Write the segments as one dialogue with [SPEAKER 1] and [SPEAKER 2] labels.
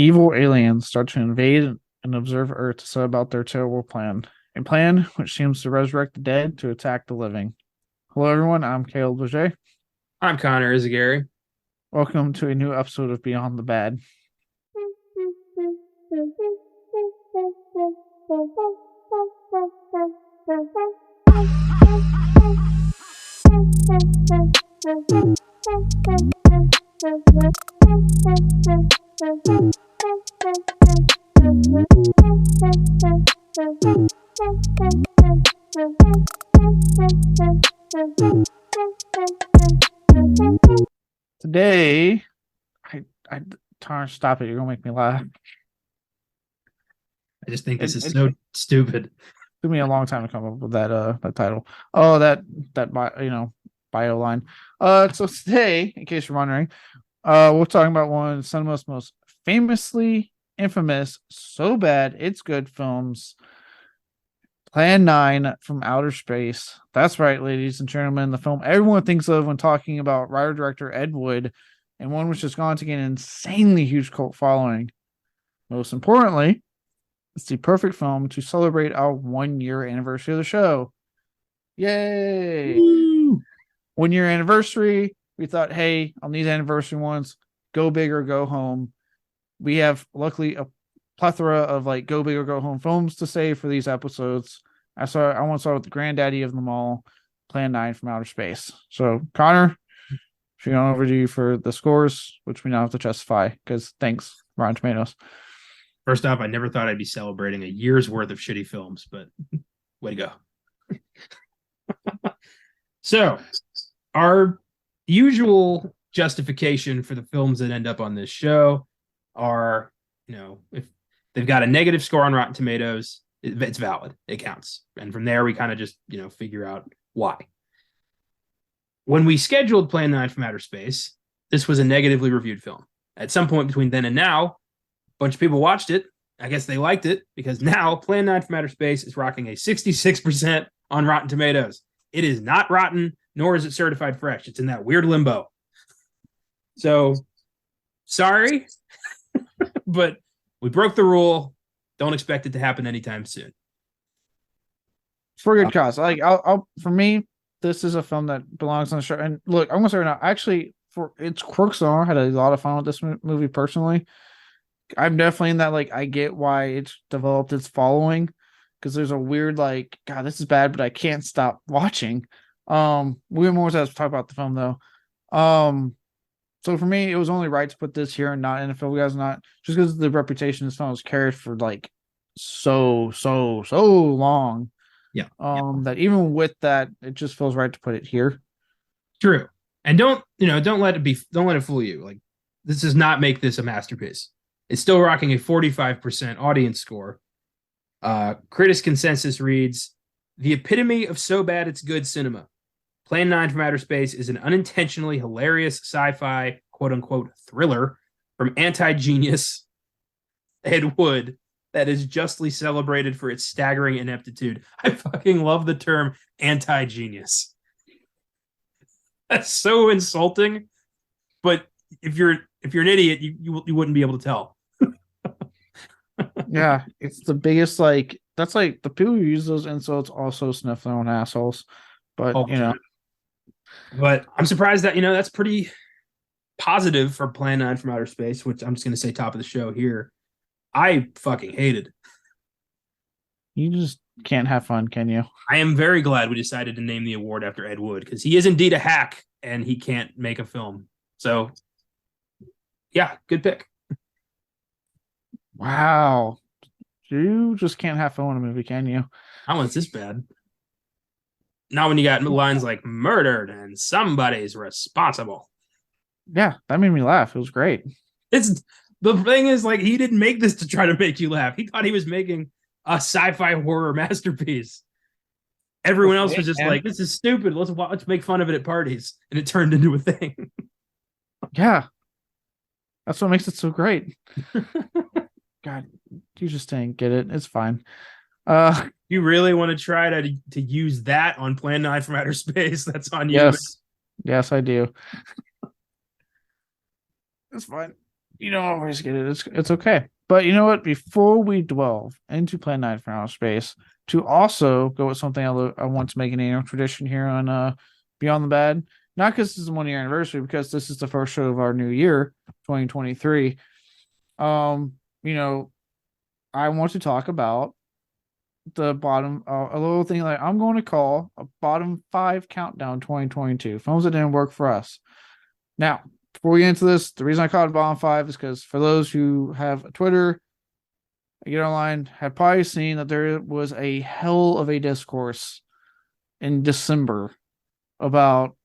[SPEAKER 1] Evil aliens start to invade and observe Earth to set about their terrible plan. A plan which seems to resurrect the dead to attack the living. Hello, everyone. I'm Caleb Leger.
[SPEAKER 2] I'm Connor Eyzaguirre.
[SPEAKER 1] Welcome to a new episode of Beyond the Bad. Today, Tarn, stop it. You're going to make me laugh.
[SPEAKER 2] I just think this is so stupid.
[SPEAKER 1] It took me a long time to come up with that title. Oh, that bio line. So today, in case you're wondering, we're talking about one of cinema's most famously infamous, so bad it's good films, Plan 9 from Outer Space. That's right, ladies and gentlemen, the film everyone thinks of when talking about writer-director Ed Wood, and one which has gone to gain an insanely huge cult following. Most importantly, it's the perfect film to celebrate our 1-year anniversary of the show. Yay! Woo! 1-year anniversary. We thought, hey, on these anniversary ones, go big or go home. We have luckily a plethora of like go big or go home films to save for these episodes. I want to start with the granddaddy of them all, Plan 9 from Outer Space. So Connor, she's going over to you for the scores, which we now have to justify because thanks, Rotten Tomatoes.
[SPEAKER 2] First off, I never thought I'd be celebrating a year's worth of shitty films, but way to go. So, our usual justification for the films that end up on this show are, if they've got a negative score on Rotten Tomatoes, it's valid. It counts. And from there, we kind of just, figure out why. When we scheduled Plan 9 from Outer Space, this was a negatively reviewed film. At some point between then and now, a bunch of people watched it. I guess they liked it because now Plan 9 from Outer Space is rocking a 66% on Rotten Tomatoes. It is not rotten, nor is it certified fresh. It's in that weird limbo. So, sorry, but we broke the rule. Don't expect it to happen anytime soon.
[SPEAKER 1] For good cause. I'll for me, this is a film that belongs on the show. And look, I'm gonna say right now, actually, for its quirks, I had a lot of fun with this movie personally. I'm definitely in that, I get why it's developed its following, because there's a weird, God, this is bad, but I can't stop watching. We have more to talk about the film though. So for me, it was only right to put this here and not in the film, guys, not just because the reputation this film was carried for so long.
[SPEAKER 2] Yeah.
[SPEAKER 1] That even with that, it just feels right to put it here.
[SPEAKER 2] True. And don't let it fool you. This does not make this a masterpiece. It's still rocking a 45% audience score. Critics' consensus reads, the epitome of so bad it's good cinema. Plan 9 from Outer Space is an unintentionally hilarious sci-fi quote-unquote thriller from anti-genius Ed Wood that is justly celebrated for its staggering ineptitude. I fucking love the term anti-genius. That's so insulting, but if you're an idiot, you wouldn't be able to tell.
[SPEAKER 1] Yeah, it's the biggest, that's the people who use those insults also sniff their own assholes. But
[SPEAKER 2] But I'm surprised that that's pretty positive for Plan 9 from Outer Space, which I'm just gonna say top of the show here. I fucking hated.
[SPEAKER 1] You just can't have fun, can you?
[SPEAKER 2] I am very glad we decided to name the award after Ed Wood, because he is indeed a hack and he can't make a film. So yeah, good pick.
[SPEAKER 1] Wow. You just can't have fun in a movie, can you?
[SPEAKER 2] How was this bad? Not when you got lines like murdered and somebody's responsible.
[SPEAKER 1] Yeah, that made me laugh. It was great.
[SPEAKER 2] It's the thing is, he didn't make this to try to make you laugh. He thought he was making a sci-fi horror masterpiece. Everyone else was just like, this is stupid. Let's make fun of it at parties. And it turned into a thing.
[SPEAKER 1] Yeah. That's what makes it so great. God, you just didn't get it. It's fine.
[SPEAKER 2] You really want to try to use that on Plan 9 from Outer Space? That's on you.
[SPEAKER 1] Yes, I do. It's fine. You don't always get it. It's okay. But you know what? Before we delve into Plan 9 from Outer Space, to also go with something I want to make an annual tradition here on Beyond the Bad, not because this is a 1 year anniversary, because this is the first show of our new year, 2023. You know, I want to talk about the bottom, a little thing like I'm going to call a bottom 5 countdown 2022 films that didn't work for us. Now, before we get into this, the reason I call it bottom 5 is because for those who have a Twitter, get online, have probably seen that there was a hell of a discourse in December about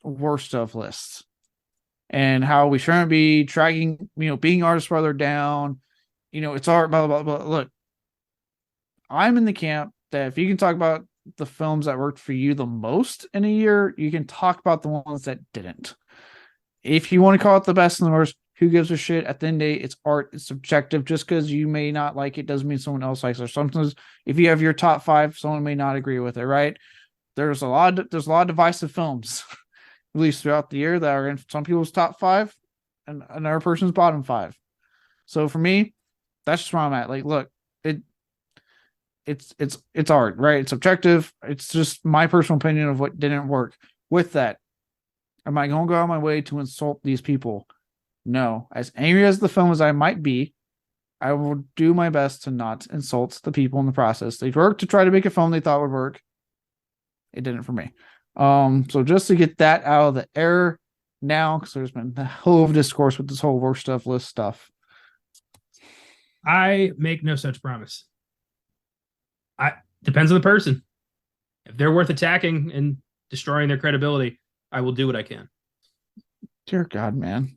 [SPEAKER 1] worst of lists and how we shouldn't be tracking, being artists further down. It's art, blah, blah, blah. Look, I'm in the camp that if you can talk about the films that worked for you the most in a year, you can talk about the ones that didn't. If you want to call it the best and the worst, who gives a shit? At the end of the day, it's art. It's subjective. Just because you may not like it doesn't mean someone else likes it. Sometimes if you have your top 5, someone may not agree with it, right? There's a lot of divisive films, released throughout the year, that are in some people's top 5 and another person's bottom 5. So for me, that's just where I'm at. Like, look, it's art, right? It's subjective. It's just my personal opinion of what didn't work. With that, am I going to go out of my way to insult these people? No. As angry as the film as I might be, I will do my best to not insult the people in the process. They worked to try to make a film they thought would work. It didn't for me. So just to get that out of the air now, because there's been a whole of discourse with this whole worst of list stuff.
[SPEAKER 2] I make no such promise. Depends on the person. If they're worth attacking and destroying their credibility, I will do what I can.
[SPEAKER 1] Dear God, man.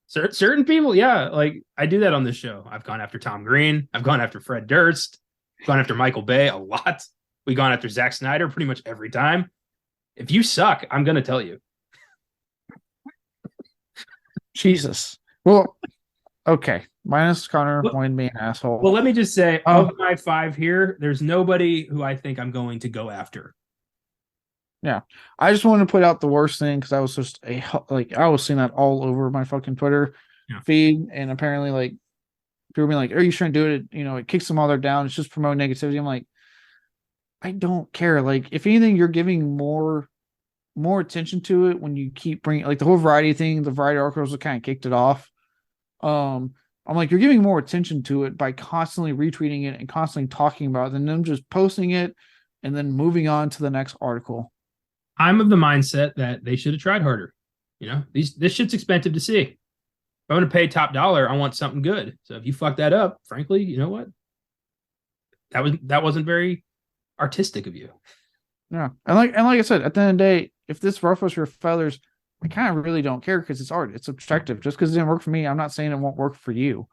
[SPEAKER 2] Certain people, yeah, like I do that on this show. I've gone after Tom Green. I've gone after Fred Durst. I've gone after Michael Bay a lot. We've gone after Zack Snyder pretty much every time. If you suck, I'm going to tell you.
[SPEAKER 1] Jesus. Well, okay. Minus Connor wanting me an asshole.
[SPEAKER 2] Well, let me just say, of my 5 here, there's nobody who I think I'm going to go after.
[SPEAKER 1] Yeah. I just wanted to put out the worst thing because I was just I was seeing that all over my fucking Twitter feed. And apparently, like, people being like, are you shouldn't do it? It kicks them all their down. It's just promoting negativity. I'm like, I don't care. Like, if anything, you're giving more attention to it when you keep bringing, like, the whole variety thing. The variety articles kind of kicked it off. I'm like, you're giving more attention to it by constantly retweeting it and constantly talking about it, and them just posting it and then moving on to the next article.
[SPEAKER 2] I'm of the mindset that they should have tried harder. This shit's expensive to see. If I'm going to pay top dollar, I want something good. So if you fuck that up, frankly, you know what? That wasn't very artistic of you.
[SPEAKER 1] Yeah, and like I said, at the end of the day, if this ruffles your feathers, I kind of really don't care because it's art. It's subjective. Just because it didn't work for me, I'm not saying it won't work for you.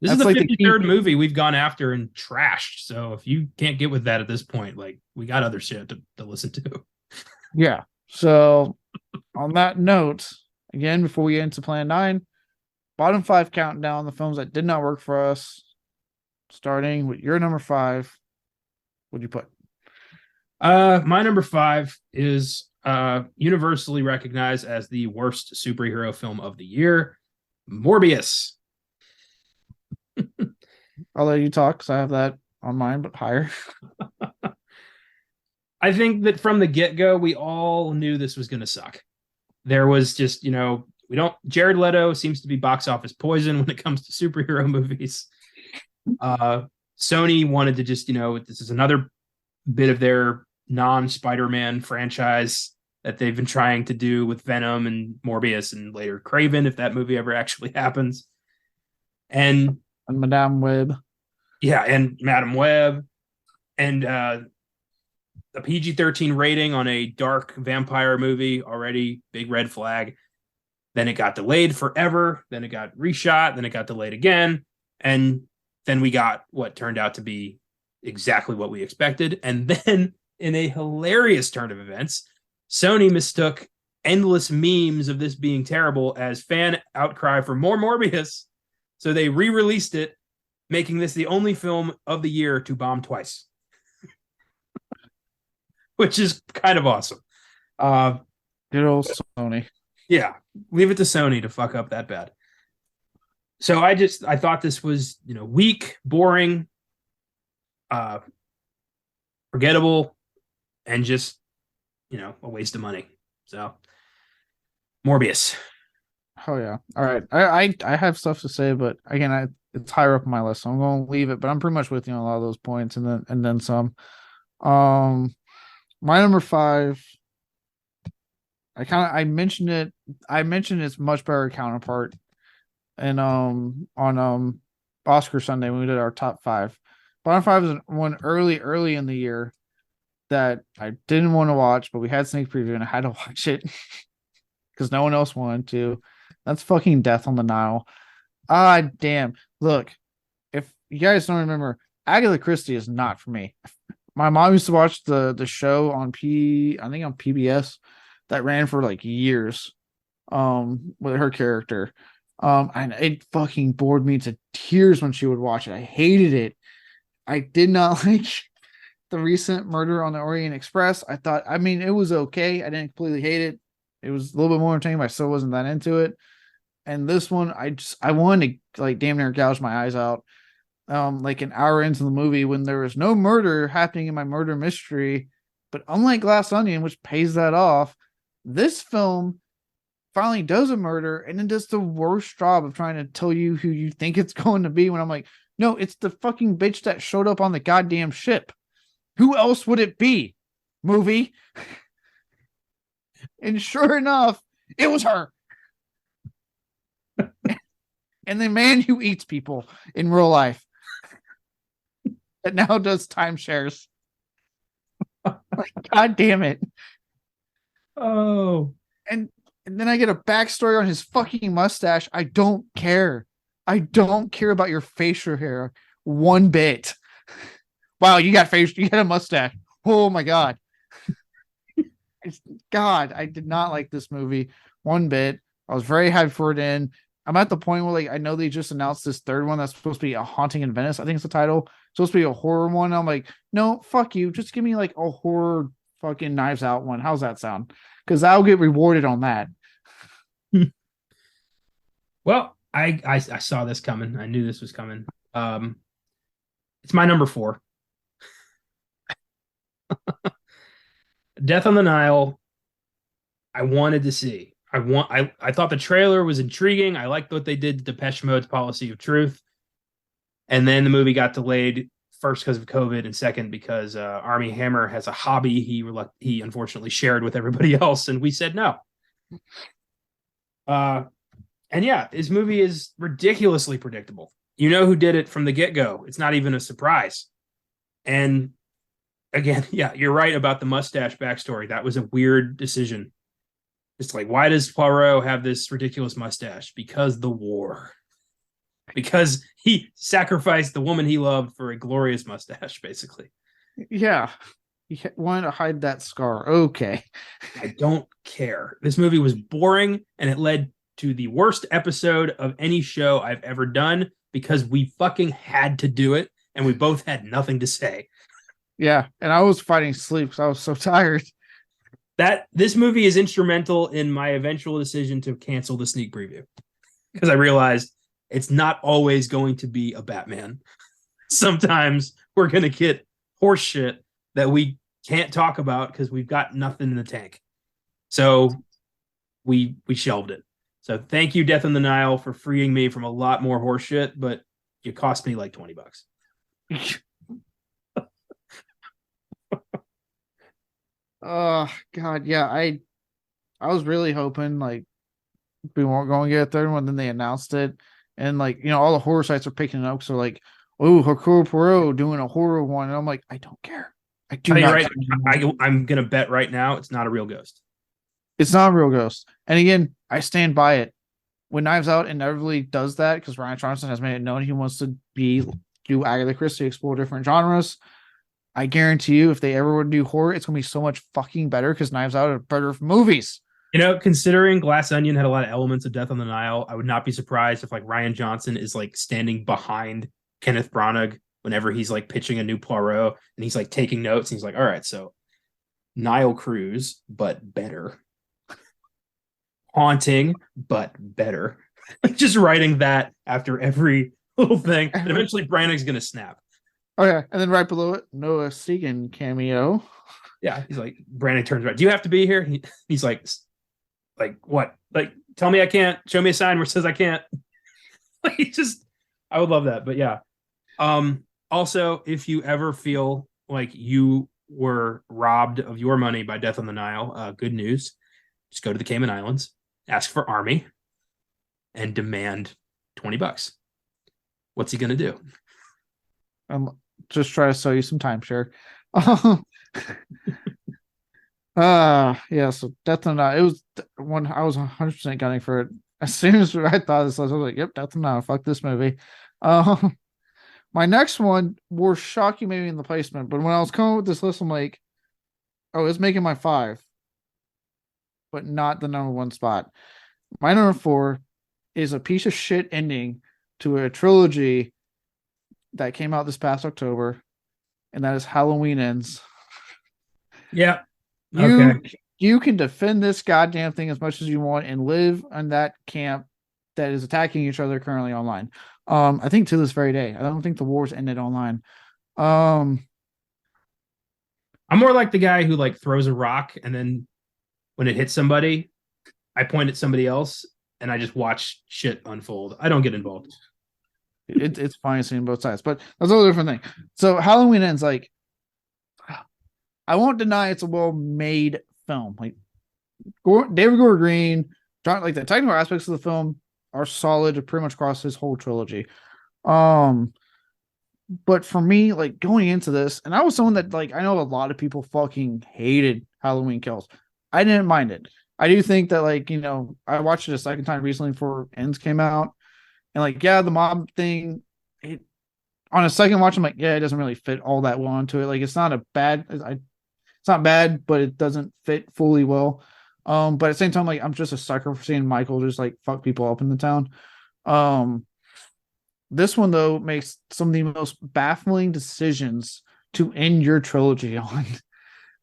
[SPEAKER 2] This is the 53rd movie we've gone after and trashed. So if you can't get with that at this point, like, we got other shit to listen to.
[SPEAKER 1] Yeah. So on that note, again, before we get into Plan 9, bottom 5 countdown, the films that did not work for us, starting with your number 5. What'd you put?
[SPEAKER 2] My number 5 is universally recognized as the worst superhero film of the year, Morbius.
[SPEAKER 1] I'll let you talk because I have that on mine, but higher.
[SPEAKER 2] I think that from the get-go, we all knew this was going to suck. There was just, Jared Leto seems to be box office poison when it comes to superhero movies. Sony wanted to just, this is another bit of their non-Spider-Man franchise that they've been trying to do with Venom and Morbius and later Kraven, if that movie ever actually happens. And
[SPEAKER 1] Madame Web.
[SPEAKER 2] Yeah, and Madame Web. And a PG-13 rating on a dark vampire movie, already big red flag. Then it got delayed forever. Then it got reshot. Then it got delayed again. And then we got what turned out to be exactly what we expected. And then, in a hilarious turn of events, Sony mistook endless memes of this being terrible as fan outcry for more Morbius. So they re-released it, making this the only film of the year to bomb twice. Which is kind of awesome.
[SPEAKER 1] Good old Sony.
[SPEAKER 2] Yeah, leave it to Sony to fuck up that bad. So I thought this was, weak, boring, uh, forgettable, and just, a waste of money. So Morbius.
[SPEAKER 1] Oh yeah. All right. I have stuff to say, but again, it's higher up on my list, so I'm going to leave it. But I'm pretty much with you on a lot of those points, and then some. Um, my number five. I mentioned it. I mentioned its much better counterpart, and on Oscar Sunday when we did our top five. Bottom five was one early in the year that I didn't want to watch, but we had sneak preview and I had to watch it because no one else wanted to. That's fucking Death on the Nile. Ah, damn. Look, if you guys don't remember, Agatha Christie is not for me. My mom used to watch the show on I think on PBS that ran for like years. With her character. And it fucking bored me to tears when she would watch it. I hated it. I did not like the recent Murder on the Orient Express. I mean, it was okay. I didn't completely hate it. It was a little bit more entertaining, but I still wasn't that into it. And this one, I wanted to like damn near gouge my eyes out. Like an hour into the movie when there was no murder happening in my murder mystery. But unlike Glass Onion, which pays that off, this film finally does a murder and then does the worst job of trying to tell you who you think it's going to be when I'm like, no, it's the fucking bitch that showed up on the goddamn ship. Who else would it be? Movie. And sure enough, it was her. And the man who eats people in real life that now does timeshares. Like, God damn it.
[SPEAKER 2] Oh,
[SPEAKER 1] And then I get a backstory on his fucking mustache. I don't care. I don't care about your facial hair one bit. Wow, you got a mustache. Oh my god. God, I did not like this movie one bit. I was very hyped for it in. I'm at the point where like I know they just announced this third one that's supposed to be A Haunting in Venice. I think it's the title. It's supposed to be a horror one. I'm like, no, fuck you. Just give me like a horror fucking Knives Out one. How's that sound? Because I'll get rewarded on that.
[SPEAKER 2] well, I saw this coming. I knew this was coming. It's my number 4. Death on the Nile. I wanted to see. I thought the trailer was intriguing. I liked what they did to Depeche Mode's Policy of Truth. And then the movie got delayed, first because of COVID, and second because Armie Hammer has a hobby he unfortunately shared with everybody else, and we said no. And yeah, this movie is ridiculously predictable. You know who did it from the get-go. It's not even a surprise. And again, yeah, you're right about the mustache backstory. That was a weird decision. It's like, why does Poirot have this ridiculous mustache? Because the war. Because he sacrificed the woman he loved for a glorious mustache, basically.
[SPEAKER 1] Yeah. You wanted to hide that scar. Okay.
[SPEAKER 2] I don't care. This movie was boring, and it led to the worst episode of any show I've ever done because we fucking had to do it, and we both had nothing to say.
[SPEAKER 1] Yeah, and I was fighting sleep because I was so tired.
[SPEAKER 2] This movie is instrumental in my eventual decision to cancel the sneak preview because I realized it's not always going to be a Batman. Sometimes we're going to get horse shit that we can't talk about because we've got nothing in the tank. So we shelved it. So thank you, Death on the Nile, for freeing me from a lot more horse shit, but it cost me like $20.
[SPEAKER 1] Oh God, yeah. I was really hoping like we weren't going to get a third one. Then they announced it, and like all the horror sites are picking it up. So like, oh, Hercule Poirot doing a horror one, and I'm like, I don't care. I do not.
[SPEAKER 2] Right. I'm gonna bet right now it's not a real ghost.
[SPEAKER 1] It's not a real ghost. And again, I stand by it. When Knives Out inevitably does that, because Ryan Johnson has made it known he wants to do Agatha Christie, explore different genres. I guarantee you, if they ever would do horror, it's gonna be so much fucking better because Knives Out are better for movies.
[SPEAKER 2] Considering Glass Onion had a lot of elements of Death on the Nile, I would not be surprised if like Ryan Johnson is like standing behind Kenneth Branagh whenever he's like pitching a new Poirot and he's like taking notes. And he's like, all right, so Nile Cruise, but better. Haunting, but better. Just writing that after every little thing. And eventually Brannig's gonna snap.
[SPEAKER 1] Oh yeah, and then right below it, Noah Segan cameo.
[SPEAKER 2] Yeah, he's like, Brannig turns around. Do you have to be here? He's like what? Like, tell me I can't. Show me a sign where it says I can't. Like, I would love that. But yeah. Also, if you ever feel like you were robbed of your money by Death on the Nile, good news. Just go to the Cayman Islands, ask for Army, and demand $20. What's he gonna do?
[SPEAKER 1] Just try to sell you some timeshare. Yeah, so Death on the Nile. It was one I was 100% gunning for it. As soon as I thought this, I was like, "Yep, Death on the Nile. Fuck this movie." My next one more shocking maybe in the placement, but when I was coming with this list, I'm like, "Oh, it's making my 5, but not the number 1 spot." My number 4 is a piece of shit ending to a trilogy that came out this past October, and that is Halloween Ends.
[SPEAKER 2] Yeah.
[SPEAKER 1] You can defend this goddamn thing as much as you want and live on that camp that is attacking each other currently online. I think to this very day, I don't think the wars ended online.
[SPEAKER 2] I'm more like the guy who like throws a rock and then when it hits somebody, I point at somebody else and I just watch shit unfold. I don't get involved.
[SPEAKER 1] It's fine seeing both sides, but that's a whole different thing. So Halloween Ends, like, I won't deny it's a well-made film. Like David Gordon Green, like the technical aspects of the film are solid pretty much across his whole trilogy. But for me, like going into this, and I was someone that like I know a lot of people fucking hated Halloween Kills. I didn't mind it. I do think that like, I watched it a second time recently before Ends came out. And like, yeah, the mob thing, on a second watch, I'm like, yeah, it doesn't really fit all that well into it. Like, it's not bad, but it doesn't fit fully well. But at the same time, like, I'm just a sucker for seeing Michael just like fuck people up in the town. This one though makes some of the most baffling decisions to end your trilogy on.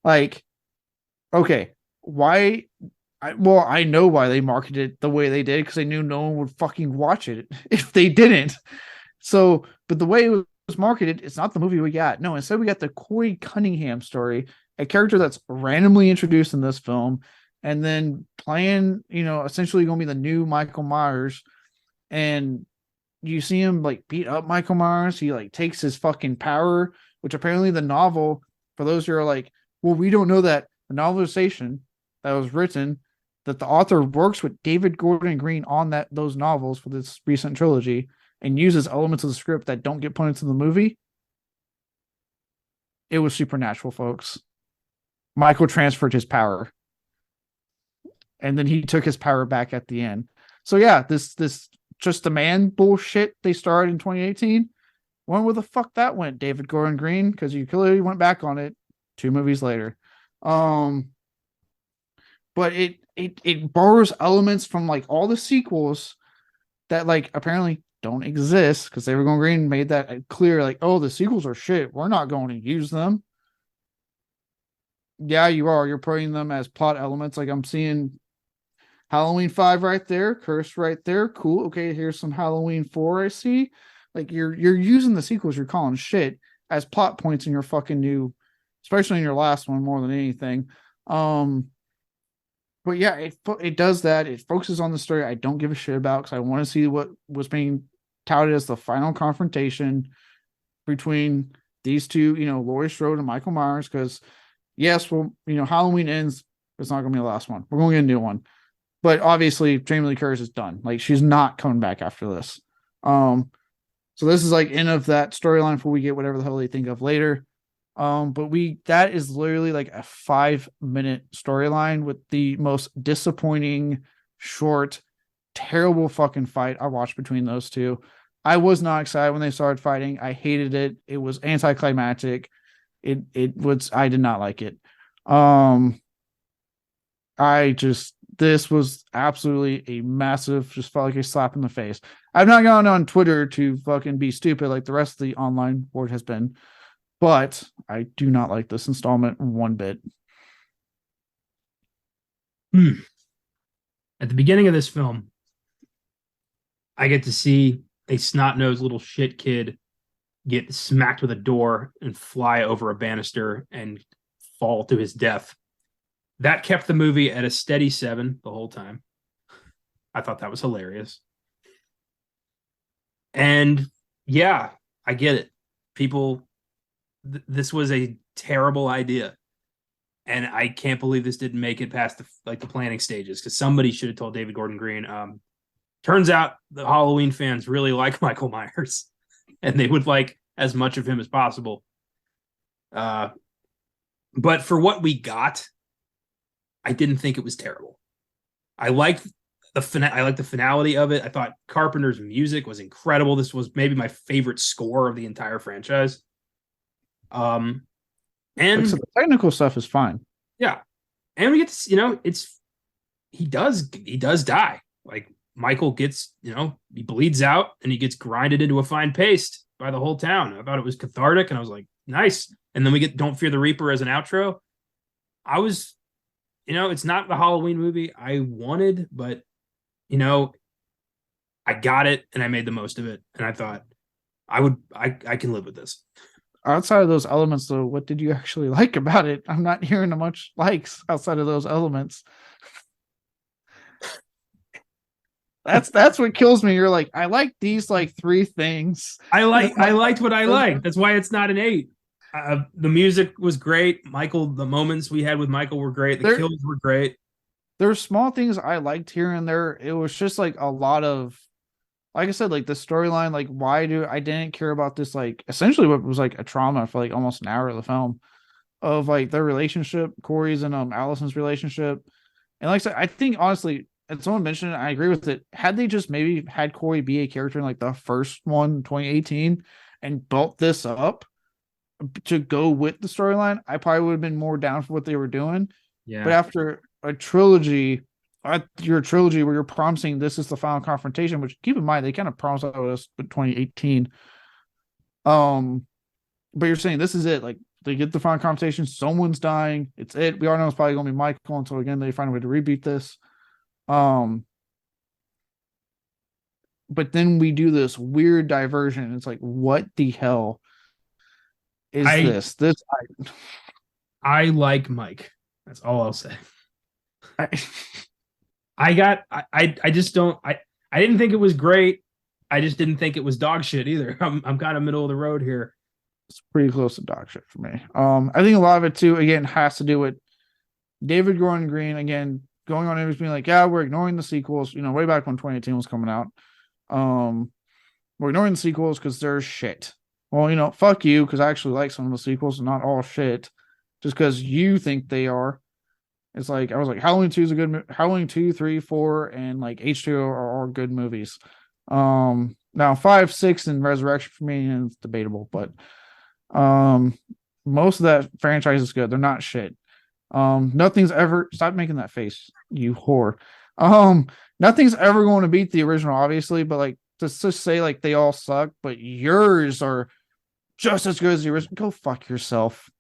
[SPEAKER 1] Like, okay, why? I know why they marketed it the way they did because they knew no one would fucking watch it if they didn't. So, but the way it was marketed, it's not the movie we got. No, instead we got the Corey Cunningham story, a character that's randomly introduced in this film, and then playing, essentially going to be the new Michael Myers. And you see him like beat up Michael Myers. He like takes his fucking power, which apparently the novel, for those who are like, well, we don't know that the novelization that was written, that the author works with David Gordon Green on those novels for this recent trilogy and uses elements of the script that don't get put into the movie. It was supernatural, folks. Michael transferred his power. And then he took his power back at the end. So yeah, this just the man bullshit they started in 2018. Wonder where the fuck that went, David Gordon Green, because you clearly went back on it 2 movies later. But it borrows elements from like all the sequels that like apparently don't exist because David Gordon Green made that clear. Like, oh, the sequels are shit. We're not going to use them. Yeah, you are. You're putting them as plot elements. Like I'm seeing Halloween 5 right there, Curse right there. Cool. Okay, here's some Halloween 4 I see. Like you're using the sequels you're calling shit as plot points in your fucking new, especially in your last one more than anything. But yeah, it does that. It focuses on the story I don't give a shit about because I want to see what was being touted as the final confrontation between these two, Laurie Strode and Michael Myers. Because yes, well, Halloween Ends. It's not going to be the last one. We're going to get a new one. But obviously, Jamie Lee Curtis is done. Like she's not coming back after this. So this is like end of that storyline before we get whatever the hell they think of later. But that is literally like a 5-minute storyline with the most disappointing, short, terrible fucking fight I watched between those two. I was not excited when they started fighting. I hated it. It was anticlimactic. I did not like it. This was absolutely a massive, just felt like a slap in the face. I've not gone on Twitter to fucking be stupid like the rest of the online board has been, but I do not like this installment one bit.
[SPEAKER 2] At the beginning of this film, I get to see a snot-nosed little shit kid get smacked with a door and fly over a banister and fall to his death. That kept the movie at a steady 7 the whole time. I thought that was hilarious. And yeah, I get it. People, this was a terrible idea. And I can't believe this didn't make it past the planning stages, because somebody should have told David Gordon Green. Turns out the Halloween fans really like Michael Myers, and they would like as much of him as possible. But for what we got, I didn't think it was terrible. I liked the finality of it. I thought Carpenter's music was incredible. This was maybe my favorite score of the entire franchise. And
[SPEAKER 1] so the technical stuff is fine.
[SPEAKER 2] Yeah, and we get to, he does die. Like Michael gets, he bleeds out and he gets grinded into a fine paste by the whole town. I thought it was cathartic, and I was like, nice. And then we get Don't Fear the Reaper as an outro. I was, it's not the Halloween movie I wanted, but I got it and I made the most of it. And I thought I can live with this.
[SPEAKER 1] Outside of those elements, though, what did you actually like about it? I'm not hearing much likes outside of those elements. That's what kills me. You're like, I like these like 3 things.
[SPEAKER 2] I liked what I liked. That's why it's not an 8. The music was great. The moments we had with Michael were great. The kills were great.
[SPEAKER 1] There's small things I liked here and there. It was just like a lot of, like I said, like the storyline, like I didn't care about this, like essentially what was like a trauma for like almost an hour of the film, of like their relationship, Corey's and Allison's relationship. And like I said, I think honestly, and someone mentioned it, I agree with it. Had they just maybe had Corey be a character in like the first one, 2018, and built this up to go with the storyline, I probably would have been more down for what they were doing.
[SPEAKER 2] Yeah.
[SPEAKER 1] But after a trilogy, your trilogy where you're promising this is the final confrontation, which keep in mind they kind of promised that with us in 2018. But you're saying this is it, like they get the final confrontation, someone's dying, it's it. We all know it's probably gonna be Michael until again they find a way to reboot this. But then we do this weird diversion. It's like, what the hell is this?
[SPEAKER 2] I like Mike. That's all I'll say. I just don't. I didn't think it was great. I just didn't think it was dog shit either. I'm kind of middle of the road here.
[SPEAKER 1] It's pretty close to dog shit for me. I think a lot of it too, again, has to do with David Gordon Green again going on interviews being like, yeah, we're ignoring the sequels. Way back when 2018 was coming out, we're ignoring the sequels because they're shit. Well, fuck you, because I actually like some of the sequels and not all shit, just because you think they are. It's like, I was like, Halloween 2 is a good Halloween 2, 3, 4, and like H2 are all good movies. Now 5, 6, and Resurrection for me is debatable, but most of that franchise is good. They're not shit. Nothing's ever, stop making that face, you whore. Nothing's ever going to beat the original, obviously, but like to just say like they all suck, but yours are just as good as the original. Go fuck yourself.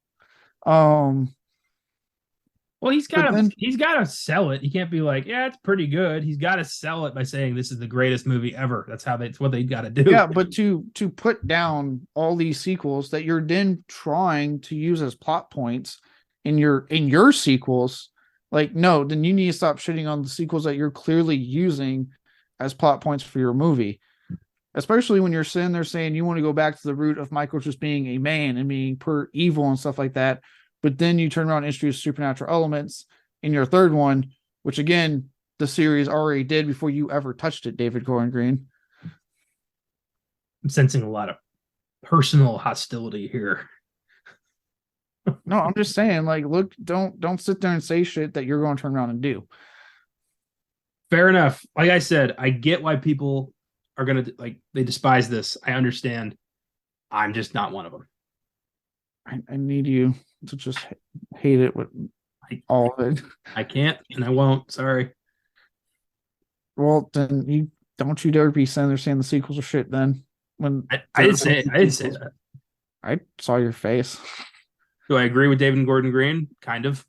[SPEAKER 2] Well, he's got to sell it. He can't be like, yeah, it's pretty good. He's got to sell it by saying this is the greatest movie ever. That's what they got to do.
[SPEAKER 1] Yeah, but to put down all these sequels that you're then trying to use as plot points in your sequels, like, no, then you need to stop shitting on the sequels that you're clearly using as plot points for your movie. Especially when you're sitting there saying you want to go back to the root of Michael just being a man and being pure evil and stuff like that. But then you turn around and introduce supernatural elements in your third one, which again, the series already did before you ever touched it, David Gordon Green.
[SPEAKER 2] I'm sensing a lot of personal hostility here.
[SPEAKER 1] No, I'm just saying, like, look, don't sit there and say shit that you're going to turn around and do.
[SPEAKER 2] Fair enough. Like I said, I get why people are going to, like, they despise this. I understand. I'm just not one of them.
[SPEAKER 1] I need you to just hate it with all of it.
[SPEAKER 2] I can't and I won't. Sorry.
[SPEAKER 1] Well, then don't you dare be saying the sequels are shit. Then when
[SPEAKER 2] I didn't say that.
[SPEAKER 1] I saw your face.
[SPEAKER 2] Do I agree with David Gordon Green? Kind of.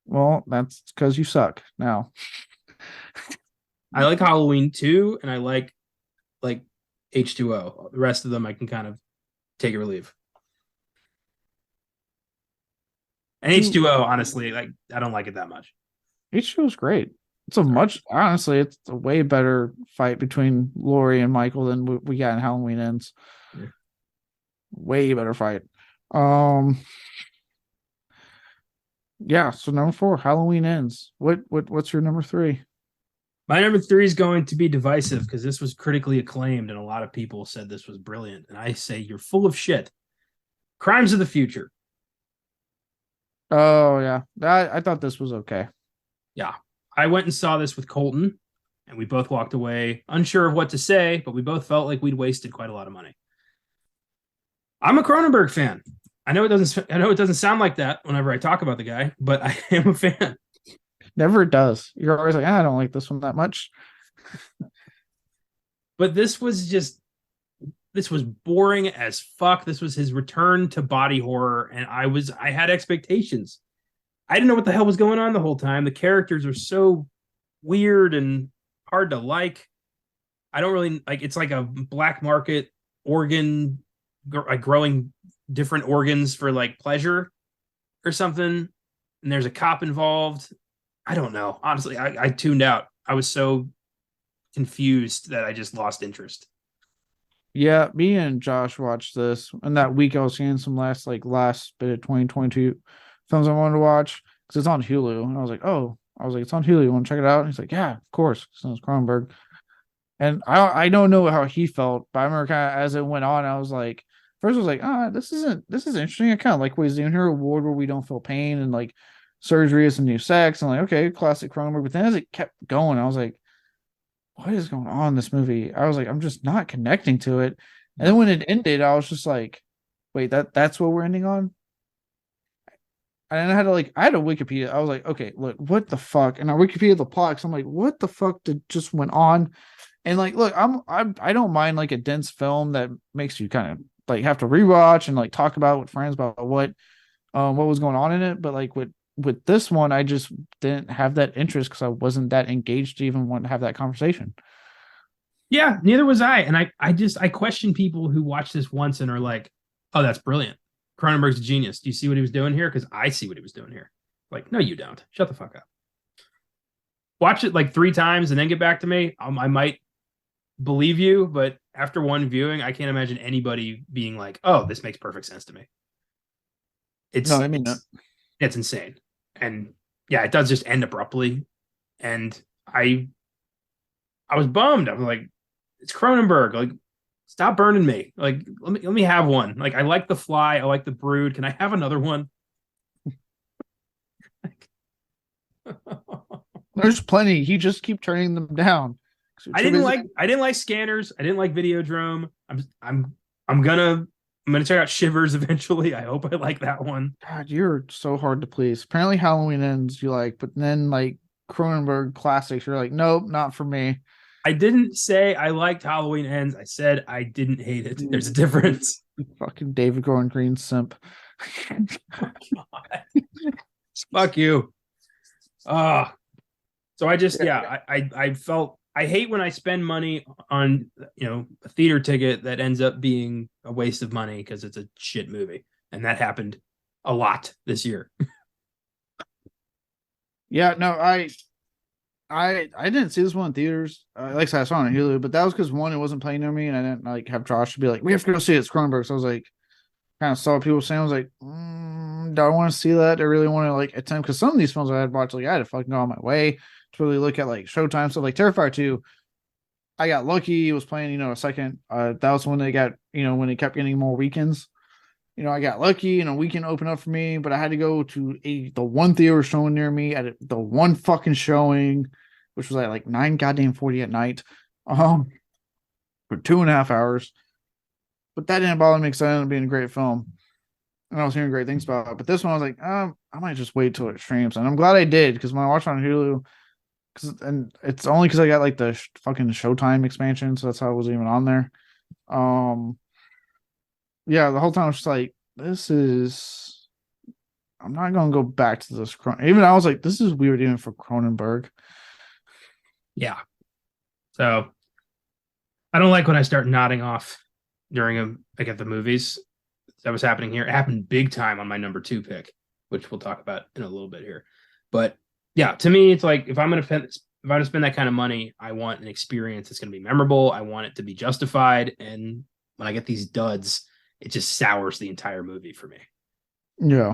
[SPEAKER 1] Well, that's because you suck now.
[SPEAKER 2] I like Halloween 2, and I like like H2O. The rest of them I can kind of take it or leave. And H2O, honestly, like I don't like it that much.
[SPEAKER 1] H2O is great. It's a much honestly, it's a way better fight between Lori and Michael than we got in Halloween Ends.
[SPEAKER 2] Yeah.
[SPEAKER 1] Way better fight. Um, yeah. So number 4, Halloween Ends. What's your number 3?
[SPEAKER 2] My number 3 is going to be divisive because this was critically acclaimed and a lot of people said this was brilliant. And I say you're full of shit. Crimes of the Future.
[SPEAKER 1] Oh yeah, I thought this was okay.
[SPEAKER 2] Yeah. I went and saw this with Colton and we both walked away unsure of what to say, but we both felt like we'd wasted quite a lot of money. I'm a Cronenberg fan. I know it doesn't sound like that whenever I talk about the guy, but I am a fan.
[SPEAKER 1] Never does. You're always like, I don't like this one that much.
[SPEAKER 2] But this was boring as fuck. This was his return to body horror, and I had expectations. I didn't know what the hell was going on the whole time. The characters are so weird and hard to like. I don't really like. It's like a black market organ, like growing different organs for like pleasure or something. And there's a cop involved. I don't know. Honestly, I tuned out. I was so confused that I just lost interest.
[SPEAKER 1] Yeah, me and Josh watched this, and that week I was seeing some last bit of 2022 films I wanted to watch because it's on Hulu, and I was like, it's on Hulu. You want to check it out? And he's like, yeah, of course. It's Cronenberg, and I don't know how he felt, but I remember kind of as it went on, I was like, first I was like, this is interesting. I kind of like what he's doing here. A ward where we don't feel pain and like surgery is a new sex, and like okay, classic Cronenberg. But then as it kept going, I was like, what is going on in this movie? I was like, I'm just not connecting to it. And then when it ended, I was just like, wait, that's what we're ending on? And I had a Wikipedia. I was like, okay, look, what the fuck? And I Wikipedia the plot. So I'm like, what the fuck did just went on? And like, look, I don't mind like a dense film that makes you kind of like have to rewatch and like talk about with friends about what was going on in it. But like with this one, I just didn't have that interest because I wasn't that engaged to even want to have that conversation.
[SPEAKER 2] Yeah, neither was I. And I question people who watch this once and are like, oh, that's brilliant. Cronenberg's a genius. Do you see what he was doing here? Because I see what he was doing here. Like, no, you don't. Shut the fuck up. Watch it like 3 times and then get back to me. I might believe you, but after one viewing, I can't imagine anybody being like, oh, this makes perfect sense to me.
[SPEAKER 1] No, I mean,
[SPEAKER 2] It's insane. And yeah, it does just end abruptly. And I was bummed. I was like, it's Cronenberg. Like, stop burning me. Like, let me have one. Like, I like The Fly. I like The Brood. Can I have another one?
[SPEAKER 1] there's plenty. He just keep turning them down.
[SPEAKER 2] I didn't like Scanners. I didn't like Videodrome. I'm gonna check out Shivers eventually. I hope I like that one.
[SPEAKER 1] God, you're so hard to please. Apparently Halloween Ends you like, but then like Cronenberg classics, you're like, nope, not for me.
[SPEAKER 2] I didn't say I liked Halloween Ends. I said I didn't hate it. There's a difference.
[SPEAKER 1] Fucking David Gordon Green simp.
[SPEAKER 2] Fuck you. So I just I felt I hate when I spend money on a theater ticket that ends up being a waste of money because it's a shit movie. And that happened a lot this year.
[SPEAKER 1] Yeah, no, I didn't see this one in theaters. Like I said, I saw it on Hulu, but that was because one, it wasn't playing near me, and I didn't like have Josh be like, "We have to go see it." It's Cronenberg. So I was like, kind of saw what people saying. I was like, do I want to see that? I really want to like attempt because some of these films I had watched, like I had to fucking go on my way to really look at like Showtime stuff. Like Terrifier 2, I got lucky. It was playing, a second. That was when they got, when it kept getting more weekends. I got lucky and a weekend opened up for me, but I had to go to the one theater showing near me at the one fucking showing, which was at like 9:40 at night, for 2.5 hours. But that didn't bother me because it ended up being a great film. And I was hearing great things about it. But this one, I was like, I might just wait till it streams. And I'm glad I did because when I watched it on Hulu, and it's only because I got like the fucking Showtime expansion, so that's how it was even on there. Yeah, the whole time I was just like, I'm not gonna go back to this. Even I was like, this is weird even for Cronenberg.
[SPEAKER 2] Yeah. So I don't like when I start nodding off during like at the movies. That was happening here. It happened big time on my number 2 pick, which we'll talk about in a little bit here. But yeah, to me, it's like if I'm going to spend that kind of money, I want an experience that's going to be memorable. I want it to be justified. And when I get these duds, it just sours the entire movie for me.
[SPEAKER 1] Yeah.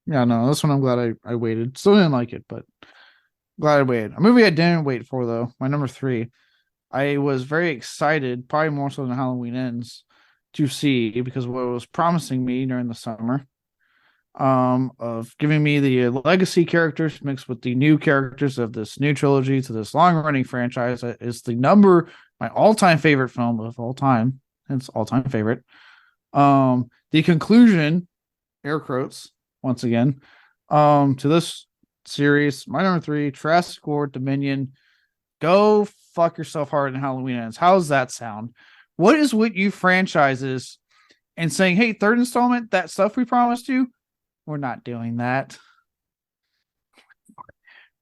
[SPEAKER 1] Yeah, no, this one I'm glad I waited. Still didn't like it, but glad I waited. A movie I didn't wait for though, my number 3. I was very excited, probably more so than Halloween Ends, to see because what it was promising me during the summer, of giving me the legacy characters mixed with the new characters of this new trilogy to this long running franchise is my all-time favorite film of all time. It's all-time favorite. The conclusion, air quotes, once again, to this series, my number 3, Jurassic World Dominion. Go fuck yourself hard in Halloween Ends. How's that sound? What is with you franchises and saying, hey, third installment, that stuff we promised you, we're not doing that.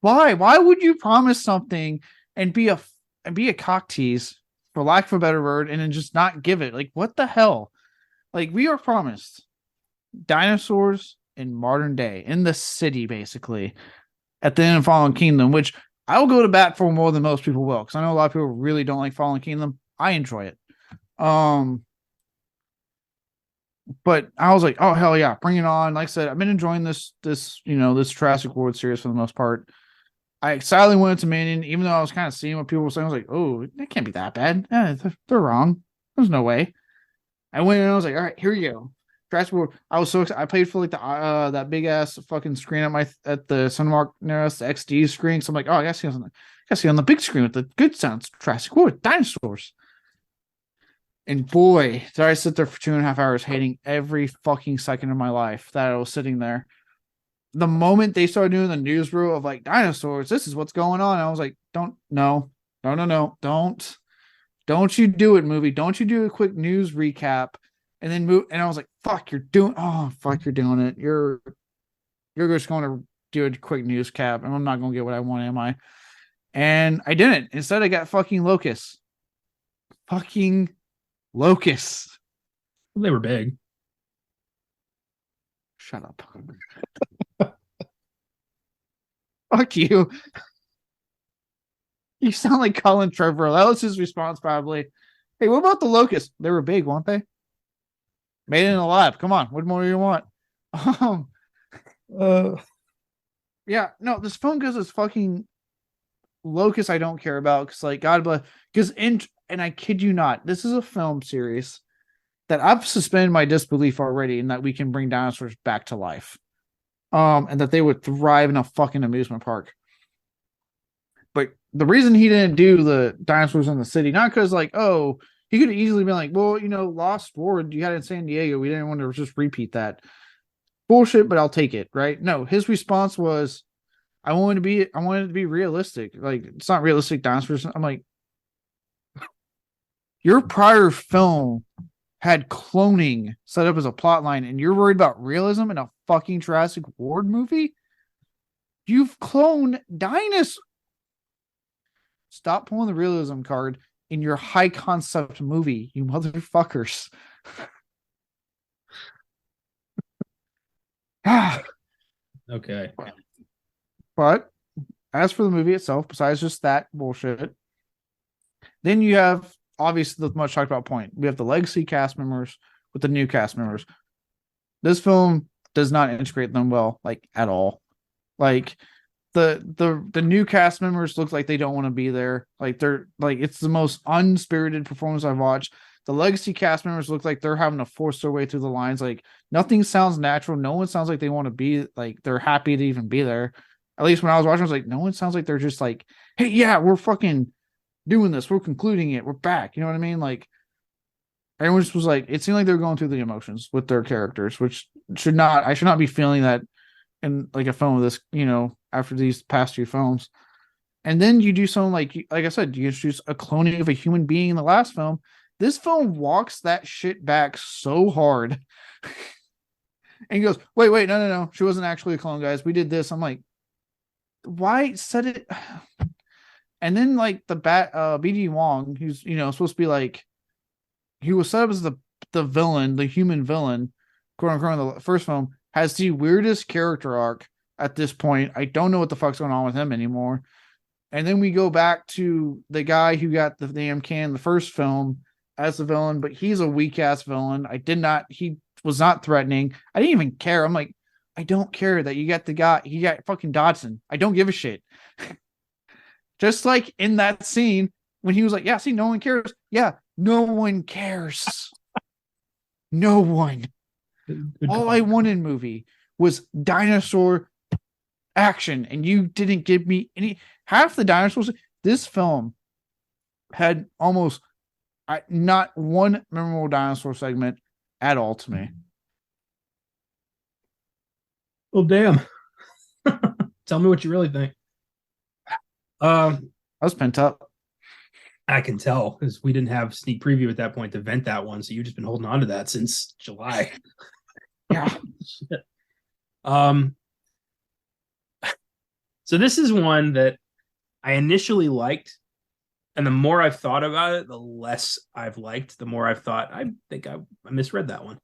[SPEAKER 1] Why? Why would you promise something and be a cock tease, for lack of a better word, and then just not give it? Like, what the hell? Like, we are promised dinosaurs in modern day, in the city, basically, at the end of Fallen Kingdom, which I will go to bat for more than most people will, because I know a lot of people really don't like Fallen Kingdom. I enjoy it. But I was like, oh hell yeah, bring it on. Like I said, I've been enjoying this Jurassic World series for the most part. I excitedly went to Dominion, even though I was kind of seeing what people were saying. I was like, oh, it can't be that bad. They're wrong. There's no way. I went and I was like, all right, here you go. Jurassic World. I was so excited. I paid for like the that big ass fucking screen at the Cinemark near us, the XD screen. So I'm like, oh, I gotta see on the big screen with the good sounds. Jurassic World, dinosaurs. And boy, did I sit there for 2.5 hours hating every fucking second of my life that I was sitting there. The moment they started doing the news reel of like dinosaurs, this is what's going on. I was like, no, don't you do it, movie. Don't you do a quick news recap and then move. And I was like, you're doing it. You're just going to do a quick news cap and I'm not going to get what I want, am I? And I didn't. Instead, I got fucking locusts. Fucking locusts.
[SPEAKER 2] They were big.
[SPEAKER 1] Shut up. Fuck you. You sound like Colin Trevorrow. That was his response, probably. Hey, what about the locusts? They were big, weren't they? Made it in a lab. Come on. What more do you want? Yeah, no, this phone goes as fucking locust I don't care about because, like, God bless. Because, and I kid you not, this is a film series that I've suspended my disbelief already in that we can bring dinosaurs back to life. And that they would thrive in a fucking amusement park. But the reason he didn't do the dinosaurs in the city, not because like, oh, he could have easily been like, well, Lost World, you had it in San Diego. We didn't want to just repeat that. Bullshit, but I'll take it, right? No, his response was, I wanted it to be realistic. Like, it's not realistic dinosaurs. I'm like, your prior film had cloning set up as a plot line, and you're worried about realism in a fucking Jurassic World movie? You've cloned dinosaurs. Stop pulling the realism card in your high concept movie, you motherfuckers.
[SPEAKER 2] Okay.
[SPEAKER 1] But as for the movie itself, besides just that bullshit, then you have obviously the much talked about point. We have the legacy cast members with the new cast members. This film does not integrate them well, like at all. Like the new cast members look like they don't want to be there. Like they're like it's the most unspirited performance I've watched. The legacy cast members look like they're having to force their way through the lines. Like nothing sounds natural. No one sounds like they want to be like they're happy to even be there. At least when I was watching, I was like, no one sounds like they're just like, hey, yeah, we're fucking doing this. We're concluding it. We're back. You know what I mean? Like everyone just was like, it seemed like they were going through the emotions with their characters, which I should not be feeling that in like a film of this, after these past few films. And then you do something like I said, you introduce a cloning of a human being in the last film. This film walks that shit back so hard. And he goes, wait, no. She wasn't actually a clone, guys. We did this. I'm like, why set it? And then like BD Wong, who's supposed to be like, he was set up as the villain, the human villain, quote unquote, in the first film, has the weirdest character arc at this point. I don't know what the fuck's going on with him anymore. And then we go back to the guy who got the damn can in the first film as the villain, but he's a weak ass villain. He was not threatening. I didn't even care. I'm like, I don't care that you got the guy, he got fucking Dodson. I don't give a shit. Just like in that scene when he was like, yeah, see, no one cares. Yeah, no one cares. No one.
[SPEAKER 2] Good
[SPEAKER 1] All
[SPEAKER 2] call.
[SPEAKER 1] I wanted in movie was dinosaur action, and you didn't give me any. Half the dinosaurs. This film had almost not one memorable dinosaur segment at all to me.
[SPEAKER 2] Well, damn. Tell me what you really think.
[SPEAKER 1] I was pent up.
[SPEAKER 2] I can tell because we didn't have sneak preview at that point to vent that one, so you've just been holding on to that since July.
[SPEAKER 1] Yeah.
[SPEAKER 2] Shit. So this is one that I initially liked, and the more I've thought about it, the less I've liked. The more I've thought, I think I misread that one.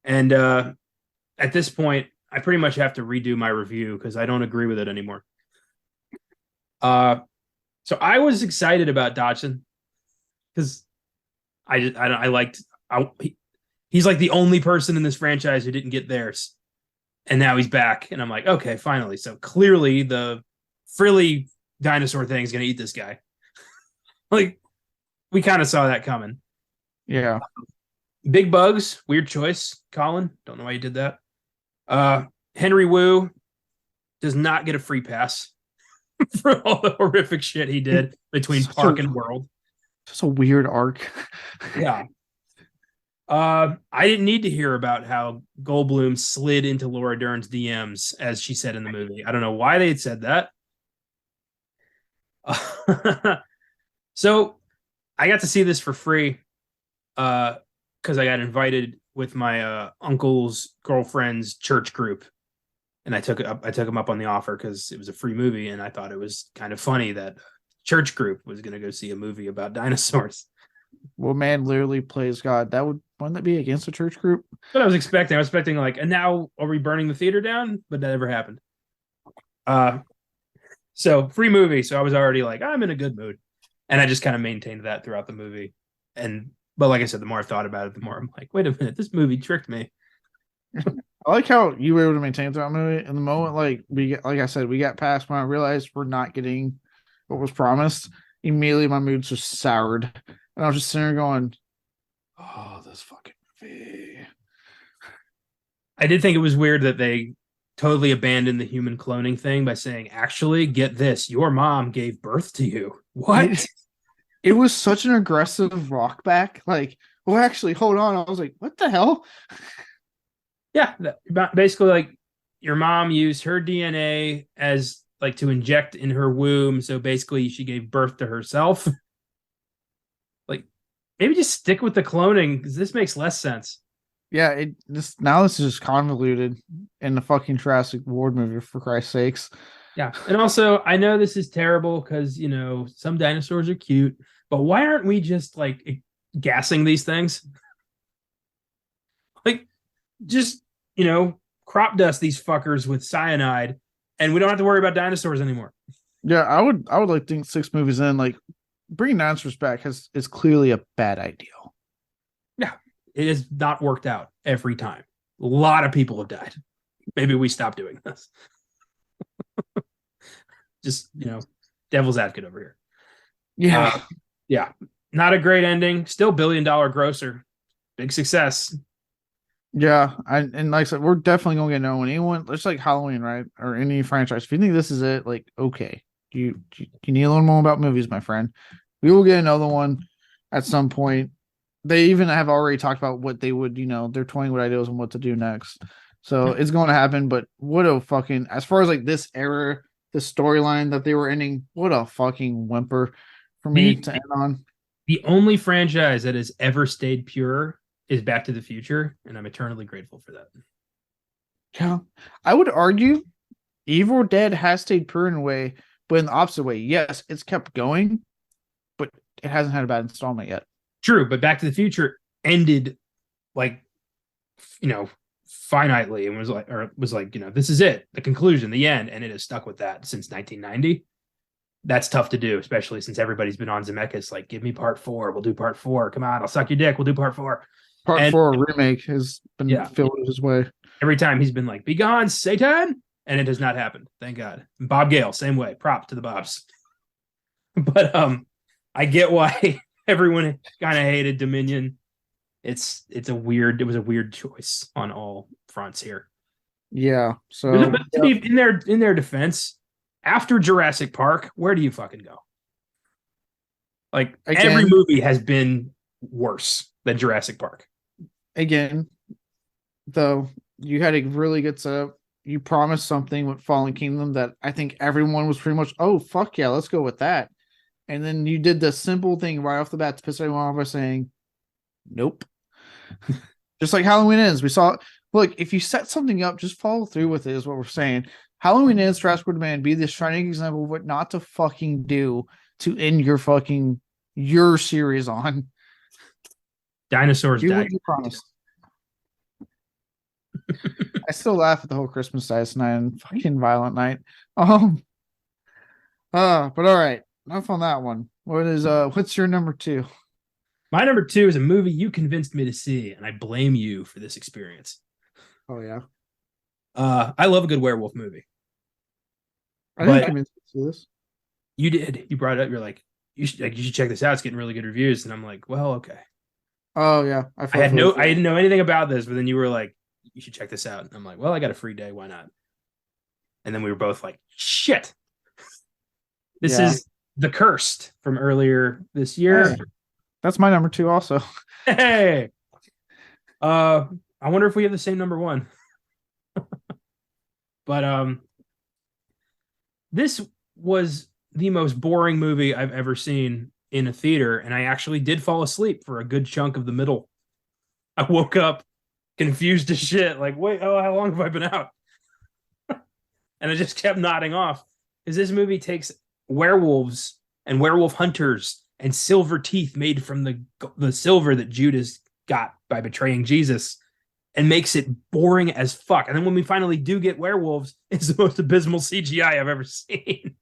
[SPEAKER 2] And at this point, I pretty much have to redo my review because I don't agree with it anymore. So I was excited about Dodson because he's like the only person in this franchise who didn't get theirs, and now he's back, and I'm like, okay, finally. So clearly the frilly dinosaur thing is gonna eat this guy. Like, we kind of saw that coming.
[SPEAKER 1] Yeah.
[SPEAKER 2] Big bugs, weird choice, Colin. Don't know why you did that. Henry Wu does not get a free pass for all the horrific shit he did between Park and World.
[SPEAKER 1] Just a weird arc.
[SPEAKER 2] Yeah. I didn't need to hear about how Goldblum slid into Laura Dern's DMs, as she said in the movie. I don't know why they had said that. So I got to see this for free because I got invited with my uncle's girlfriend's church group, and I took him up on the offer because it was a free movie, and I thought it was kind of funny that church group was going to go see a movie about dinosaurs.
[SPEAKER 1] Well, man literally plays God. Wouldn't that be against a church group?
[SPEAKER 2] But I was expecting like, and now are we burning the theater down? But that never happened. So free movie. So I was already like, I'm in a good mood. And I just kind of maintained that throughout the movie. But like I said, the more I thought about it, the more I'm like, wait a minute, this movie tricked me.
[SPEAKER 1] I like how you were able to maintain throughout the movie. In the moment, like I said, we got past when I realized we're not getting what was promised. Immediately, my mood just soured, and I was just sitting there going, "Oh, this fucking movie."
[SPEAKER 2] I did think it was weird that they totally abandoned the human cloning thing by saying, actually, get this, your mom gave birth to you. What?
[SPEAKER 1] It was such an aggressive rock back. Like, well, actually, hold on. I was like, what the hell?
[SPEAKER 2] Yeah, basically, like, your mom used her DNA as like to inject in her womb, so basically she gave birth to herself. Like, maybe just stick with the cloning because this makes less sense.
[SPEAKER 1] Yeah, this is just convoluted in the fucking Jurassic World movie, for Christ's sakes.
[SPEAKER 2] Yeah, and also I know this is terrible because some dinosaurs are cute, but why aren't we just like gassing these things? Like, just crop dust these fuckers with cyanide, and we don't have to worry about dinosaurs anymore.
[SPEAKER 1] Yeah, I would like to think 6 movies in, like, bringing dinosaurs back is clearly a bad idea.
[SPEAKER 2] Yeah, it has not worked out every time. A lot of people have died. Maybe we stop doing this. Just, devil's advocate over here.
[SPEAKER 1] Yeah.
[SPEAKER 2] Yeah. Not a great ending. Still $1 billion grosser. Big success.
[SPEAKER 1] Yeah. And like I said, we're definitely going to get no one. Anyone, it's like Halloween, right? Or any franchise. If you think this is it, like, okay. You need a little more about movies, my friend. We will get another one at some point. They even have already talked about what they would, they're toying with ideas on what to do next. So it's going to happen. But what a fucking, as far as like this era, the storyline that they were ending, what a fucking whimper for me to end on.
[SPEAKER 2] The only franchise that has ever stayed pure is Back to the Future, and I'm eternally grateful for that.
[SPEAKER 1] Yeah, I would argue Evil Dead has stayed pure in a way, But in the opposite way, yes, it's kept going, but it hasn't had a bad installment yet.
[SPEAKER 2] True, but Back to the Future ended like, finitely, and was like, this is it, the conclusion, the end, and it has stuck with that since 1990. That's tough to do, especially since everybody's been on Zemeckis. Like, give me part 4. We'll do part 4. Come on, I'll suck your dick. We'll do part 4.
[SPEAKER 1] Part 4 remake has been filled his way.
[SPEAKER 2] Every time he's been like, "Be gone, Satan," and it has not happened. Thank God. Bob Gale, same way. Prop to the Bobs. But I get why everyone kind of hated Dominion. It was a weird choice on all fronts here.
[SPEAKER 1] Yeah. So
[SPEAKER 2] but to be in their defense, after Jurassic Park, where do you fucking go? Like, every movie has been worse than Jurassic Park.
[SPEAKER 1] Again, though, you had a really good setup. You promised something with Fallen Kingdom that I think everyone was pretty much, oh, fuck yeah, let's go with that. And then you did the simple thing right off the bat to piss everyone off by saying, nope. Just like Halloween Ends. We saw, look, if you set something up, just follow through with it, is what we're saying. Halloween Ends, Jurassic World Dominion, be this shining example of what not to fucking do to end your series on.
[SPEAKER 2] Dinosaurs
[SPEAKER 1] do
[SPEAKER 2] died.
[SPEAKER 1] what you promised. I still laugh at the whole Christmas Dice Night and fucking Violent Night. But all right, enough on that one. What's your number 2?
[SPEAKER 2] My number 2 is a movie you convinced me to see, and I blame you for this experience.
[SPEAKER 1] Oh yeah.
[SPEAKER 2] I love a good werewolf movie.
[SPEAKER 1] I didn't convince you to see this.
[SPEAKER 2] You did. You brought it up. You're like, you should check this out. It's getting really good reviews. And I'm like, well, okay.
[SPEAKER 1] Oh yeah.
[SPEAKER 2] I didn't know anything about this, but then you were like, you should check this out. And I'm like, well, I got a free day. Why not? And then we were both like, shit. This is The Cursed from earlier this year.
[SPEAKER 1] Hey, that's my number 2 also.
[SPEAKER 2] Hey. I wonder if we have the same number 1. But this was the most boring movie I've ever seen in a theater, and I actually did fall asleep for a good chunk of the middle. I woke up confused as shit, like, wait, how long have I been out? And I just kept nodding off, because this movie takes werewolves and werewolf hunters and silver teeth made from the silver that Judas got by betraying Jesus, and makes it boring as fuck. And then when we finally do get werewolves, it's the most abysmal CGI I've ever seen.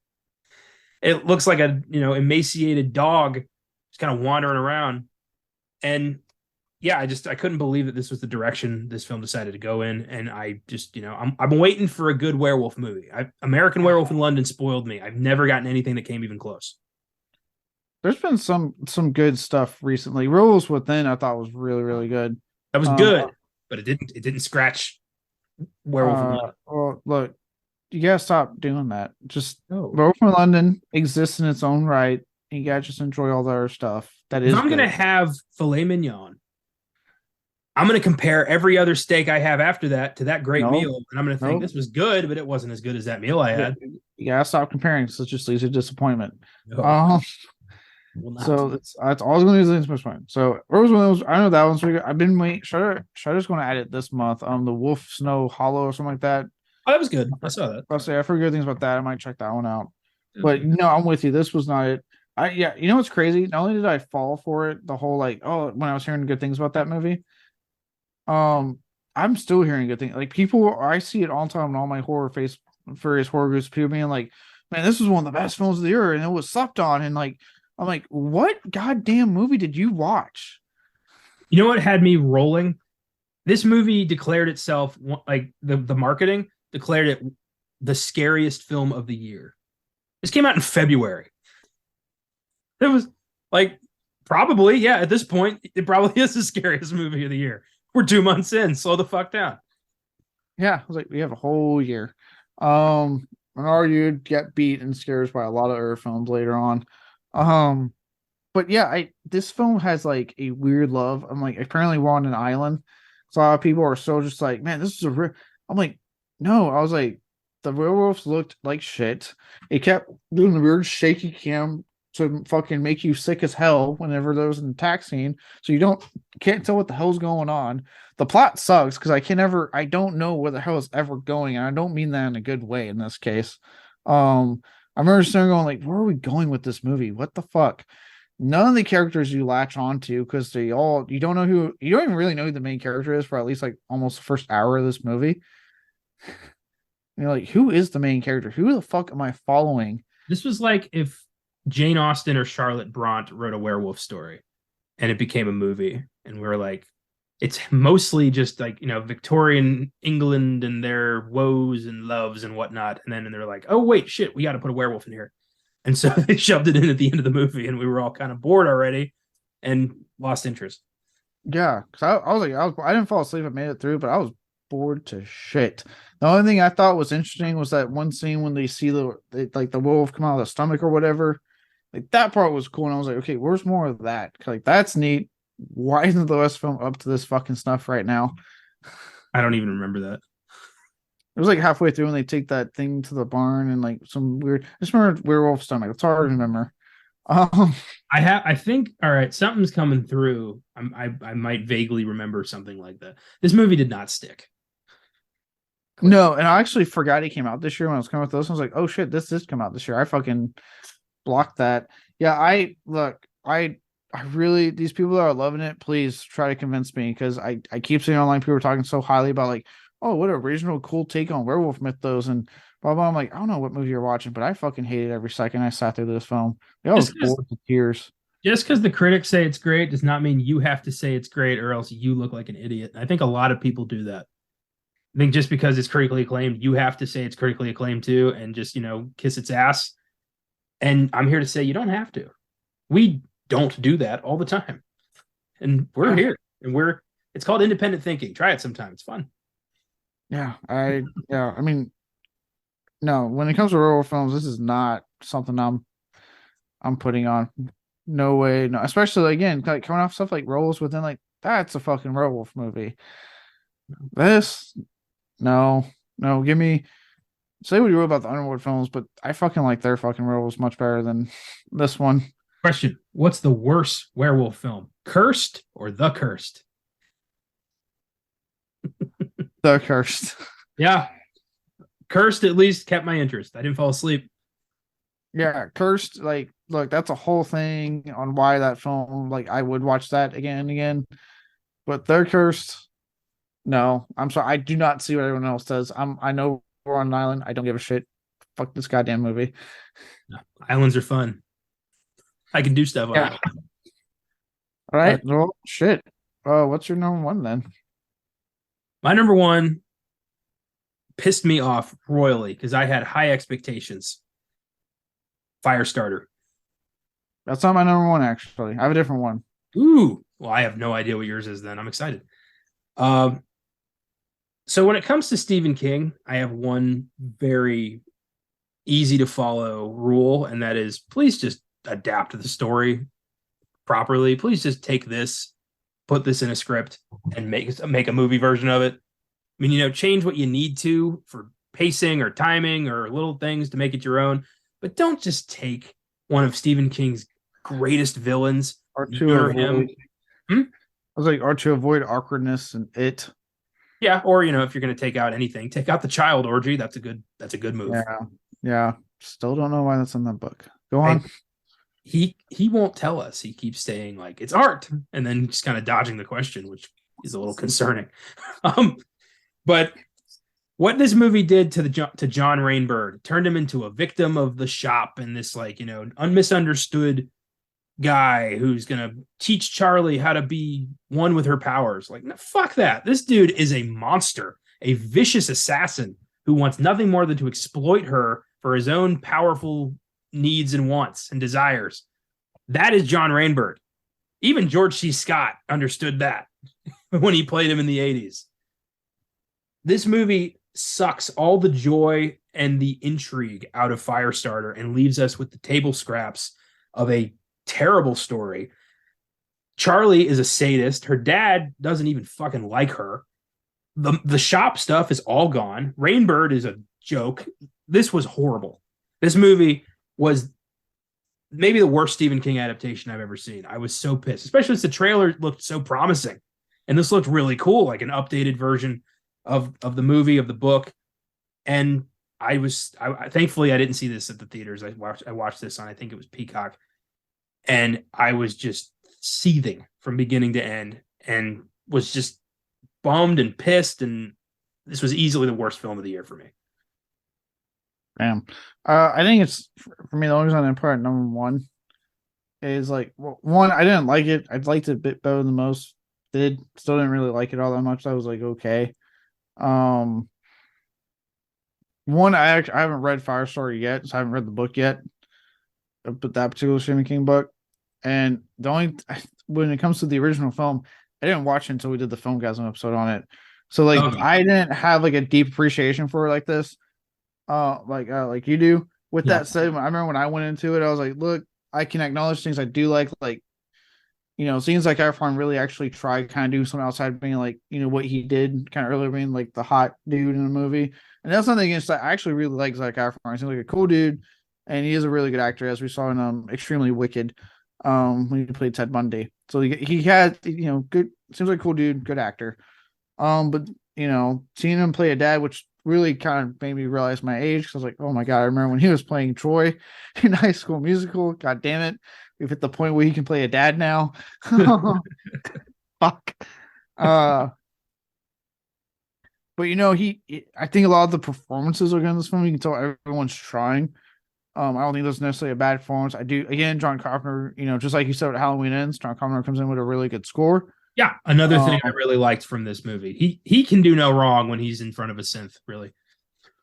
[SPEAKER 2] It looks like a emaciated dog just kind of wandering around. And yeah, I couldn't believe that this was the direction this film decided to go in. And I just, I'm waiting for a good werewolf movie. American Werewolf in London spoiled me. I've never gotten anything that came even close.
[SPEAKER 1] There's been some good stuff recently. Werewolves Within, I thought was really, really good.
[SPEAKER 2] That was good, but it didn't scratch Werewolf in London.
[SPEAKER 1] Well, look, you gotta stop doing that. Just Werewolf in London exists in its own right. And you gotta just enjoy all the other stuff. That is.
[SPEAKER 2] If I'm gonna have filet mignon, I'm gonna compare every other steak I have after that to that great meal, and I'm gonna think this was good, but it wasn't as good as that meal I had.
[SPEAKER 1] You gotta stop comparing, so it just leads to disappointment. So it's always going to be the disappointment. So I know that one's really good. I've been waiting. Shudder's going to add it this month. The Wolf Snow Hollow or something like that.
[SPEAKER 2] Oh, that was good. I saw that.
[SPEAKER 1] I'll say I've heard good things about that. I might check that one out. But I'm with you. This was not it. You know what's crazy? Not only did I fall for it, the whole when I was hearing good things about that movie. I'm still hearing good things. Like, people, I see it all the time in all my various horror groups. People being like, "Man, this was one of the best films of the year," and it was slept on. And I'm like, what goddamn movie did you watch?
[SPEAKER 2] You know what had me rolling? This movie declared itself, like, the marketing declared it the scariest film of the year. This came out in February. It was like, probably, yeah, at this point, it probably is the scariest movie of the year. We're 2 months in. Slow the fuck down.
[SPEAKER 1] Yeah, I was like, we have a whole year. And you'd get beat and scares by a lot of other films later on. But yeah, this film has like a weird love. I'm like, apparently we're on an island, so a lot of people are so just like, man, this is I'm like, no. I was like, the werewolves looked like shit. It kept doing the weird shaky cam to fucking make you sick as hell whenever there was an attack scene, so you can't tell what the hell's going on. The plot sucks because I don't know where the hell is ever going, and I don't mean that in a good way in this case. I remember sitting going like, where are we going with this movie? What the fuck? None of the characters you latch onto because you don't know who you don't even really know who the main character is for at least like almost the first hour of this movie. You're like, who is the main character? Who the fuck am I following?
[SPEAKER 2] This was like if Jane Austen or Charlotte Bronte wrote a werewolf story and it became a movie, and we were like, it's mostly just like, Victorian England and their woes and loves and whatnot. And then they're like, oh, wait, shit, we got to put a werewolf in here. And so they shoved it in at the end of the movie, and we were all kind of bored already and lost interest.
[SPEAKER 1] Yeah, because I was like, I didn't fall asleep. I made it through, but I was bored to shit. The only thing I thought was interesting was that one scene when they see like the wolf come out of the stomach or whatever. Like that part was cool, and I was like, okay, where's more of that? Like that's neat. Why isn't the West film up to this fucking stuff right now?
[SPEAKER 2] I don't even remember that.
[SPEAKER 1] It was like halfway through when they take that thing to the barn and like some weird. I just remember werewolf stomach. It's hard to remember. Um,
[SPEAKER 2] I think, all right, something's coming through. I might vaguely remember something like that. This movie did not stick.
[SPEAKER 1] no, and I actually forgot he came out this year when I was coming with this. I was like, oh shit, this did come out this year. I fucking blocked that. Yeah, I really these people that are loving it, please try to convince me because I keep seeing online people are talking so highly about like, oh, what a original cool take on werewolf mythos and blah blah. I'm like, I don't know what movie you're watching, but I fucking hated every second I sat through this film. I was bored to tears.
[SPEAKER 2] Just because the critics say it's great does not mean you have to say it's great, or else you look like an idiot. I think a lot of people do that. I think just because it's critically acclaimed, you have to say it's critically acclaimed too, and just kiss its ass. And I'm here to say you don't have to. We don't do that all the time, and we're here, and it's called independent thinking. Try it sometime. It's fun.
[SPEAKER 1] Yeah, I mean, no, when it comes to werewolf films, this is not something I'm putting on. No way, no. Especially again, like coming off stuff like Roles Within, like that's a fucking werewolf movie. This, no, no. Give me say what you wrote about the Underworld films, but I fucking like their fucking werewolves much better than this one.
[SPEAKER 2] Question: what's the worst werewolf film? Cursed or The Cursed?
[SPEAKER 1] The Cursed.
[SPEAKER 2] Yeah, Cursed at least kept my interest. I didn't fall asleep.
[SPEAKER 1] Yeah, Cursed. Like, look, that's a whole thing on why that film. Like, I would watch that again and again. But they're Cursed. No, I'm sorry. I do not see what everyone else does. I know we're on an island. I don't give a shit. Fuck this goddamn movie.
[SPEAKER 2] No, islands are fun. I can do stuff on
[SPEAKER 1] Yeah. All right. Well, shit. What's your number one then?
[SPEAKER 2] My number one pissed me off royally because I had high expectations. Firestarter.
[SPEAKER 1] That's not my number one, actually. I have a different one.
[SPEAKER 2] Ooh. Well, I have no idea what yours is then. I'm excited. So when it comes to Stephen King, I have one very easy to follow rule, and that is please just adapt the story properly. Please just take this, put this in a script, and make a movie version of it. I mean, change what you need to for pacing or timing or little things to make it your own, but don't just take one of Stephen King's greatest villains.
[SPEAKER 1] Or to avoid, I was like, or to avoid awkwardness and it.
[SPEAKER 2] Yeah, or if you're going to take out anything, take out the child orgy. That's a good move.
[SPEAKER 1] Yeah. Still don't know why that's in the book. Go on.
[SPEAKER 2] He won't tell us. He keeps saying like it's art, and then just kind of dodging the question, which is a little concerning. But what this movie did to John Rainbird turned him into a victim of the shop and this unmisunderstood guy who's gonna teach Charlie how to be one with her powers. Like, no, fuck that. This dude is a monster, a vicious assassin who wants nothing more than to exploit her for his own powerful needs and wants and desires. That is John Rainbird. Even George C. Scott understood that when he played him in the 80s. This movie sucks all the joy and the intrigue out of Firestarter and leaves us with the table scraps of a terrible story. Charlie is a sadist. Her dad doesn't even fucking like her. The shop stuff is all gone. Rainbird is a joke. This was horrible. This movie was maybe the worst Stephen King adaptation I've ever seen. I was so pissed, especially as the trailer looked so promising. And this looked really cool, like an updated version of the movie, of the book. And thankfully I didn't see this at the theaters. I watched this on, I think it was Peacock, and I was just seething from beginning to end, and was just bummed and pissed. And this was easily the worst film of the year for me.
[SPEAKER 1] Damn. I think it's for me the only reason I put it number one is like, well, one, I didn't like it. I liked it a bit better than most did. Still didn't really like it all that much. I was like, okay. Um, One, I haven't read Firestarter yet, so I haven't read the book yet, but that particular Stephen King book. And the only when it comes to the original film, I didn't watch it until we did the FILMGAZM episode on it. So like
[SPEAKER 2] Okay.
[SPEAKER 1] I didn't have like a deep appreciation for it like this, like you do. With
[SPEAKER 2] Yeah.
[SPEAKER 1] that said, I remember when I went into it, I was like, look, I can acknowledge things I do like scenes like Efron really actually tried kind of do something outside being like, what he did kind of earlier being like the hot dude in the movie. And that's nothing against that. I actually really like Zac Efron. He seems like a cool dude, and he is a really good actor, as we saw in Extremely Wicked, when he played Ted Bundy. So he had good, seems like a cool dude, good actor. But seeing him play a dad, which really kind of made me realize my age, because I was like, oh my god, I remember when he was playing Troy in High School Musical. God damn it, we've hit the point where he can play a dad now. Fuck. Uh, but I think a lot of the performances are good in this film. You can tell everyone's trying. I don't think that's necessarily a bad performance. I do, again, John Carpenter. Just like you said, with Halloween Ends, John Carpenter comes in with a really good score.
[SPEAKER 2] Yeah, another thing I
[SPEAKER 1] Um,
[SPEAKER 2] really liked from this movie. He can do no wrong when he's in front of a synth, really.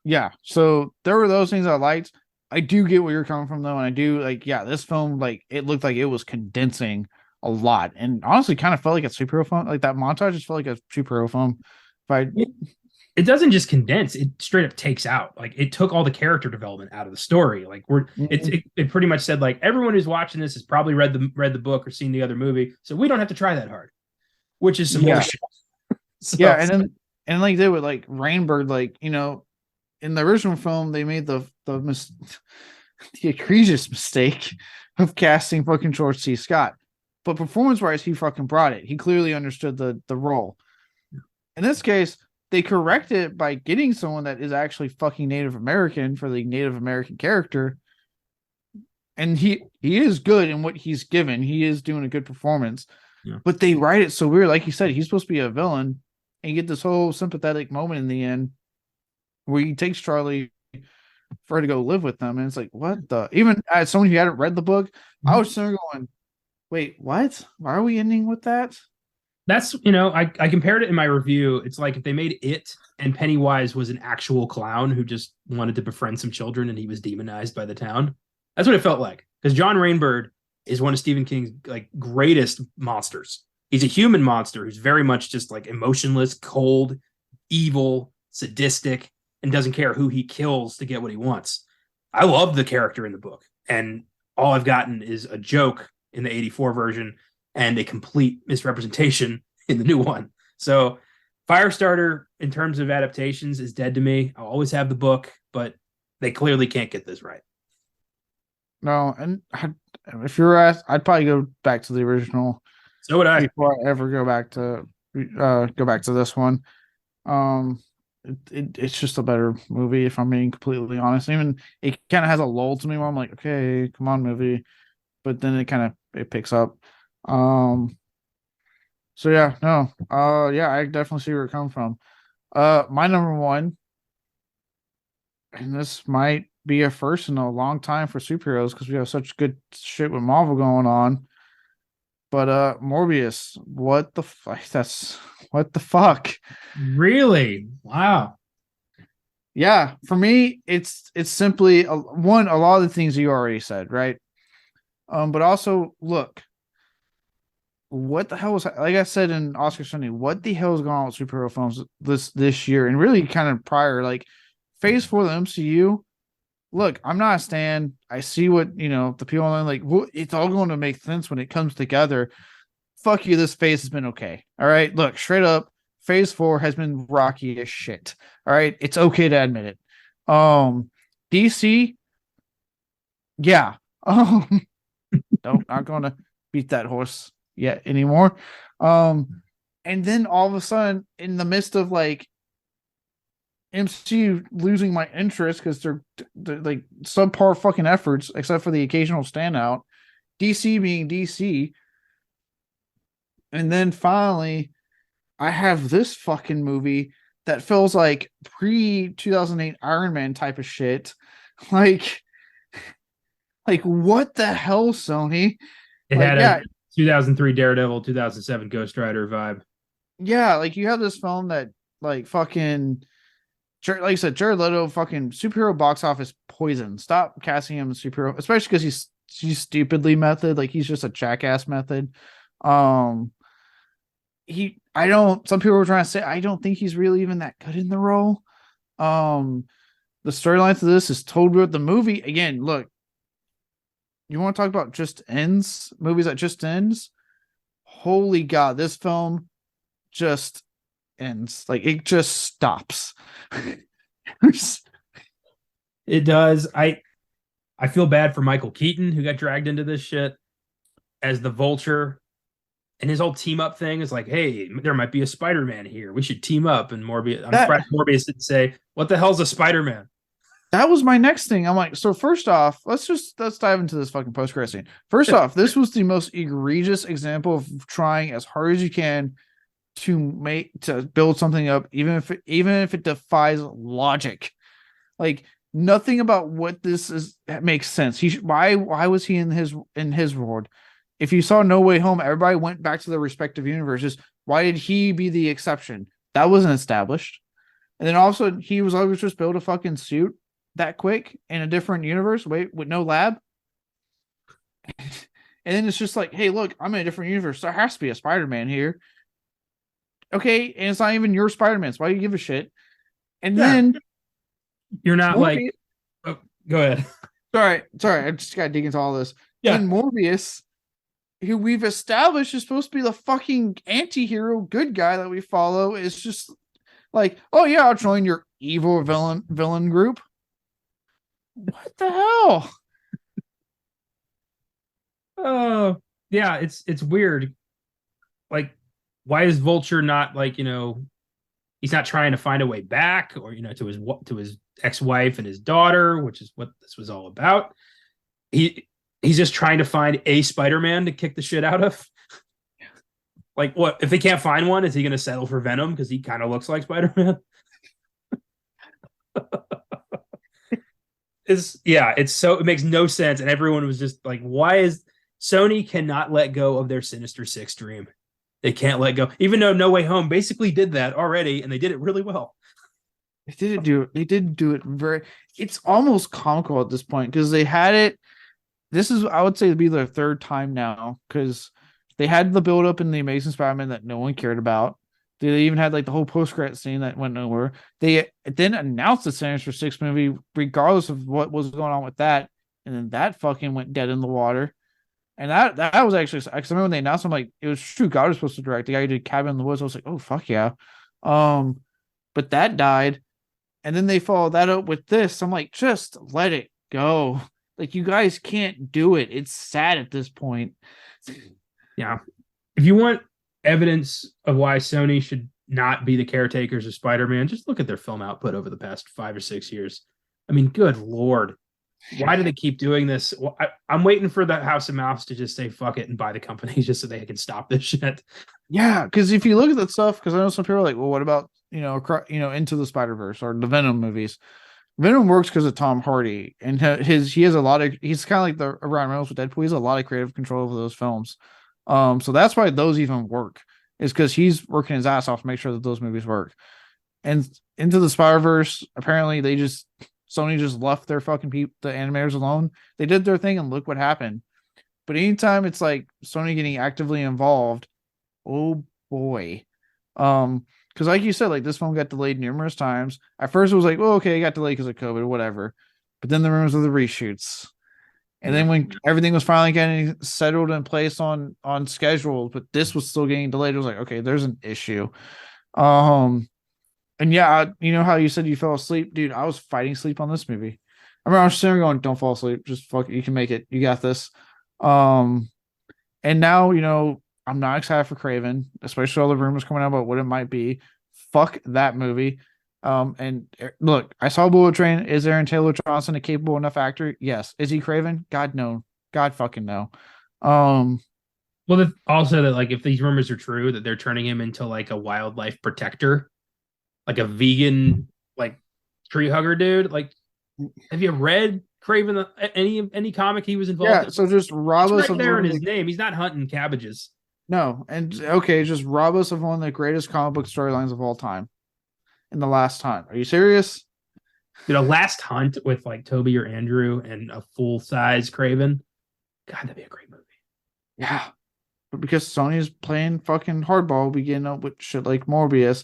[SPEAKER 1] Yeah, so there were those things I liked. I do get where you're coming from though, and I do like, yeah, this film, like, it looked like it was condensing a lot, and honestly kind of felt like a superhero film. Like that montage just felt like a superhero film. If I
[SPEAKER 2] It doesn't just condense, it straight up takes out. Like, it took all the character development out of the story. Like, it pretty much said, like, everyone who's watching this has probably read the book or seen the other movie, so we don't have to try that hard, which is some
[SPEAKER 1] Yeah,
[SPEAKER 2] bullshit. So,
[SPEAKER 1] yeah, and like they would like Rainbird, like in the original film they made the egregious mistake of casting fucking George C. Scott, but performance wise he fucking brought it. He clearly understood the role. In this case, they correct it by getting someone that is actually fucking Native American for the Native American character. And he is good in what he's given. He is doing a good performance.
[SPEAKER 2] yeah.
[SPEAKER 1] But they write it so weird. Like you said, he's supposed to be a villain. And you get this whole sympathetic moment in the end where he takes Charlie for her to go live with them. And it's like, what the? Even as someone who hadn't read the book, I was sitting there going, wait, what? Why are we ending with that?
[SPEAKER 2] That's, I compared it in my review. It's like if they made it and Pennywise was an actual clown who just wanted to befriend some children and he was demonized by the town. That's what it felt like. Because John Rainbird is one of Stephen King's like greatest monsters. He's a human monster who's very much just like emotionless, cold, evil, sadistic, and doesn't care who he kills to get what he wants. I love the character in the book, and all I've gotten is a joke in the 84 version and a complete misrepresentation in the new one. So Firestarter, in terms of adaptations, is dead to me. I'll always have the book, but they clearly can't get this right.
[SPEAKER 1] No, and if you're asked, I'd probably go back to the original.
[SPEAKER 2] So would I.
[SPEAKER 1] Before I ever go back to this one. Um, it's just a better movie if I'm being completely honest. Even it kind of has a lull to me where I'm like, okay, come on, movie, but then it picks up. So yeah, no, yeah, I definitely see where it comes from. My number one, and this might be a first in a long time for superheroes because we have such good shit with Marvel going on. But Morbius, what the fuck? That's what the fuck?
[SPEAKER 2] Really? Wow.
[SPEAKER 1] Yeah, for me, it's simply a lot of the things you already said, right? But also look, what the hell was, like I said in Oscar Sunday, what the hell is going on with superhero films this year and really kind of prior, like Phase 4 of the MCU. Look, I'm not a stan. I see what the people online like. Well, it's all going to make sense when it comes together. Fuck you. This phase has been okay. All right. Look, straight up, Phase 4 has been rocky as shit. All right. It's okay to admit it. DC, yeah. Nope, not going to beat that horse yet anymore. And then all of a sudden, in the midst of like MCU losing my interest because they're like subpar fucking efforts, except for the occasional standout. DC being DC, and then finally, I have this fucking movie that feels like pre 2008 Iron Man type of shit. Like, like what the hell, Sony?
[SPEAKER 2] It
[SPEAKER 1] Like,
[SPEAKER 2] had a
[SPEAKER 1] yeah,
[SPEAKER 2] 2003 Daredevil, 2007 Ghost Rider vibe.
[SPEAKER 1] yeah, like you have this film that like fucking like I said, Jared Leto fucking superhero box office poison. Stop casting him as superhero, especially because he's stupidly method. Like he's just a jackass method. Um, I don't. Some people were trying to say I don't think he's really even that good in the role. Um, the storyline to this is told with the movie again. Look, you want to talk about just ends movies that just ends? Holy God, this film just ends. Like it just stops.
[SPEAKER 2] It does. I feel bad for Michael Keaton who got dragged into this shit as the Vulture, and his whole team up thing is like, hey, there might be a Spider-Man here. We should team up. And Morbius, I'm
[SPEAKER 1] that
[SPEAKER 2] surprised Morbius didn't say, what the hell's a Spider-Man?
[SPEAKER 1] that was my next thing. I'm like, so first off, let's dive into this fucking post credit scene. First off, this was the most egregious example of trying as hard as you can to build something up, even if it defies logic. Like nothing about what this is makes sense. Why was he in his world? If you saw No Way Home, everybody went back to their respective universes. Why did he be the exception? That wasn't established. And then also he was always just build a fucking suit that quick in a different universe, wait, with no lab. And then it's just like, hey, look, I'm in a different universe. There has to be a Spider-Man here. Okay, and it's not even your Spider-Man. So why do you give a shit? And
[SPEAKER 2] Yeah.
[SPEAKER 1] then
[SPEAKER 2] You're not
[SPEAKER 1] Morbius,
[SPEAKER 2] like, oh, go ahead.
[SPEAKER 1] sorry, I just gotta dig into all this.
[SPEAKER 2] Yeah.
[SPEAKER 1] Then Morbius, who we've established is supposed to be the fucking anti-hero good guy that we follow, is just like, oh yeah, I'll join your evil villain group. What the hell?
[SPEAKER 2] Oh, yeah, it's weird. Like, why is Vulture not like, he's not trying to find a way back, or to his ex-wife and his daughter, which is what this was all about. He's just trying to find a Spider-Man to kick the shit out of. Like, what if they can't find one? Is he going to settle for Venom because he kind of looks like Spider-Man? It makes no sense, and everyone was just like, why is Sony cannot let go of their Sinister Six dream? They can't let go, even though No Way Home basically did that already, and they did it really well.
[SPEAKER 1] They did do it very. It's almost comical at this point because they had it. This is, I would say, to be their third time now because they had the build up in the Amazing Spider-Man that no one cared about. They even had like the whole post credit scene that went nowhere. They then announced the Sinister Six movie, regardless of what was going on with that, and then that fucking went dead in the water. And that was actually, I remember when they announced, I'm like, it was true. God was supposed to direct. The guy who did Cabin in the Woods. I was like, oh fuck yeah. But that died, and then they followed that up with this. I'm like, just let it go. Like you guys can't do it. It's sad at this point.
[SPEAKER 2] Yeah. If you want evidence of why Sony should not be the caretakers of Spider-Man, just look at their film output over the past 5 or 6 years. I mean, good Lord. Why do they keep doing this? Well, I'm waiting for the House of Mouse to just say fuck it and buy the company just so they can stop this shit.
[SPEAKER 1] Yeah, because if you look at that stuff, because I know some people are like, well, what about Into the Spider-Verse or the Venom movies? Venom works because of Tom Hardy and he has a lot of, he's kind of like the Ryan Reynolds with Deadpool. He has a lot of creative control over those films. So that's why those even work, is because he's working his ass off to make sure that those movies work. And Into the Spider-Verse, apparently Sony just left their fucking the animators alone. They did their thing and look what happened. But anytime it's like Sony getting actively involved, oh boy. Because like you said, like this film got delayed numerous times. At first it was like, well, okay, it got delayed because of COVID, whatever. But then the rumors of the reshoots. And then when everything was finally getting settled in place on schedule, but this was still getting delayed, it was like, okay, there's an issue. And yeah, you know how you said you fell asleep, dude? I was fighting sleep on this movie. I remember I was sitting there going, "Don't fall asleep. Just fuck it. You can make it. You got this." And now I'm not excited for Craven, especially all the rumors coming out about what it might be. Fuck that movie. And look, I saw Bullet Train. Is Aaron Taylor Johnson a capable enough actor? Yes. Is he Craven? God no. God fucking no. Um,
[SPEAKER 2] Well, also that like if these rumors are true, that they're turning him into like a wildlife protector, like a vegan like tree hugger dude. Like, have you read Craven any comic he was involved
[SPEAKER 1] yeah.
[SPEAKER 2] in?
[SPEAKER 1] So just rob
[SPEAKER 2] It's
[SPEAKER 1] us
[SPEAKER 2] right
[SPEAKER 1] of
[SPEAKER 2] there
[SPEAKER 1] one
[SPEAKER 2] in
[SPEAKER 1] of
[SPEAKER 2] his
[SPEAKER 1] the
[SPEAKER 2] name. He's not hunting cabbages.
[SPEAKER 1] no, and okay, just rob us of one of the greatest comic book storylines of all time. In the Last Hunt. Are you serious?
[SPEAKER 2] Last hunt with like Toby or Andrew and a full size Craven. God, that'd be a great movie.
[SPEAKER 1] Yeah. But because Sony's playing fucking hardball, we get up with shit like Morbius.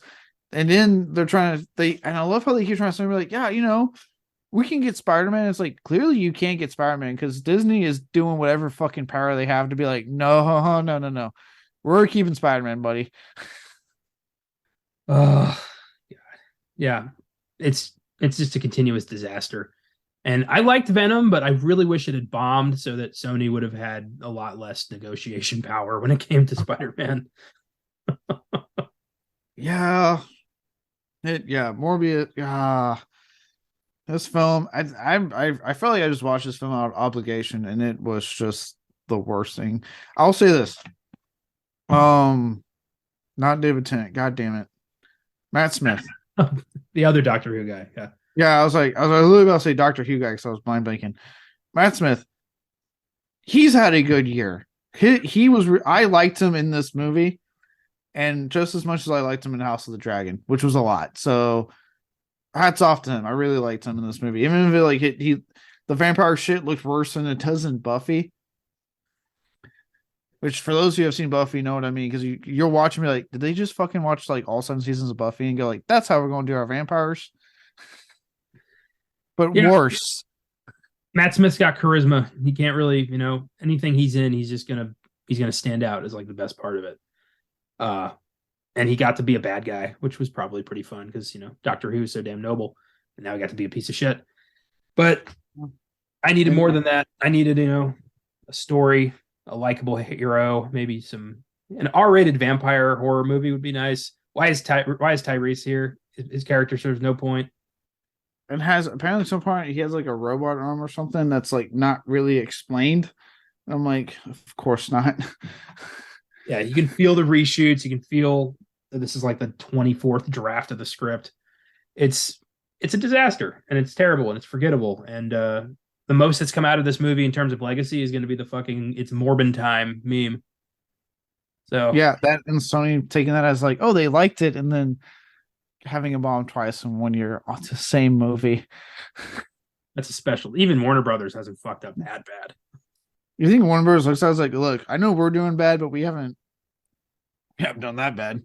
[SPEAKER 1] And then they're trying to and I love how they keep trying to say like, yeah, we can get Spider-Man. It's like clearly you can't get Spider-Man because Disney is doing whatever fucking power they have to be like, no, no, no, no. We're keeping Spider-Man, buddy.
[SPEAKER 2] Oh, God. Yeah. It's just a continuous disaster. And I liked Venom, but I really wish it had bombed so that Sony would have had a lot less negotiation power when it came to Spider-Man.
[SPEAKER 1] Yeah. Morbius. Yeah. This film, I felt like I just watched this film out of obligation, and it was just the worst thing. I'll say this. Not David Tennant. God damn it. Matt Smith.
[SPEAKER 2] The other Doctor Who guy. Yeah.
[SPEAKER 1] Yeah, I was literally about to say Doctor Who guy because I was blind blanking. Matt Smith. He's had a good year. He was. I liked him in this movie, and just as much as I liked him in House of the Dragon, which was a lot. So hats off to him. I really liked him in this movie, even if it like the vampire shit looked worse than it does in Buffy. Which for those who have seen Buffy know what I mean, because you're watching me like, did they just fucking watch like all 7 seasons of Buffy and go like, that's how we're going to do our vampires, but
[SPEAKER 2] Yeah.
[SPEAKER 1] worse.
[SPEAKER 2] Matt Smith's got charisma. He can't really, anything he's in, he's gonna stand out as like the best part of it. Uh and he got to be a bad guy, which was probably pretty fun because Doctor Who is so damn noble, and now he got to be a piece of shit. But I needed more than that. I needed, a story, a likable hero, maybe an R-rated vampire horror movie would be nice. Why is Tyrese here? His character serves no point.
[SPEAKER 1] And has apparently at some point he has like a robot arm or something that's like not really explained. And I'm like, of course not.
[SPEAKER 2] Yeah, you can feel the reshoots. You can feel that this is like the 24th draft of the script. It's a disaster, and it's terrible, and it's forgettable. And the most that's come out of this movie in terms of legacy is going to be the fucking "It's Morbin Time" meme. So
[SPEAKER 1] Yeah, that and Sony taking that as like, oh, they liked it, and then having a bomb twice in 1 year on the same movie.
[SPEAKER 2] that's a special. Even Warner Brothers hasn't fucked up that bad.
[SPEAKER 1] You think Warner Bros. looks at us like, look, I know we're doing bad, but we haven't done that bad.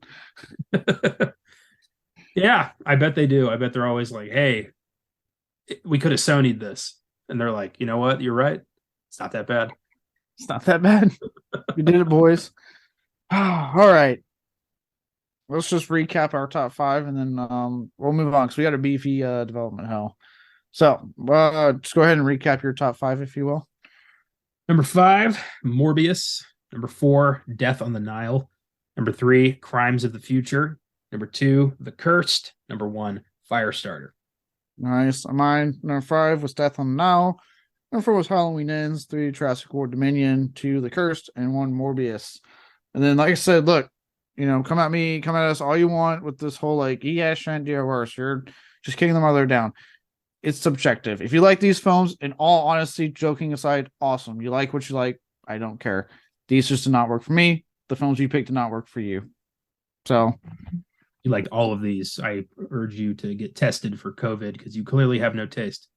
[SPEAKER 2] Yeah, I bet they do. I bet they're always like, "Hey, we could have Sony'd this," and they're like, "You know what? You're right. It's not that bad."
[SPEAKER 1] It's not that bad. We did it, boys. All right. Let's just recap our top five and then we'll move on because we got a beefy development hell. So just go ahead and recap your top five, if you will.
[SPEAKER 2] Number 5, Morbius. Number 4, Death on the Nile. Number 3, Crimes of the Future. Number 2, The Cursed. Number 1, Firestarter.
[SPEAKER 1] Nice. Mine, number 5 was Death on the Nile. Number 4 was Halloween Ends. 3, Jurassic World Dominion. 2, The Cursed. And 1, Morbius. And then, like I said, look, come at us all you want with this whole like, yeah, shan't do worse. You're just kicking the mother down. It's subjective. If you like these films, in all honesty, joking aside, awesome. You like what you like. I don't care. These just did not work for me. The films you picked did not work for you. So,
[SPEAKER 2] You liked all of these. I urge you to get tested for COVID because you clearly have no taste.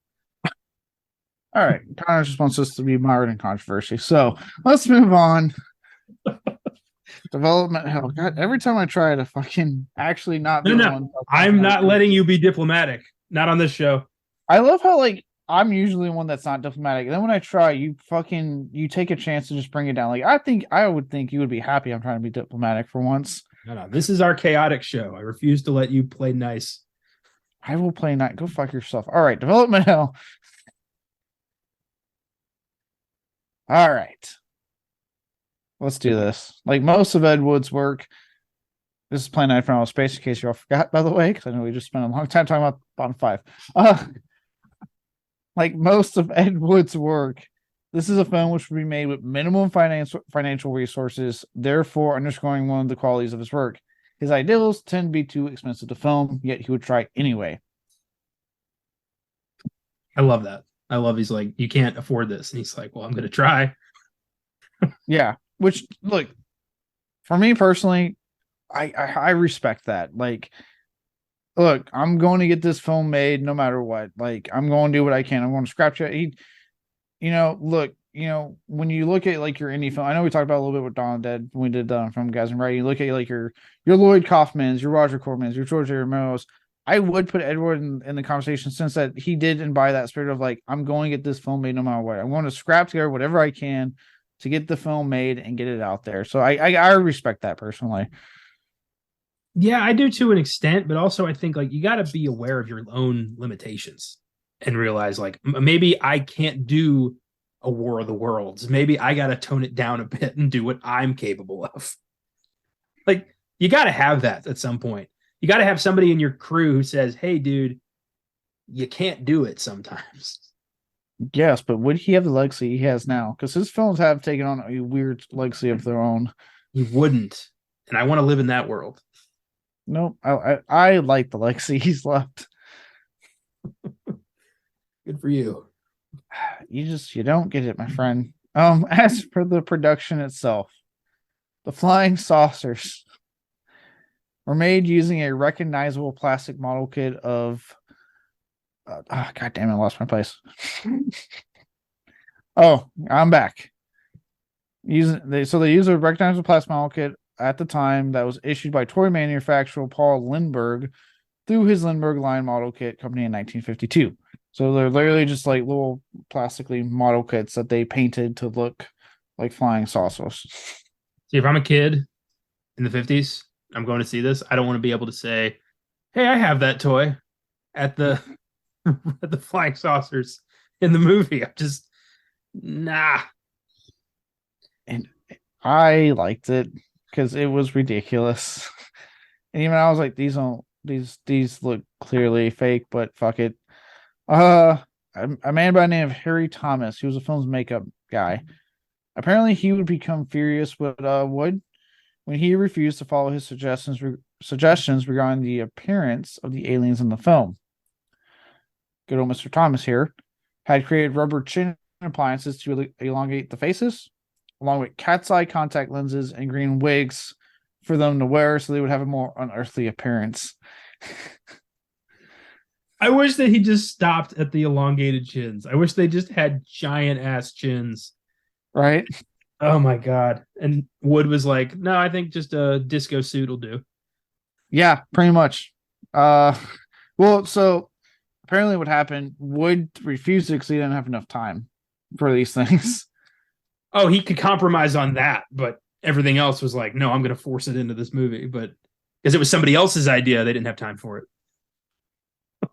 [SPEAKER 1] all right. Connor just wants us to be mired in controversy. So let's move on. Development hell. God, every time I try to fucking actually not be
[SPEAKER 2] No. I'm not letting you be diplomatic. Not on this show.
[SPEAKER 1] I love how like I'm usually one that's not diplomatic. And then when I try, you take a chance to just bring it down. Like I would think you would be happy I'm trying to be diplomatic for once.
[SPEAKER 2] No. This is our chaotic show. I refuse to let you play nice.
[SPEAKER 1] I will play night. Go fuck yourself. All right, development hell. All right. Let's do this. Like most of Ed Wood's work, this is Planet Nine from Outer Space, in case you all forgot, by the way, because I know we just spent a long time talking about Bond 5. Like most of Ed Wood's work, this is a film which would be made with minimum financial resources, therefore underscoring one of the qualities of his work. His ideals tend to be too expensive to film, yet he would try anyway.
[SPEAKER 2] I love that. I love he's like, you can't afford this. And he's like, well, I'm going to try.
[SPEAKER 1] Yeah. Which, look, for me personally, I respect that. Like, look, I'm going to get this film made no matter what. Like, I'm going to do what I can. I'm going to scratch it. Look, when you look at like your indie film, I know we talked about a little bit with Dawn of the Dead when we did from FILMGAZM, right? You look at like your Lloyd Kaufmans, your Roger Cormans, your George A. Romero's. I would put Edward in the conversation since that he did embody that spirit of like, I'm going to get this film made no matter what. I'm going to scrap together whatever I can to get the film made and get it out there. So I respect that personally.
[SPEAKER 2] Yeah, I do to an extent, but also I think like you got to be aware of your own limitations and realize like maybe I can't do a War of the Worlds. Maybe I got to tone it down a bit and do what I'm capable of. Like you got to have that at some point. You got to have somebody in your crew who says, hey, dude, you can't do it sometimes.
[SPEAKER 1] Yes, but would he have the legacy he has now? Because his films have taken on a weird legacy of their own.
[SPEAKER 2] He wouldn't. And I want to live in that world.
[SPEAKER 1] Nope. I like the legacy he's left.
[SPEAKER 2] Good for you.
[SPEAKER 1] You don't get it, my friend. As for the production itself, the flying saucers were made using a recognizable plastic model kit of God damn it, I lost my place. Oh, I'm back. They use a recognizable plastic model kit at the time that was issued by toy manufacturer Paul Lindbergh through his Lindbergh Line Model Kit Company in 1952. So they're literally just like little plastically model kits that they painted to look like flying saucers.
[SPEAKER 2] See, if I'm a kid in the 50s, I'm going to see this. I don't want to be able to say, hey, I have that toy at the at the flying saucers in the movie. I'm just nah.
[SPEAKER 1] And I liked it because it was ridiculous. And even I was like, these look clearly fake, but fuck it. A man by the name of Harry Thomas, he was a film's makeup guy. Apparently, he would become furious with Wood when he refused to follow his suggestions regarding the appearance of the aliens in the film. Good old Mr. Thomas here had created rubber chin appliances to elongate the faces, along with cat's eye contact lenses and green wigs for them to wear so they would have a more unearthly appearance.
[SPEAKER 2] I wish that he just stopped at the elongated chins. I wish they just had giant ass chins.
[SPEAKER 1] Right?
[SPEAKER 2] Oh my God. And Wood was like, no, I think just a disco suit will do.
[SPEAKER 1] Yeah, pretty much. So apparently what happened, Wood refused it because he didn't have enough time for these things.
[SPEAKER 2] Oh, he could compromise on that, but everything else was like, no, I'm going to force it into this movie. But because it was somebody else's idea, they didn't have time for it.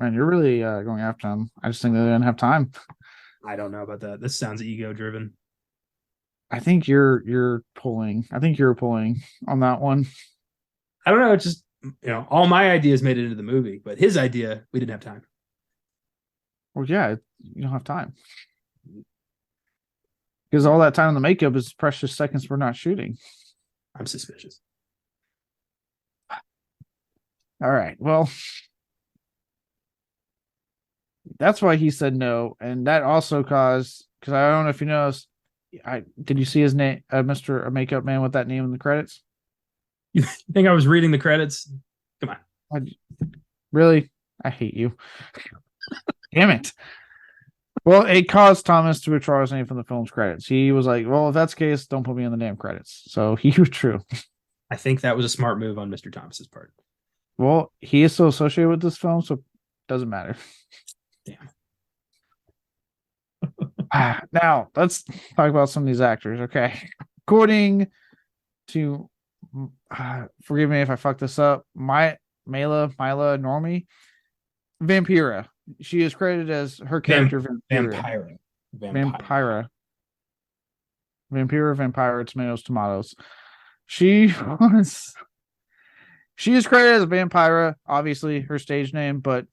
[SPEAKER 1] Man, you're really going after him. I just think they didn't have time.
[SPEAKER 2] I don't know about that. This sounds ego driven.
[SPEAKER 1] I think you're pulling. I think you're pulling on that one.
[SPEAKER 2] I don't know. It's just, all my ideas made it into the movie, but his idea, we didn't have time.
[SPEAKER 1] Well, yeah, you don't have time. Because all that time in the makeup is precious seconds we're not shooting.
[SPEAKER 2] I'm suspicious.
[SPEAKER 1] All right. Well, that's why he said no. And that also caused, because I don't know if you noticed, did you see his name, Mr. Makeup Man with that name in the credits?
[SPEAKER 2] You think I was reading the credits? Come on.
[SPEAKER 1] Really? I hate you. Damn it. Well, it caused Thomas to withdraw his name from the film's credits. He was like, well, if that's the case, don't put me in the damn credits. So he withdrew.
[SPEAKER 2] I think that was a smart move on Mr. Thomas's part.
[SPEAKER 1] Well, he is still associated with this film, so it doesn't matter.
[SPEAKER 2] Damn.
[SPEAKER 1] Now, let's talk about some of these actors, okay? According to, forgive me if I fuck this up, Mila Normie, Vampira. She is credited as her character
[SPEAKER 2] Vampira.
[SPEAKER 1] Tomatoes. She She is credited as a vampire, obviously her stage name, but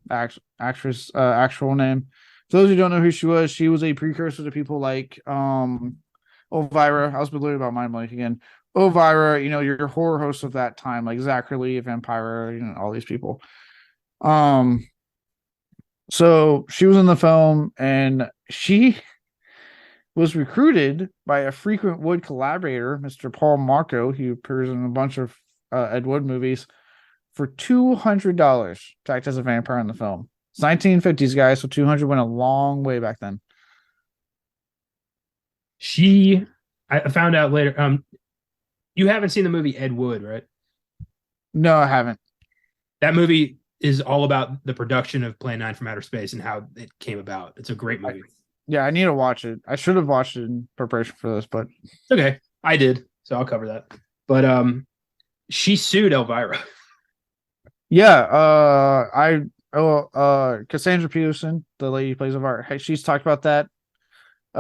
[SPEAKER 1] actress actual name. For those who don't know who she was a precursor to people like Elvira. I was literally about mind blank again. Elvira, your horror host of that time, like Zachary, Vampire, all these people. So she was in the film, and she was recruited by a frequent Wood collaborator, Mr. Paul Marco, who appears in a bunch of Ed Wood movies, for $200 to act as a vampire in the film. It's 1950s, guys, so 200 went a long way back then.
[SPEAKER 2] I found out later. You haven't seen the movie Ed Wood, right?
[SPEAKER 1] No, I haven't.
[SPEAKER 2] That movie is all about the production of Plan 9 from Outer Space and how it came about. It's a great movie.
[SPEAKER 1] Yeah, I need to watch it. I should have watched it in preparation for this, but
[SPEAKER 2] okay, I did, so I'll cover that. But she sued Elvira.
[SPEAKER 1] Yeah, Cassandra Peterson, the lady who plays Elvira, she's talked about that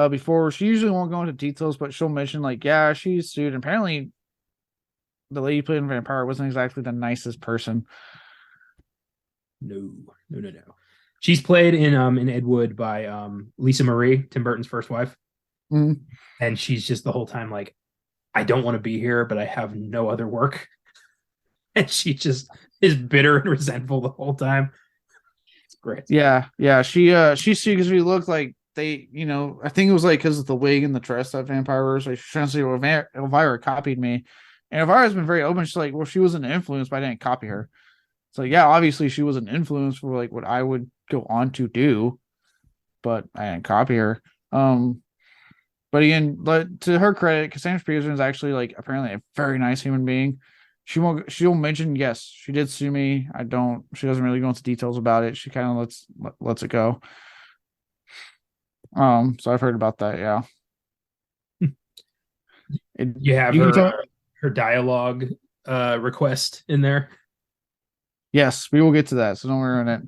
[SPEAKER 1] before. She usually won't go into details, but she'll mention like, yeah, she's sued. And apparently, the lady playing vampire wasn't exactly the nicest person.
[SPEAKER 2] No. She's played in Ed Wood by Lisa Marie, Tim Burton's first wife.
[SPEAKER 1] Mm.
[SPEAKER 2] And she's just the whole time like, I don't want to be here, but I have no other work. And she just is bitter and resentful the whole time. It's great.
[SPEAKER 1] Yeah. She sued because we looked like they, I think it was like because of the wig and the dress that vampire wears. Like she's trying to say, well, Elvira copied me. And Elvira's been very open. She's like, well, she was an influence, but I didn't copy her. So yeah, obviously she was an influence for like what I would go on to do, but I didn't copy her. But again, to her credit, Cassandra Peterson is actually like apparently a very nice human being. She'll mention, yes, she did sue me. She doesn't really go into details about it. She kind of lets it go. So I've heard about that. Yeah.
[SPEAKER 2] You have her dialogue request in there.
[SPEAKER 1] Yes, we will get to that, so don't worry on it.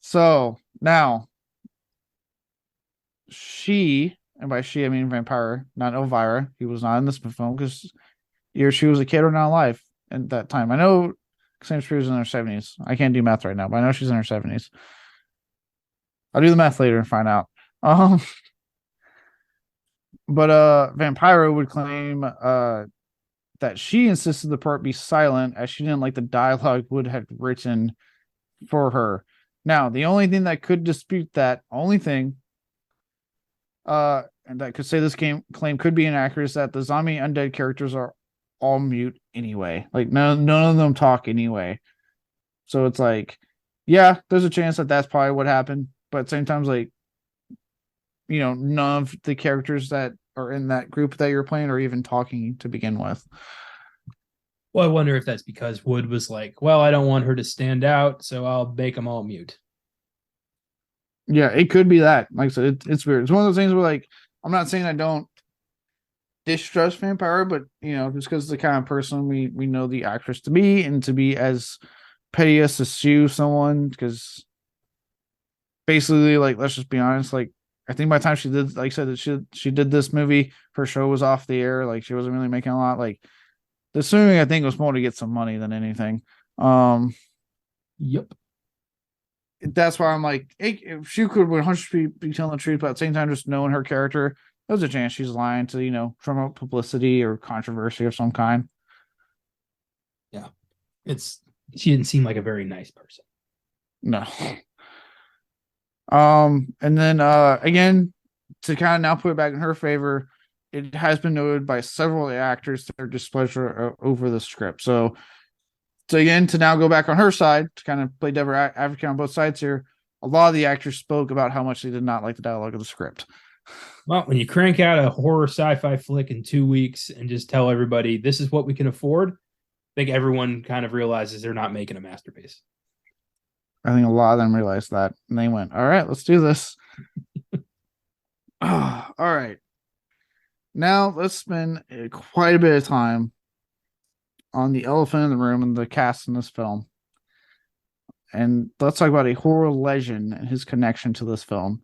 [SPEAKER 1] So now she, and by she I mean vampire, not Elvira. He was not in this film because she was a kid or not alive at that time. I know Cassandra Spears was in her 70s. I can't do math right now, but I know she's in her 70s. I'll do the math later and find out. But Vampiro would claim that she insisted the part be silent as she didn't like the dialogue Wood had written for her. Now, the only thing that could dispute that, and that could say this claim could be inaccurate, is that the zombie undead characters are all mute anyway. Like none of them talk anyway. So it's like, yeah, there's a chance that that's probably what happened. But at the same time, like, none of the characters that are in that group that you're playing are even talking to begin with.
[SPEAKER 2] Well, I wonder if that's because Wood was like, well, I don't want her to stand out, so I'll make them all mute.
[SPEAKER 1] Yeah, it could be that. Like I said, it's weird. It's one of those things where, like, I'm not saying I don't distrust Vampire, but, just because the kind of person we know the actress to be, and to be as petty as to sue someone, because basically, like, let's just be honest, like, I think by the time she did, like I said, that she did this movie, her show was off the air. Like, she wasn't really making a lot. Like, the suing, I think, was more to get some money than anything.
[SPEAKER 2] Yep.
[SPEAKER 1] That's why I'm like, if she could 100% be telling the truth, but at the same time, just knowing her character, there's a chance she's lying to, promote publicity or controversy of some kind.
[SPEAKER 2] Yeah. She didn't seem like a very nice person.
[SPEAKER 1] No. And then again, to kind of now put it back in her favor, it has been noted by several actors their displeasure over the script. So again, to now go back on her side, to kind of play devil advocate on both sides here, a lot of the actors spoke about how much they did not like the dialogue of the script.
[SPEAKER 2] Well, when you crank out a horror sci-fi flick in 2 weeks and just tell everybody this is what we can afford, I think everyone kind of realizes they're not making a masterpiece.
[SPEAKER 1] I think a lot of them realized that, and they went, all right, let's do this. All right. Now let's spend quite a bit of time on the elephant in the room and the cast in this film. And let's talk about a horror legend and his connection to this film.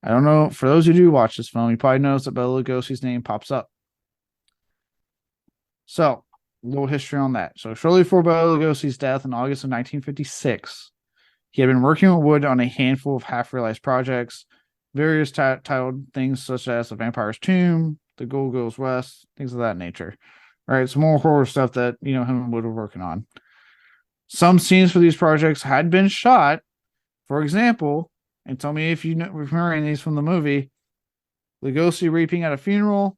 [SPEAKER 1] I don't know, for those who do watch this film, you probably notice that Bela Lugosi's name pops up. So little history on that. So shortly before Bela Lugosi's death in August of 1956, he had been working with Wood on a handful of half-realized projects, various titled things such as The Vampire's Tomb, The Gold Goes West, things of that nature. Right, some more horror stuff that him and Wood were working on. Some scenes for these projects had been shot. For example, and tell me if you remember any of these from the movie, Lugosi reaping at a funeral,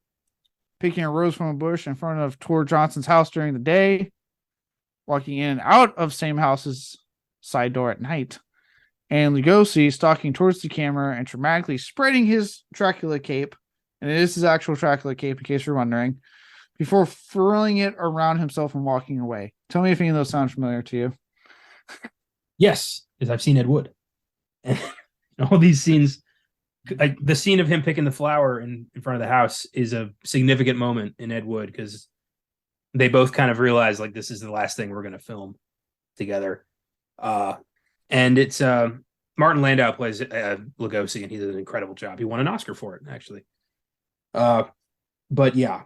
[SPEAKER 1] picking a rose from a bush in front of Tor Johnson's house during the day, walking in and out of same house's side door at night, and Lugosi stalking towards the camera and dramatically spreading his Dracula cape, and it is his actual Dracula cape in case you're wondering, before furling it around himself and walking away. Tell me if any of those sound familiar to you.
[SPEAKER 2] Yes, because I've seen Ed Wood. And all these scenes, like the scene of him picking the flower in front of the house is a significant moment in Ed Wood because they both kind of realize like this is the last thing we're going to film together. And it's Martin Landau plays Lugosi, and he did an incredible job. He won an Oscar for it, actually. But yeah,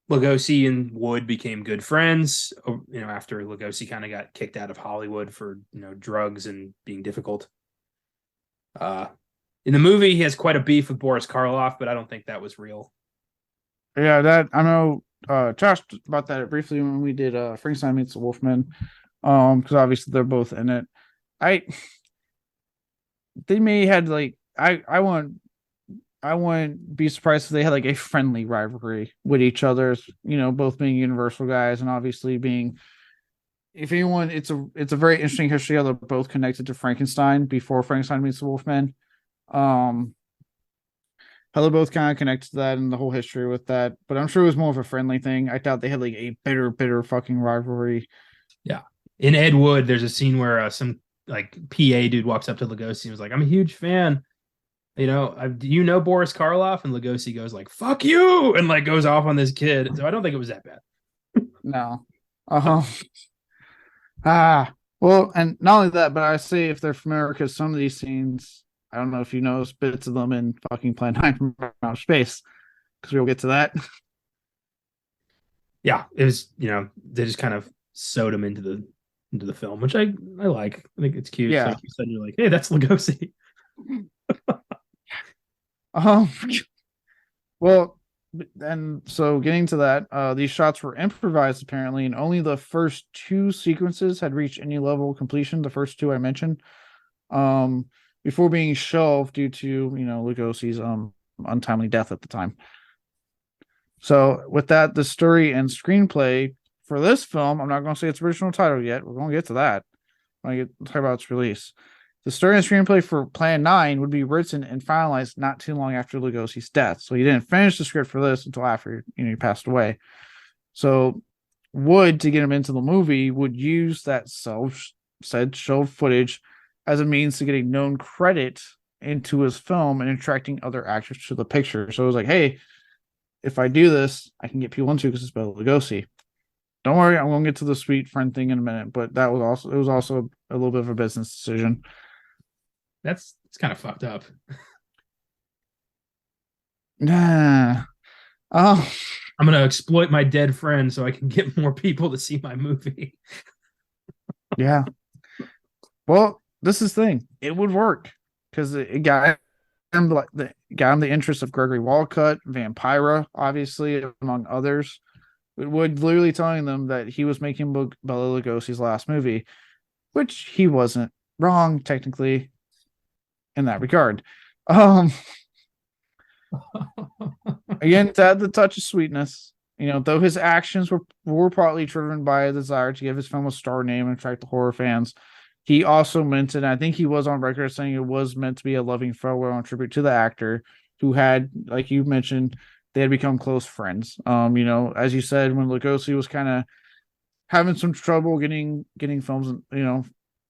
[SPEAKER 2] Lugosi and Wood became good friends, after Lugosi kind of got kicked out of Hollywood for, drugs and being difficult. In the movie, he has quite a beef with Boris Karloff, but I don't think that was real.
[SPEAKER 1] Yeah, that I know. Josh about that briefly when we did Frankenstein Meets the Wolfman, because obviously they're both in it. They may had like I wouldn't be surprised if they had like a friendly rivalry with each other, both being Universal guys and obviously being, if anyone, it's a very interesting history how they're both connected to Frankenstein before Frankenstein Meets the Wolfman. How they're both kind of connected to that and the whole history with that, but I'm sure it was more of a friendly thing. I doubt they had like a bitter fucking rivalry.
[SPEAKER 2] Yeah. In Ed Wood, there's a scene where some like PA dude walks up to Lugosi and was like, "I'm a huge fan. Do you know Boris Karloff?" And Lugosi goes like, "Fuck you," and like goes off on this kid. So I don't think it was that bad.
[SPEAKER 1] No. Well, and not only that, but I say if they're familiar, because some of these scenes, I don't know if you know bits of them in fucking Plan 9 from Outer Space, because we'll get to that.
[SPEAKER 2] Yeah, it was, they just kind of sewed him into the film, which I like. I think it's cute.
[SPEAKER 1] Yeah.
[SPEAKER 2] So suddenly you're like, hey, that's Lugosi.
[SPEAKER 1] Well, and so getting to that, these shots were improvised apparently, and only the first two sequences had reached any level of completion. The first two I mentioned, before being shelved due to Lugosi's untimely death at the time. So with that, the story and screenplay for this film, I'm not going to say its original title yet. We're going to get to that when I talk about its release. The story and screenplay for Plan 9 would be written and finalized not too long after Lugosi's death. So he didn't finish the script for this until after he passed away. So Wood, to get him into the movie, would use that said shelved footage as a means to get a known credit into his film and attracting other actors to the picture. So it was like, hey, if I do this, I can get people into it because it's Bela Lugosi. Don't worry, I'm going to get to the sweet friend thing in a minute, but it was also a little bit of a business decision.
[SPEAKER 2] It's kind of fucked up.
[SPEAKER 1] Nah. I'm
[SPEAKER 2] gonna exploit my dead friend so I can get more people to see my movie.
[SPEAKER 1] Yeah. Well, this is the thing. It would work because it got him the interest of Gregory Walcott, Vampira, obviously, among others. It would literally telling them that he was making Bela Lugosi's last movie, which he wasn't wrong technically in that regard. Again, to add the touch of sweetness, though his actions were partly driven by a desire to give his film a star name and attract the horror fans, he also meant it, and I think he was on record saying it was meant to be a loving farewell and tribute to the actor who had, like you mentioned, they had become close friends. As you said, when Lugosi was kind of having some trouble getting films,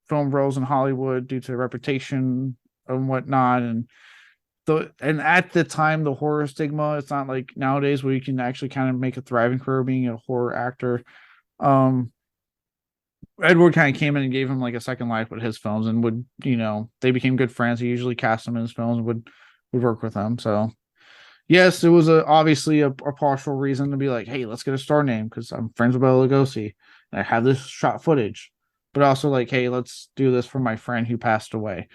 [SPEAKER 1] film roles in Hollywood due to reputation and whatnot, and at the time, the horror stigma, it's not like nowadays where you can actually kind of make a thriving career being a horror actor. Edward kind of came in and gave him like a second life with his films, and would, they became good friends. He usually cast him in his films and would work with them. So Yes, it was obviously a partial reason to be like, hey, let's get a star name because I'm friends with Bela Lugosi and I have this shot footage, but also like, hey, let's do this for my friend who passed away.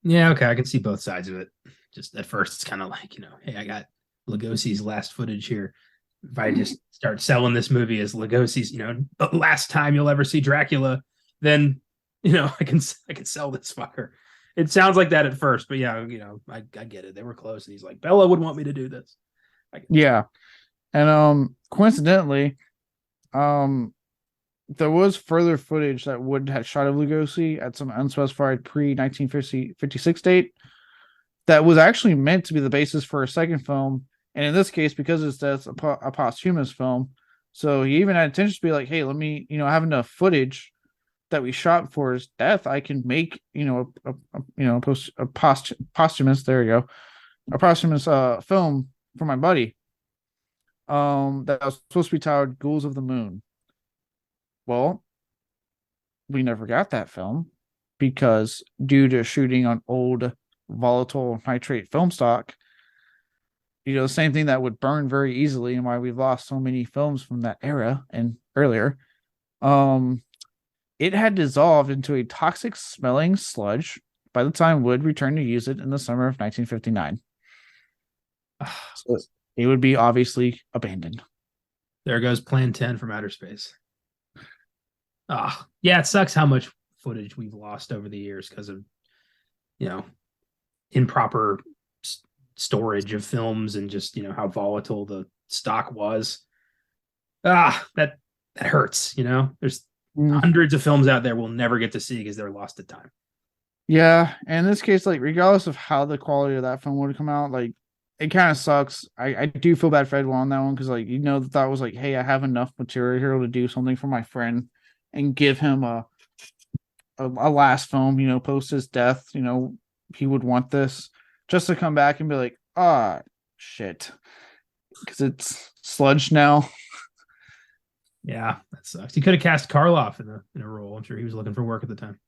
[SPEAKER 2] Yeah, okay, I can see both sides of it. Just at first, it's kind of like, hey, I got Lugosi's last footage here. If I just start selling this movie as Lugosi's, the last time you'll ever see Dracula, then I can sell this fucker. It sounds like that at first, but yeah, I get it. They were close, and he's like, Bella would want me to do this.
[SPEAKER 1] Yeah, and coincidentally, um, there was further footage that would have shot of Lugosi at some unspecified pre 1956 date that was actually meant to be the basis for a second film. And in this case, because it's that's a posthumous film, so he even had intentions to be like, "Hey, let me, I have enough footage that we shot for his death. I can make, posthumous. There you go, a posthumous film for my buddy. That was supposed to be titled Ghouls of the Moon. Well, we never got that film because due to shooting on old volatile nitrate film stock, the same thing that would burn very easily and why we've lost so many films from that era and earlier. Um, it had dissolved into a toxic smelling sludge by the time Wood returned to use it in the summer of 1959. So it would be obviously abandoned.
[SPEAKER 2] There goes Plan 10 from outer space. Yeah, it sucks how much footage we've lost over the years because of, improper storage of films and just, how volatile the stock was. That hurts, There's hundreds of films out there we'll never get to see because they're lost to time.
[SPEAKER 1] Yeah, and in this case, like regardless of how the quality of that film would come out, like it kind of sucks. I do feel bad for Edwin on that one because like that was like, hey, I have enough material here to do something for my friend and give him a last film, post his death, he would want this just to come back and be like, shit, because it's sludge now.
[SPEAKER 2] Yeah, that sucks. He could have cast Karloff in a role. I'm sure he was looking for work at the time.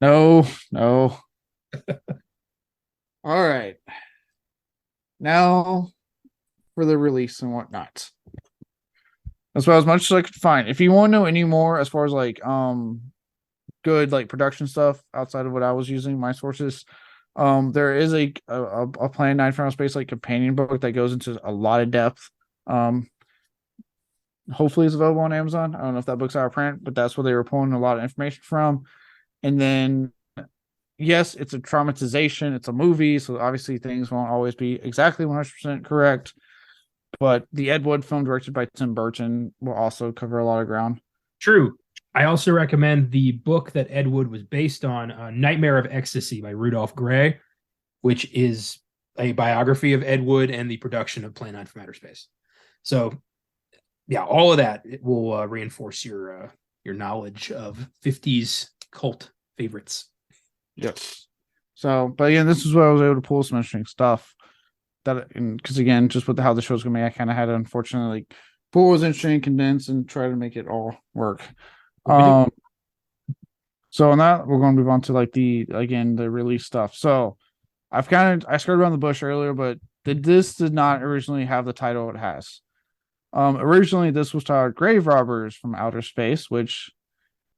[SPEAKER 1] No. All right. Now for the release and whatnot. That's about as much as I could find. If you want to know any more as far as like good like production stuff outside of what I was using my sources, there is a Plan 9 from Outer Space like companion book that goes into a lot of depth. Hopefully it's available on Amazon. I don't know if that book's out of print, but that's where they were pulling a lot of information from. And then yes, it's a traumatization, it's a movie, so obviously things won't always be exactly 100% correct. But the Ed Wood film directed by Tim Burton will also cover a lot of ground.
[SPEAKER 2] True. I also recommend the book that Ed Wood was based on, Nightmare of Ecstasy by Rudolph Gray, which is a biography of Ed Wood and the production of Plan 9 from Outer Space. So, yeah, all of that will reinforce your knowledge of 50s cult favorites.
[SPEAKER 1] Yes. So, but again, this is where I was able to pull some interesting stuff. Because again, just with how the show's gonna be, I kind of had to unfortunately pull what was interesting, condense, and try to make it all work. So on that, we're going to move on to like the release stuff. So I started around the bush earlier, but this did not originally have the title it has. Originally this was titled Grave Robbers from Outer Space, which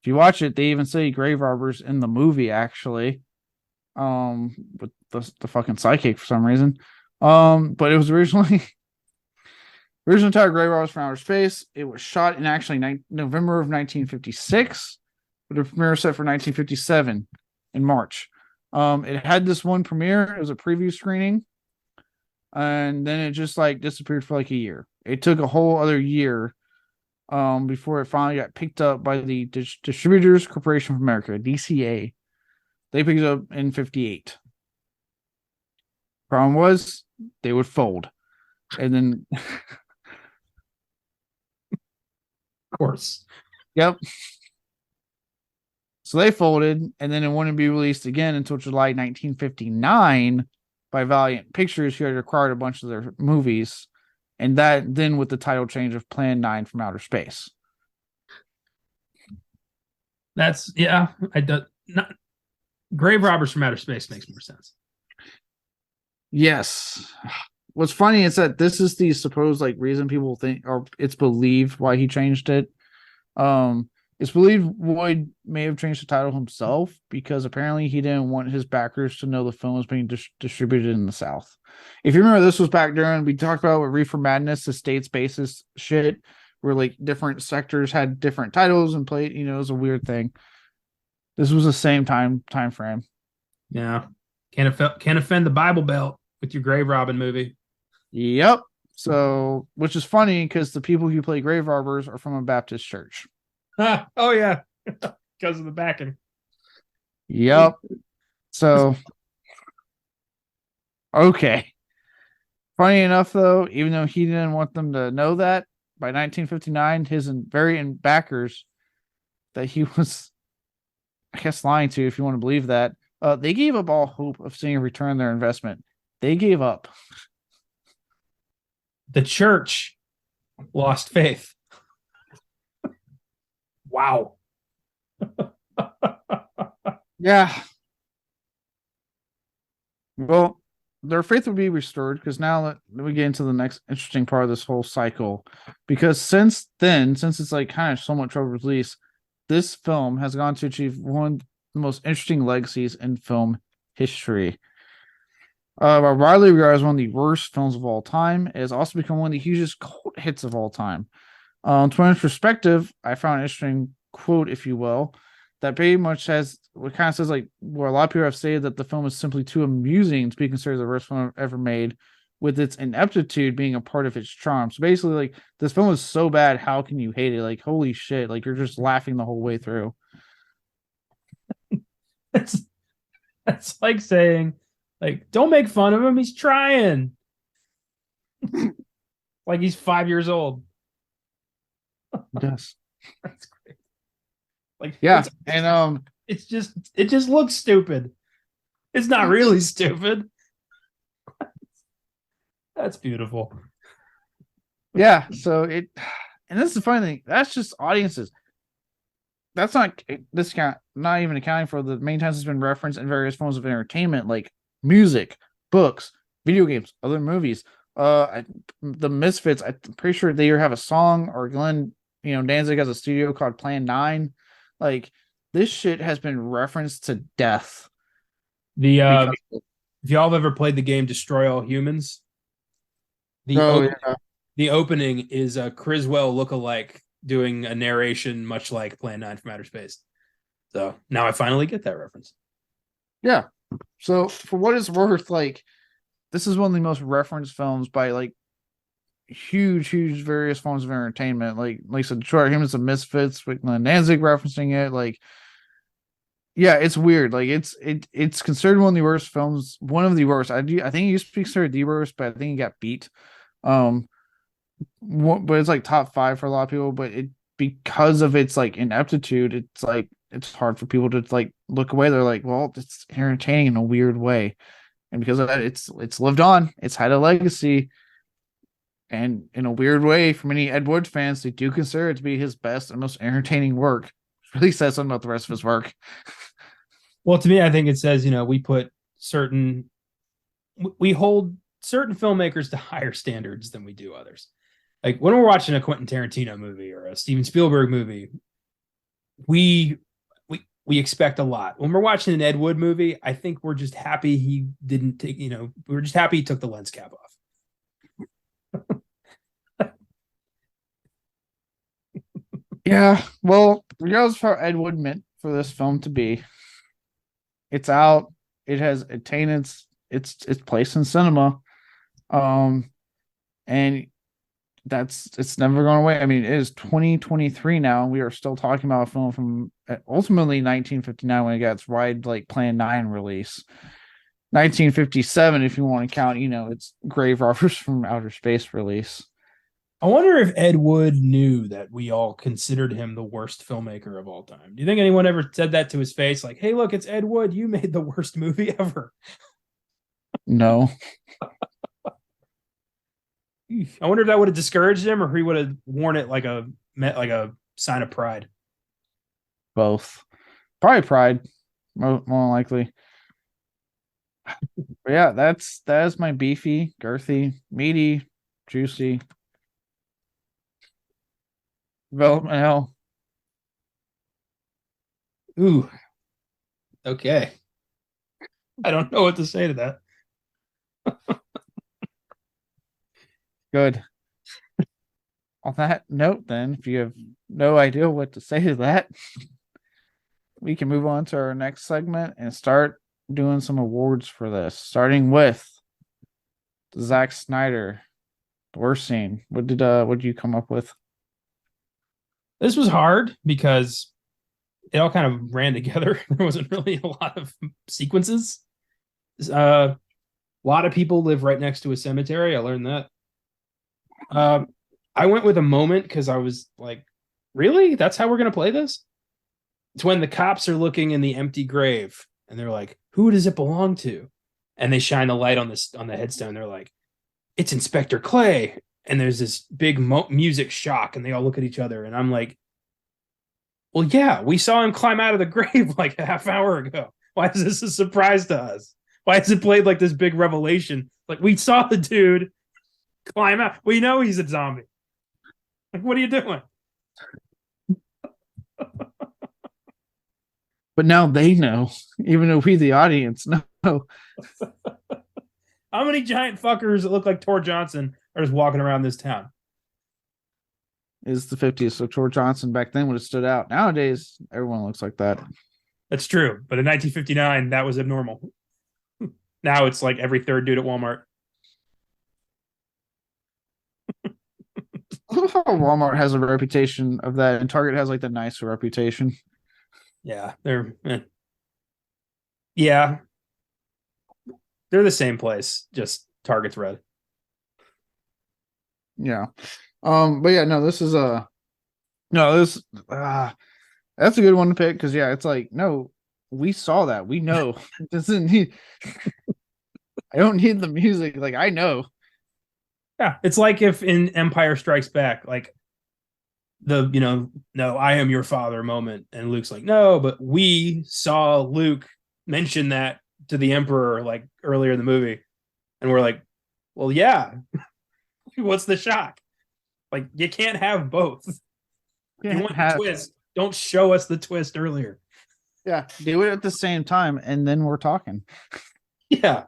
[SPEAKER 1] if you watch it, they even say grave robbers in the movie actually. With the fucking psychic for some reason. But it was originally titled Grave Robbers from Outer Space. It was shot in actually November of 1956, with a premiere set for 1957 in March. It had this one premiere. It was a preview screening, and then it just like disappeared for like a year. It took a whole other year before it finally got picked up by the Distributors Corporation of America, DCA. They picked it up in 58. Problem was they would fold. And then
[SPEAKER 2] Of course.
[SPEAKER 1] Yep. So they folded, and then it wouldn't be released again until July 1959 by Valiant Pictures, who had acquired a bunch of their movies. And that then with the title change of Plan 9 from Outer Space.
[SPEAKER 2] That's, yeah, I don't, not, Grave Robbers from Outer Space makes more sense.
[SPEAKER 1] Yes. What's funny is that this is the supposed like reason people think, or it's believed why he changed it. Um, it's believed Wood may have changed the title himself because apparently he didn't want his backers to know the film was being distributed in the South. If you remember, this was back during we talked about with Reefer Madness, the states basis shit, where like different sectors had different titles and played. You know, it was a weird thing. This was the same time frame.
[SPEAKER 2] Yeah, can't offend the Bible Belt with your grave robbing movie.
[SPEAKER 1] Yep. So, which is funny because the people who play grave robbers are from a Baptist church.
[SPEAKER 2] Oh yeah, because of the backing.
[SPEAKER 1] Yep. So, okay. Funny enough, though, even though he didn't want them to know that, by 1959, his very backers that he was, I guess, lying to, if you want to believe that, they gave up all hope of seeing a return on their investment. They gave up.
[SPEAKER 2] The church lost faith. Wow.
[SPEAKER 1] Yeah. Well, their faith will be restored because now we get into the next interesting part of this whole cycle. Because since then, since it's like kind of somewhat trouble release, this film has gone to achieve one of the most interesting legacies in film history. Widely regarded as one of the worst films of all time, it has also become one of the hugest cult hits of all time. To my perspective, I found an interesting quote, if you will, that pretty much has what kind of says like where a lot of people have stated that the film is simply too amusing to be considered the worst film ever made, with its ineptitude being a part of its charm. So basically, like this film is so bad, how can you hate it? Like holy shit, like you're just laughing the whole way through.
[SPEAKER 2] That's that's like saying, like, don't make fun of him. He's trying. Like he's 5 years old.
[SPEAKER 1] Yes.
[SPEAKER 2] That's great. Like
[SPEAKER 1] yeah, and
[SPEAKER 2] it just looks stupid. It's not really stupid. That's beautiful.
[SPEAKER 1] yeah, so it, and this is the funny thing. That's just audiences. That's not discount, not even accounting for the main times it's been referenced in various forms of entertainment, like music, books, video games, other movies. The Misfits. I'm pretty sure they either have a song or Glenn, Danzig has a studio called Plan 9. Like this shit has been referenced to death.
[SPEAKER 2] The
[SPEAKER 1] Because
[SPEAKER 2] if y'all have ever played the game Destroy All Humans, the the opening is a Criswell lookalike doing a narration much like Plan 9 from Outer Space. So now I finally get that reference.
[SPEAKER 1] Yeah. So for what it's worth, like this is one of the most referenced films by like huge various forms of entertainment. Like I said, Detroit Humans, the Misfits, with Danzig referencing it. Like, yeah, it's weird. Like it's considered one of the worst films. One of the worst. I think it used to be considered the worst, but I think it got beat. But it's like top 5 for a lot of people. But it because of its like ineptitude, it's like it's hard for people to like look away. They're like, well, it's entertaining in a weird way, and because of that, it's lived on. It's had a legacy, and in a weird way, for many Ed Wood fans, they do consider it to be his best and most entertaining work. It really says something about the rest of his work.
[SPEAKER 2] Well, to me, I think it says, we hold certain filmmakers to higher standards than we do others. Like when we're watching a Quentin Tarantino movie or a Steven Spielberg movie, we expect a lot. When we're watching an Ed Wood movie, I think we're just happy he didn't take, we're just happy he took the lens cap off.
[SPEAKER 1] Yeah, well, regardless of how Ed Wood meant for this film to be, it's out. It has attained its place in cinema, and it's never going away. I mean, it is 2023 now. We are still talking about a film from ultimately 1959 when it got its wide like Plan 9 release. 1957, if you want to count, it's Grave Robbers from Outer Space release.
[SPEAKER 2] I wonder if Ed Wood knew that we all considered him the worst filmmaker of all time. Do you think anyone ever said that to his face? Like, hey, look, it's Ed Wood. You made the worst movie ever.
[SPEAKER 1] No.
[SPEAKER 2] I wonder if that would have discouraged him or he would have worn it like a sign of pride.
[SPEAKER 1] Both. Probably pride. more likely. But yeah, that is my beefy, girthy, meaty, juicy development hell.
[SPEAKER 2] Ooh, okay. I don't know what to say to that.
[SPEAKER 1] Good. On that note, then, if you have no idea what to say to that, we can move on to our next segment and start doing some awards for this. Starting with Zack Snyder, the worst scene. What did you come up with?
[SPEAKER 2] This was hard because it all kind of ran together. There wasn't really a lot of sequences. A lot of people live right next to a cemetery. I learned that. I went with a moment because I was like, really? That's how we're going to play this? It's when the cops are looking in the empty grave and they're like, who does it belong to? And they shine the light on the headstone. They're like, it's Inspector Clay. And there's this big music shock and they all look at each other. And I'm like, well, yeah, we saw him climb out of the grave like a half hour ago. Why is this a surprise to us? Why is it played like this big revelation? Like, we saw the dude climb out. We know he's a zombie. Like, what are you doing?
[SPEAKER 1] But now they know, even though we, the audience, know.
[SPEAKER 2] How many giant fuckers that look like Tor Johnson are just walking around this town?
[SPEAKER 1] Is the 50s, so Tor Johnson back then would have stood out. Nowadays, everyone looks like that.
[SPEAKER 2] That's true, but in 1959, that was abnormal. Now it's like every third dude at Walmart.
[SPEAKER 1] I love how Walmart has a reputation of that, and Target has like the nicer reputation.
[SPEAKER 2] Yeah, yeah, they're the same place, just Target's red.
[SPEAKER 1] Yeah. But yeah, no, this is no, this that's a good one to pick because yeah, it's like, no, we saw that. We know. It doesn't need I don't need the music. Like, I know.
[SPEAKER 2] Yeah, it's like if in Empire Strikes Back, like no, I am your father moment, and Luke's like, no, but we saw Luke mention that to the Emperor like earlier in the movie, and we're like, well, yeah, what's the shock? Like, you can't have both. You want the twist? Don't show us the twist earlier.
[SPEAKER 1] Yeah, do it at the same time, and then we're talking.
[SPEAKER 2] Yeah.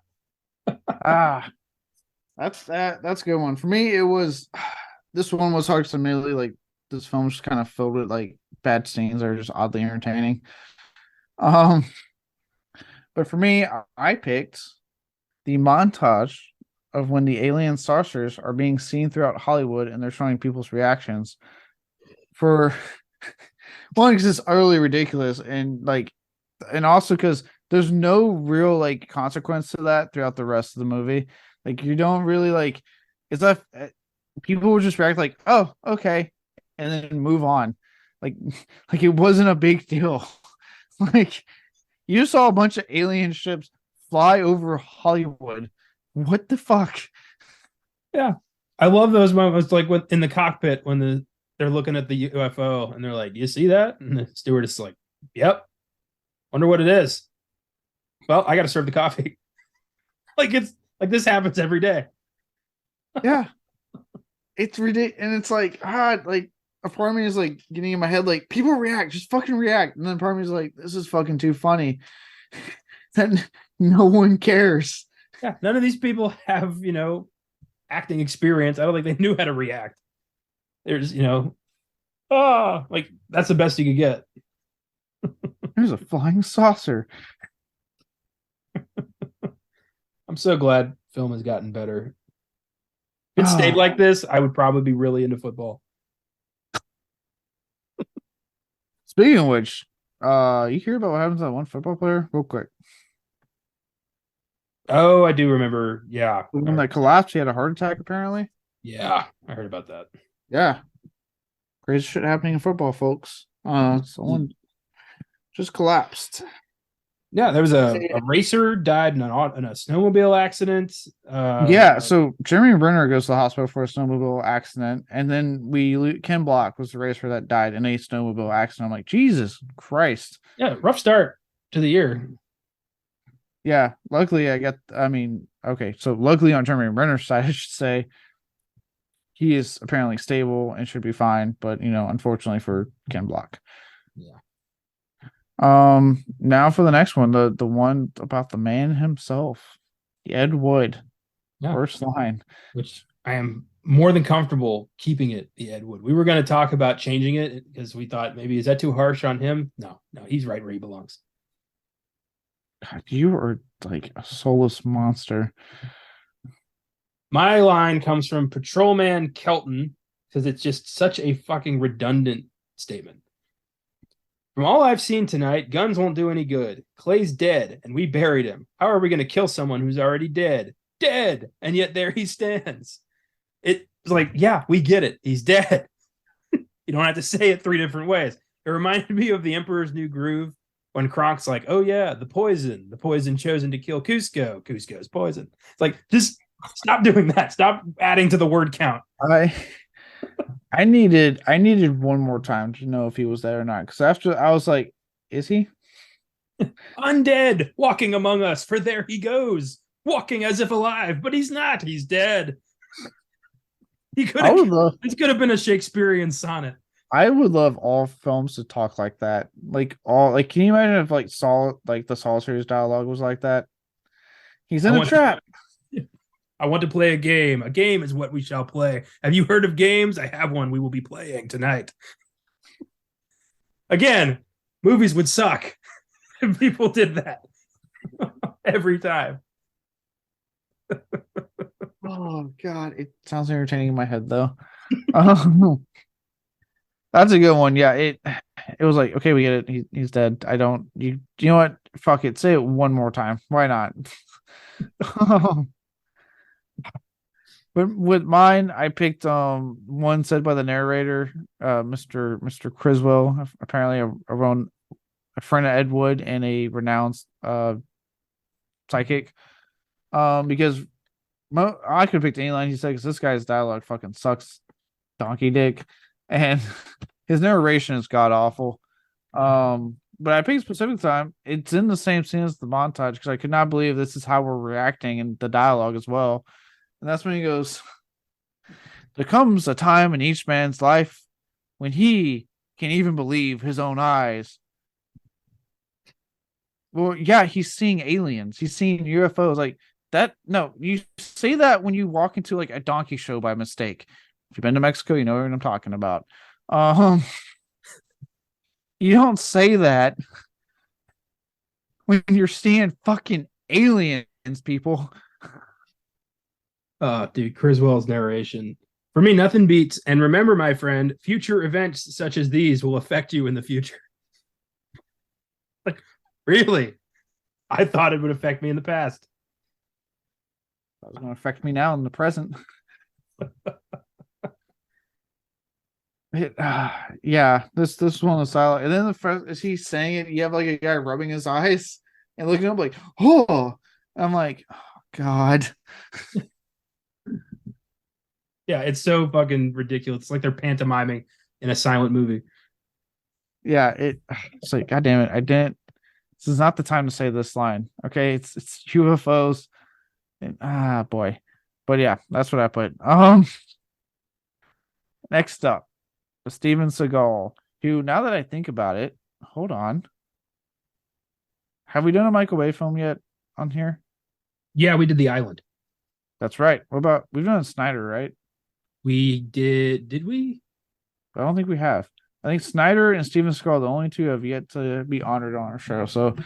[SPEAKER 1] That's a good one. For me, it was this one was hard to immediately like this film just kind of filled with like bad scenes that are just oddly entertaining. But for me, I picked the montage of when the alien saucers are being seen throughout Hollywood and they're showing people's reactions. For one, because it's utterly ridiculous, and also because there's no real like consequence to that throughout the rest of the movie. Like, you don't really like it's not people would just react like, oh, okay, and then move on. Like like it wasn't a big deal. Like, you saw a bunch of alien ships fly over Hollywood. What the fuck?
[SPEAKER 2] Yeah. I love those moments like in the cockpit when they're looking at the UFO and they're like, you see that? And the steward is like, yep. Wonder what it is. Well, I got to serve the coffee. Like, it's like this happens every day.
[SPEAKER 1] Yeah. It's ridiculous. And it's like, like a part of me is like getting in my head, like, people react, just fucking react. And then part of me is like, this is fucking too funny. That no one cares.
[SPEAKER 2] Yeah. None of these people have, acting experience. I don't think they knew how to react. There's, like, that's the best you could get.
[SPEAKER 1] There's a flying saucer.
[SPEAKER 2] I'm so glad film has gotten better. If it stayed like this, I would probably be really into football.
[SPEAKER 1] Speaking of which, you hear about what happens to that one football player real quick?
[SPEAKER 2] Oh, I do remember. Yeah.
[SPEAKER 1] The one that collapsed, he had a heart attack apparently.
[SPEAKER 2] Yeah, I heard about that.
[SPEAKER 1] Yeah. Crazy shit happening in football, folks. Someone just collapsed.
[SPEAKER 2] Yeah, there was a racer died in a snowmobile accident.
[SPEAKER 1] So Jeremy Renner goes to the hospital for a snowmobile accident, and then Ken Block was the racer that died in a snowmobile accident. I'm like, Jesus Christ.
[SPEAKER 2] Yeah, rough start. to the year.
[SPEAKER 1] Yeah, luckily okay, so luckily on Jeremy Renner's side, I should say, he is apparently stable and should be fine, but unfortunately for Ken Block.
[SPEAKER 2] Yeah.
[SPEAKER 1] Now for the next one, the one about the man himself, Ed Wood.
[SPEAKER 2] Yeah.
[SPEAKER 1] First line.
[SPEAKER 2] Which I am more than comfortable keeping it the Ed Wood. We were going to talk about changing it because we thought maybe is that too harsh on him? No, he's right where he belongs.
[SPEAKER 1] God, you are like a soulless monster.
[SPEAKER 2] My line comes from Patrolman Kelton because it's just such a fucking redundant statement. From all I've seen tonight, guns won't do any good. Clay's dead, and we buried him. How are we going to kill someone who's already dead? Dead! And yet there he stands. It's like, yeah, we get it. He's dead. You don't have to say it 3 different ways. It reminded me of The Emperor's New Groove when Kronk's like, oh yeah, the poison chosen to kill Cusco. Cusco's poison. It's like, just stop doing that. Stop adding to the word count.
[SPEAKER 1] I needed one more time to know if he was there or not. Because after I was like, is he?
[SPEAKER 2] Undead, walking among us, for there he goes, walking as if alive, but he's not. He's dead. This could have been a Shakespearean sonnet.
[SPEAKER 1] I would love all films to talk like that. Can you imagine if the Saw series dialogue was like that? He's in a trap.
[SPEAKER 2] I want to play a game. A game is what we shall play. Have you heard of games? I have one we will be playing tonight. Again, movies would suck if people did that every time.
[SPEAKER 1] Oh God, it sounds entertaining in my head though. That's a good one. Yeah, it was like, okay, we get it. He's dead. You know what? Fuck it. Say it one more time. Why not? But with mine, I picked one said by the narrator, Mr. Criswell, apparently a friend of Ed Wood and a renowned psychic. Because I could have picked any line he said because this guy's dialogue fucking sucks, donkey dick, and his narration is god awful. But I picked a specific time. It's in the same scene as the montage because I could not believe this is how we're reacting in the dialogue as well. And that's when he goes, there comes a time in each man's life when he can even believe his own eyes. Well, yeah, he's seeing aliens. He's seeing UFOs like that. No, you say that when you walk into like a donkey show by mistake. If you've been to Mexico, you know what I'm talking about. You don't say that when you're seeing fucking aliens, people.
[SPEAKER 2] Dude, Criswell's narration. For me, nothing beats. And remember, my friend, future events such as these will affect you in the future. Like, really? I thought it would affect me in the past.
[SPEAKER 1] It's going to affect me now in the present. Yeah, this one is silent. And then the first, as he's saying it, you have like a guy rubbing his eyes and looking up like, oh, I'm like, oh, God.
[SPEAKER 2] Yeah, it's so fucking ridiculous. It's like they're pantomiming in a silent movie.
[SPEAKER 1] Yeah, it's like, God damn it, I didn't. This is not the time to say this line. Okay, it's UFOs. And, boy. But yeah, that's what I put. Next up, Steven Seagal, who, now that I think about it, hold on. Have we done a Michael Bay film yet on here?
[SPEAKER 2] Yeah, we did The Island.
[SPEAKER 1] That's right. We've done Snyder, right?
[SPEAKER 2] We did we?
[SPEAKER 1] I don't think we have. I think Snyder and Steven Seagal, the only two, have yet to be honored on our show. So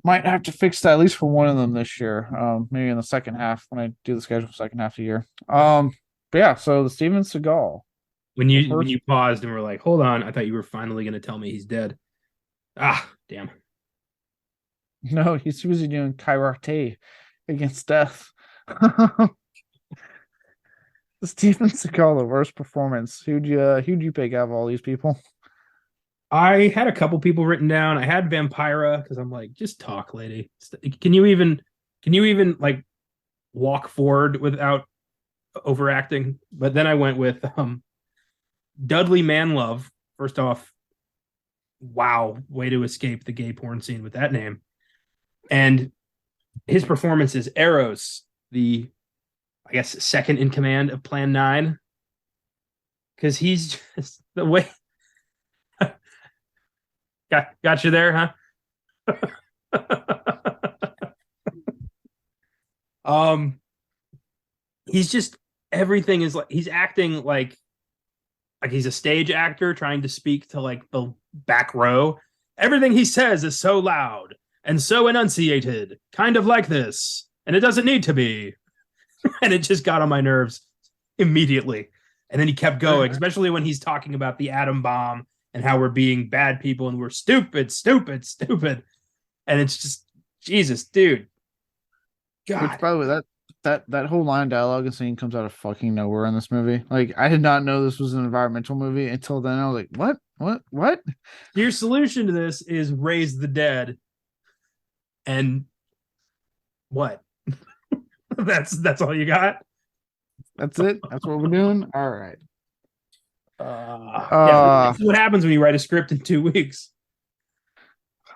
[SPEAKER 1] might have to fix that at least for one of them this year. Maybe in the second half when I do the schedule for the second half of the year. But yeah, so the Steven Seagal.
[SPEAKER 2] When you paused and were like, hold on, I thought you were finally going to tell me he's dead. Ah, damn.
[SPEAKER 1] No, he's busy doing karate against death. Steven Seagal, the worst performance. Who'd you pick out of all these people?
[SPEAKER 2] I had a couple people written down. I had Vampira because I'm like, just talk, lady. Can you even like walk forward without overacting? But then I went with Dudley Manlove. First off, wow, way to escape the gay porn scene with that name. And his performance is Eros, the, I guess, second in command of Plan 9. Because he's just the way. got you there, huh? He's just, everything is like he's acting like he's a stage actor trying to speak to like the back row. Everything he says is so loud and so enunciated, kind of like this, and it doesn't need to be. And it just got on my nerves immediately. And then he kept going, especially when he's talking about the atom bomb and how we're being bad people and we're stupid, stupid, stupid. And it's just, Jesus, dude. God.
[SPEAKER 1] Which, by the way, that whole line of dialogue and scene comes out of fucking nowhere in this movie. Like, I did not know this was an environmental movie until then. I was like, what?
[SPEAKER 2] Your solution to this is raise the dead. And what? that's all you got?
[SPEAKER 1] That's it. That's what we're doing. All right.
[SPEAKER 2] Yeah, that's what happens when you write a script in 2 weeks.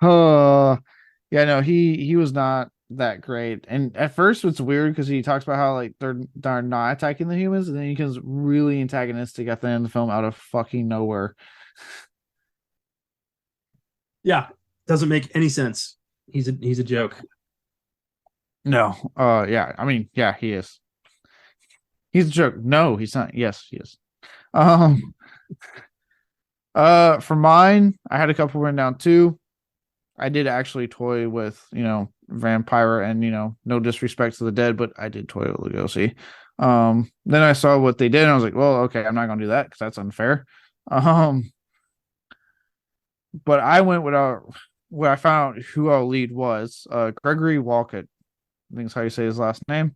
[SPEAKER 1] Yeah, no, he was not that great. And at first it's weird because he talks about how like they're not attacking the humans, and then he becomes really antagonistic at the end of the film out of fucking nowhere.
[SPEAKER 2] Yeah, doesn't make any sense. He's a joke.
[SPEAKER 1] No. Yeah, I mean, yeah, he is. He's a joke. No, he's not. Yes, he is. For mine, I had a couple written down too. I did actually toy with, Vampire, and no disrespect to the dead, but I did toy with Lugosi. Then I saw what they did, and I was like, well, okay, I'm not gonna do that because that's unfair. But I went with what I found out who our lead was. Gregory Walcott, I think is how you say his last name.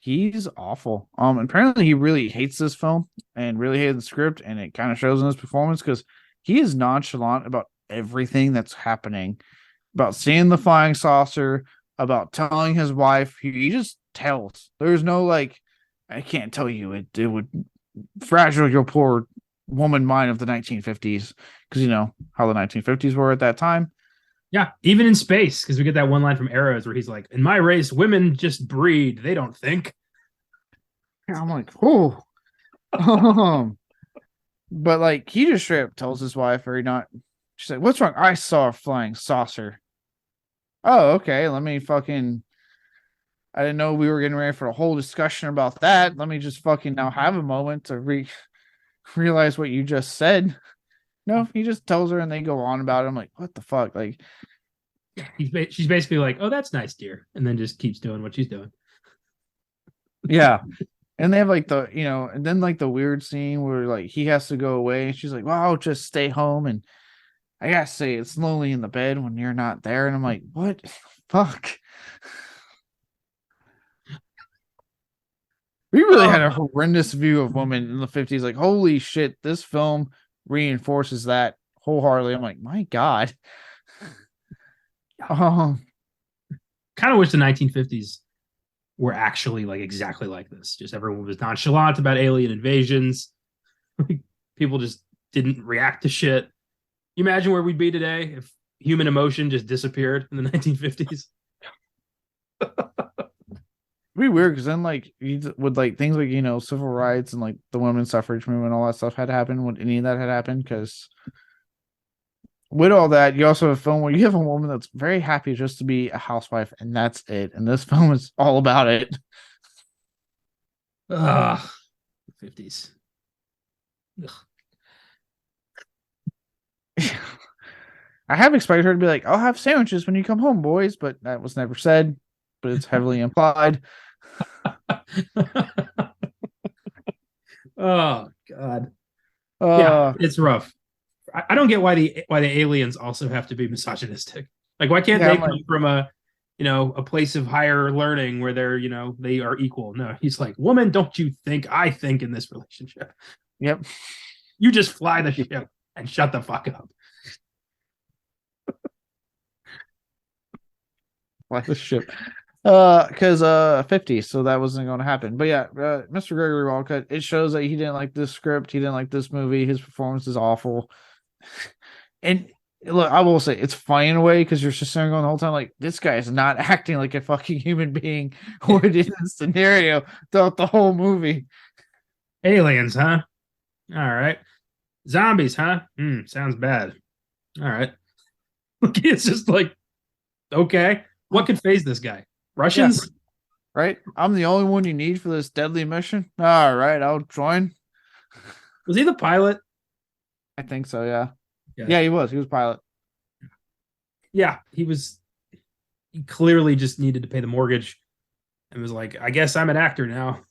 [SPEAKER 1] He's awful. Apparently he really hates this film and really hated the script, and it kind of shows in his performance because he is nonchalant about everything that's happening, about seeing the flying saucer, about telling his wife. He just tells. There's no like, I can't tell you. It would fragile your poor woman mind of the 1950s, because how the 1950s were at that time.
[SPEAKER 2] Yeah, even in space, because we get that one line from Arrows where he's like, "In my race, women just breed; they don't think."
[SPEAKER 1] Yeah, I'm like, oh, but like he just straight up tells his wife, or not. She's like, "What's wrong?" I saw a flying saucer. Oh, okay. Let me fucking. I didn't know we were getting ready for a whole discussion about that. Let me just fucking now have a moment to realize what you just said. No, he just tells her, and they go on about it. I'm like, what the fuck? Like,
[SPEAKER 2] she's basically like, "Oh, that's nice, dear," and then just keeps doing what she's doing.
[SPEAKER 1] Yeah. And they have like and then like the weird scene where like he has to go away, and she's like, well, I'll just stay home. And I gotta say, it's lonely in the bed when you're not there. And I'm like, what the fuck? We really had a horrendous view of women in the 50s. Like, holy shit, this film reinforces that wholeheartedly. I'm like, my God.
[SPEAKER 2] Kind of wish the 1950s were actually like exactly like this. Just everyone was nonchalant about alien invasions. People just didn't react to shit. You imagine where we'd be today if human emotion just disappeared in the 1950s?
[SPEAKER 1] It'd be weird because then like with like things like civil rights and like the women's suffrage movement, all that stuff had happened. Would any of that had happened? Because with all that, you also have a film where you have a woman that's very happy just to be a housewife, and that's it. And this film is all about it.
[SPEAKER 2] Ugh, 50s. Ugh.
[SPEAKER 1] I have expected her to be like, "I'll have sandwiches when you come home, boys," but that was never said. But it's heavily implied.
[SPEAKER 2] Oh God. Yeah, it's rough. I don't get why the aliens also have to be misogynistic. Like, why can't they come from a place of higher learning where they're they are equal? No, he's like, woman, don't you think I think in this relationship?
[SPEAKER 1] Yep.
[SPEAKER 2] You just fly the ship and shut the fuck up.
[SPEAKER 1] Fly the ship. Because 50, so that wasn't going to happen. But yeah, Mr. Gregory Walcott, it shows that he didn't like this script, he didn't like this movie, his performance is awful. And look, I will say it's funny in a way because you're just sitting going the whole time like this guy is not acting like a fucking human being would in this scenario throughout the whole movie.
[SPEAKER 2] Aliens, huh? All right. Zombies, huh? Sounds bad. All right. It's just like, okay, what could phase this guy?
[SPEAKER 1] Yeah,
[SPEAKER 2] Russians?
[SPEAKER 1] right. I'm the only one you need for this deadly mission. All right, I'll join.
[SPEAKER 2] Was he the pilot?
[SPEAKER 1] I think so. Yeah.
[SPEAKER 2] Yeah.
[SPEAKER 1] Yeah, he was. He was pilot.
[SPEAKER 2] Yeah, he was. He clearly just needed to pay the mortgage and was like, I guess I'm an actor now.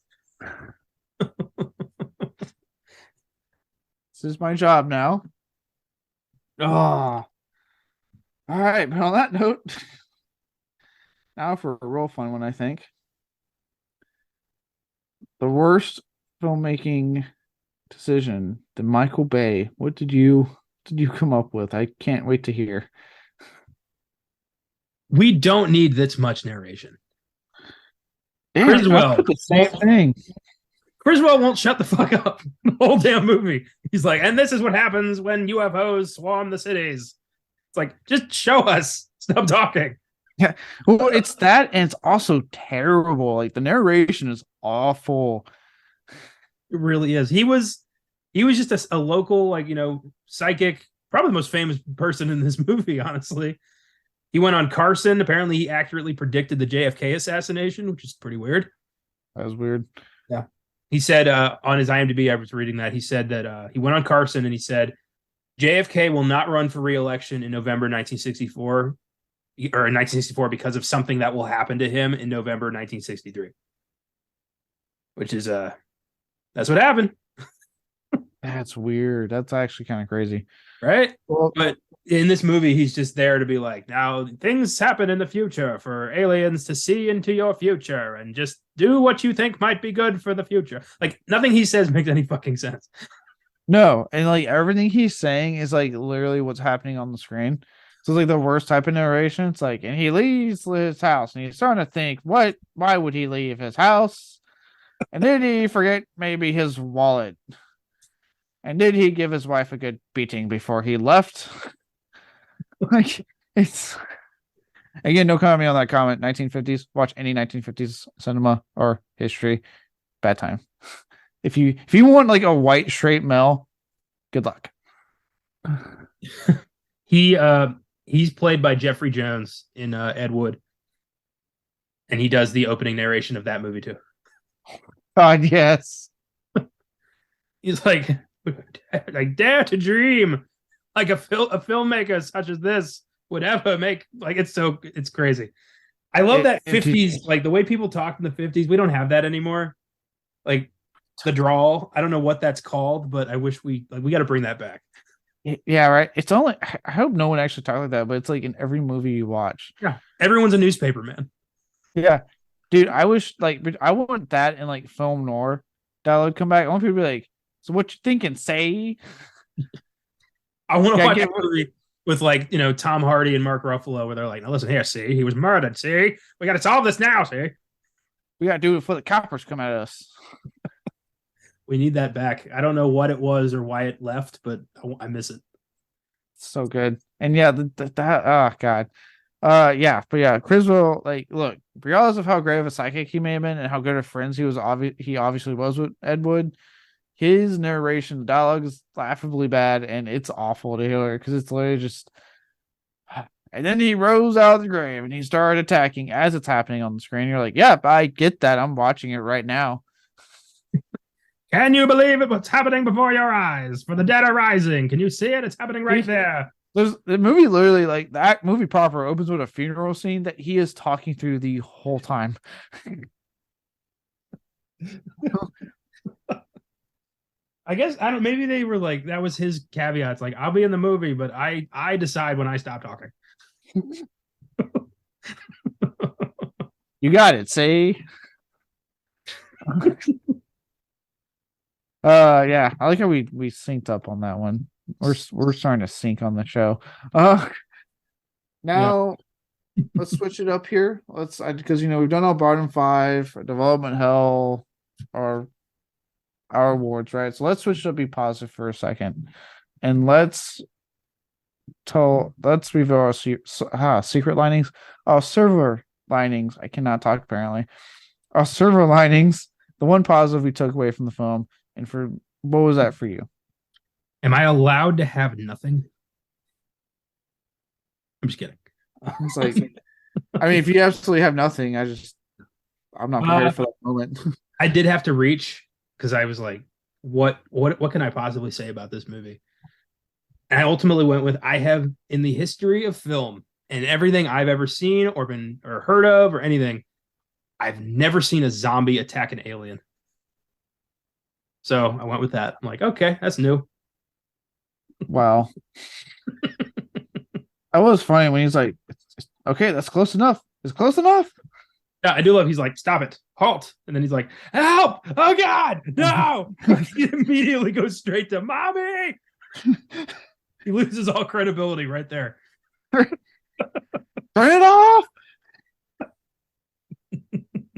[SPEAKER 1] This is my job now. Oh, all right. But on that note, now for a real fun one, I think the worst filmmaking decision, the Michael Bay. What did you come up with? I can't wait to hear.
[SPEAKER 2] We don't need this much narration.
[SPEAKER 1] Damn,
[SPEAKER 2] Criswell.
[SPEAKER 1] the same thing.
[SPEAKER 2] Criswell won't shut the fuck up the whole damn movie. He's like, and this is what happens when UFOs swarm the cities. It's like, just show us. Stop talking.
[SPEAKER 1] Yeah. Well, it's that, and it's also terrible. Like the narration is awful.
[SPEAKER 2] It really is. He was just a local, like, psychic, probably the most famous person in this movie, honestly. He went on Carson. Apparently, he accurately predicted the JFK assassination, which is pretty weird.
[SPEAKER 1] That was weird.
[SPEAKER 2] Yeah. He said on his IMDb, I was reading that, he said that he went on Carson and he said, JFK will not run for re-election in November 1964 or in 1964 because of something that will happen to him in November 1963. Which is that's what happened.
[SPEAKER 1] That's weird. That's actually kind of crazy.
[SPEAKER 2] Right?
[SPEAKER 1] Well,
[SPEAKER 2] But in this movie, he's just there to be like, now things happen in the future for aliens to see into your future and just do what you think might be good for the future. Like, nothing he says makes any fucking sense.
[SPEAKER 1] no, and like everything he's saying is like literally what's happening on the screen. So it's like the worst type of narration. It's like, and he leaves his house, and he's starting to think, why would he leave his house? And did he forget maybe his wallet? And did he give his wife a good beating before he left? Like, it's again, no comment on that comment. 1950s. Watch any 1950s cinema or history. Bad time. If you want like a white straight male, good luck.
[SPEAKER 2] He's played by Jeffrey Jones in Ed Wood, and he does the opening narration of that movie too.
[SPEAKER 1] God, yes.
[SPEAKER 2] He's like dare to dream like a filmmaker such as this would ever make, like, it's crazy. I love that 50s, like the way people talked in the 50s. We don't have that anymore. Like the drawl. I don't know what that's called, but I wish we got to bring that back.
[SPEAKER 1] Yeah, right. It's only, I hope no one actually talks like that, but it's like in every movie you watch.
[SPEAKER 2] Yeah, everyone's a newspaper man.
[SPEAKER 1] Yeah, dude. I wish I want that in like film noir dialogue come back. I want people to be like, so what you thinking? Say,
[SPEAKER 2] I want to watch a movie with like Tom Hardy and Mark Ruffalo where they're like, now listen here, see, he was murdered. See, we got to solve this now. See,
[SPEAKER 1] we got to do it before the coppers come at us.
[SPEAKER 2] We need that back. I don't know what it was or why it left, but I miss it.
[SPEAKER 1] So good. And yeah, that oh god. Yeah, but yeah, Criswell, like, look, regardless of how great of a psychic he may have been and how good of friends he obviously was with Ed Wood, his narration dialogue is laughably bad, and it's awful to hear because it's literally just. And then he rose out of the grave and he started attacking as it's happening on the screen. You're like, yep, I get that. I'm watching it right now.
[SPEAKER 2] Can you believe it? What's happening before your eyes? For the dead are rising. Can you see it? It's happening right there.
[SPEAKER 1] There's the movie literally, like that movie proper opens with a funeral scene that he is talking through the whole time.
[SPEAKER 2] I guess I don't. Maybe they were like that was his caveats. Like, I'll be in the movie, but I decide when I stop talking.
[SPEAKER 1] You got it. Say. Yeah, I like how we synced up on that one. We're starting to sync on the show. Now let's switch it up here. Let's because we've done our bottom five, our development hell, our awards, right? So let's switch it up, be positive for a second, and let's let's reveal our secret linings. Our server linings. I cannot talk apparently. Our server linings. The one positive we took away from the film, and for what was that for you?
[SPEAKER 2] Am I allowed to have nothing? I'm just kidding.
[SPEAKER 1] It's like, I mean, if you absolutely have nothing, I'm not prepared for that moment.
[SPEAKER 2] I did have to reach because I was like, what can I possibly say about this movie? And I ultimately went with I have in the history of film and everything I've ever seen or been or heard of or anything, I've never seen a zombie attack an alien. So I went with that. I'm like, okay, that's new.
[SPEAKER 1] Wow. That was funny when he's like, okay, that's close enough. It's close enough.
[SPEAKER 2] Yeah, I do love he's like, stop it, halt. And then he's like, help! Oh God, no! He immediately goes straight to mommy. He loses all credibility right there.
[SPEAKER 1] Turn it off.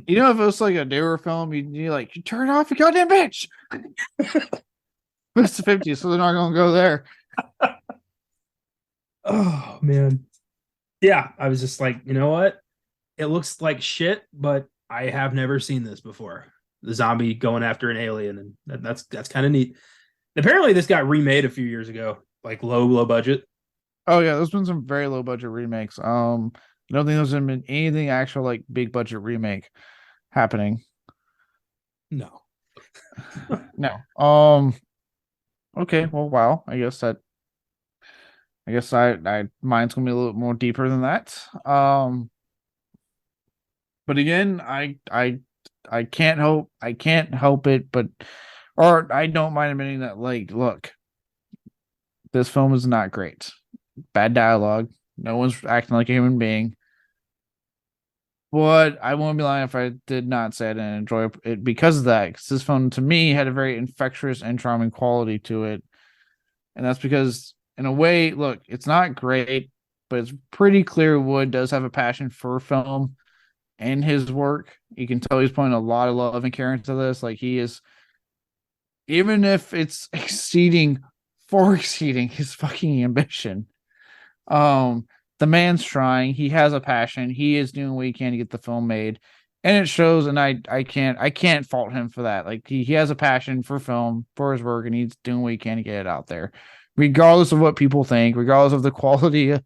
[SPEAKER 1] You know, if it was like a newer film, you like, you turn it off, you goddamn bitch. But it's the 50s, so they're not gonna go there.
[SPEAKER 2] Oh man. Yeah, I was just like, you know what? It looks like shit, but I have never seen this before. The zombie going after an alien, and that's kind of neat. Apparently, this got remade a few years ago, like low budget.
[SPEAKER 1] Oh yeah, there's been some very low budget remakes. I don't think there's been anything actual like big budget remake happening.
[SPEAKER 2] No.
[SPEAKER 1] No. Okay, well, wow. I guess I mine's gonna be a little more deeper than that. But again, I can't help it, but or I don't mind admitting that, like, look, this film is not great. Bad dialogue. No one's acting like a human being. But I won't be lying if I did not say I didn't enjoy it because of that. Because this film, to me, had a very infectious and charming quality to it. And that's because, in a way, look, it's not great, but it's pretty clear Wood does have a passion for film and his work. You can tell he's putting a lot of love and care into this. Like, he is, even if it's exceeding his fucking ambition. The man's trying. He has a passion. He is doing what he can to get the film made, and it shows. And I can't fault him for that. Like, he has a passion for film, for his work, and he's doing what he can to get it out there, regardless of what people think, regardless of the quality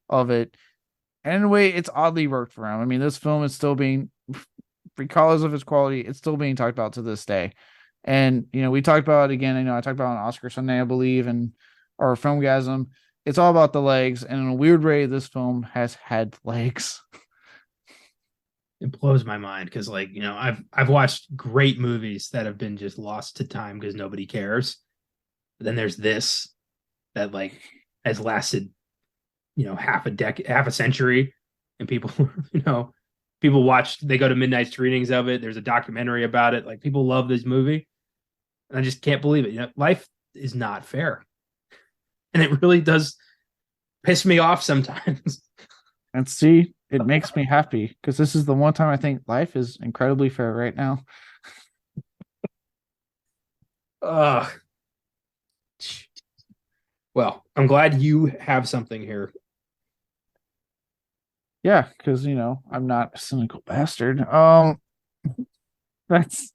[SPEAKER 1] of it. And in a way, it's oddly worked for him. I mean, this film is still being, regardless of its quality, it's still being talked about to this day. And we talked about it again. I talked about on Oscar Sunday, I believe, and or FILMGAZM. It's all about the legs, and in a weird way, this film has had legs.
[SPEAKER 2] It blows my mind because, like, I've watched great movies that have been just lost to time because nobody cares. But then there's this that like has lasted, half a decade, half a century, and people, people watch. They go to midnight screenings of it. There's a documentary about it. Like, people love this movie, and I just can't believe it. Life is not fair. And it really does piss me off sometimes.
[SPEAKER 1] And see, it makes me happy because this is the one time I think life is incredibly fair right now.
[SPEAKER 2] Well, I'm glad you have something here.
[SPEAKER 1] Yeah, because I'm not a cynical bastard. That's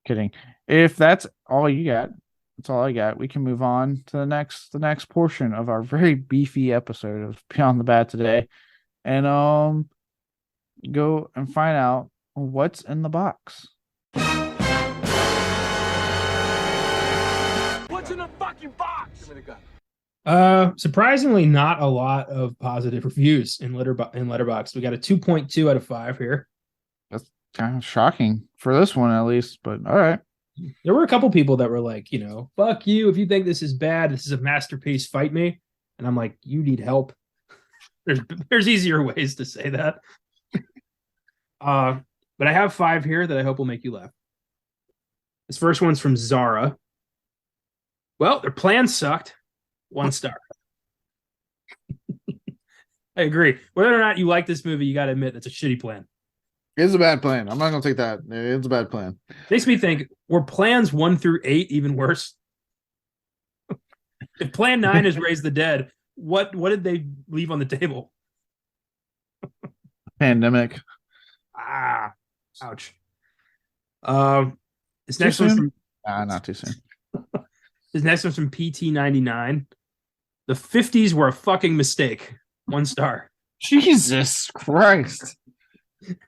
[SPEAKER 1] kidding. If that's all you got, that's all I got. We can move on to the next portion of our very beefy episode of Beyond the Bat today, and go and find out what's in the box.
[SPEAKER 3] What's in the fucking box? Give me the gun.
[SPEAKER 2] Surprisingly, not a lot of positive reviews in Letterboxd. We got a 2.2 out of 5 here.
[SPEAKER 1] That's kind of shocking for this one, at least. But all right.
[SPEAKER 2] There were a couple people that were like, fuck you. If you think this is bad, this is a masterpiece, fight me. And I'm like, you need help. There's easier ways to say that. But I have 5 here that I hope will make you laugh. This first one's from Zara. Well, their plan sucked. 1 star. I agree. Whether or not you like this movie, you got to admit it's a shitty plan.
[SPEAKER 1] It's a bad plan. I'm not gonna take that. It's a bad plan.
[SPEAKER 2] Makes me think, were plans 1 through 8 even worse? If plan 9 is Raise the Dead, What did they leave on the table?
[SPEAKER 1] Pandemic.
[SPEAKER 2] Ah, ouch. This
[SPEAKER 1] Too
[SPEAKER 2] next one's
[SPEAKER 1] soon?
[SPEAKER 2] from
[SPEAKER 1] Not too soon.
[SPEAKER 2] this next one's from PT99. The 50s were a fucking mistake. 1 star.
[SPEAKER 1] Jesus Christ.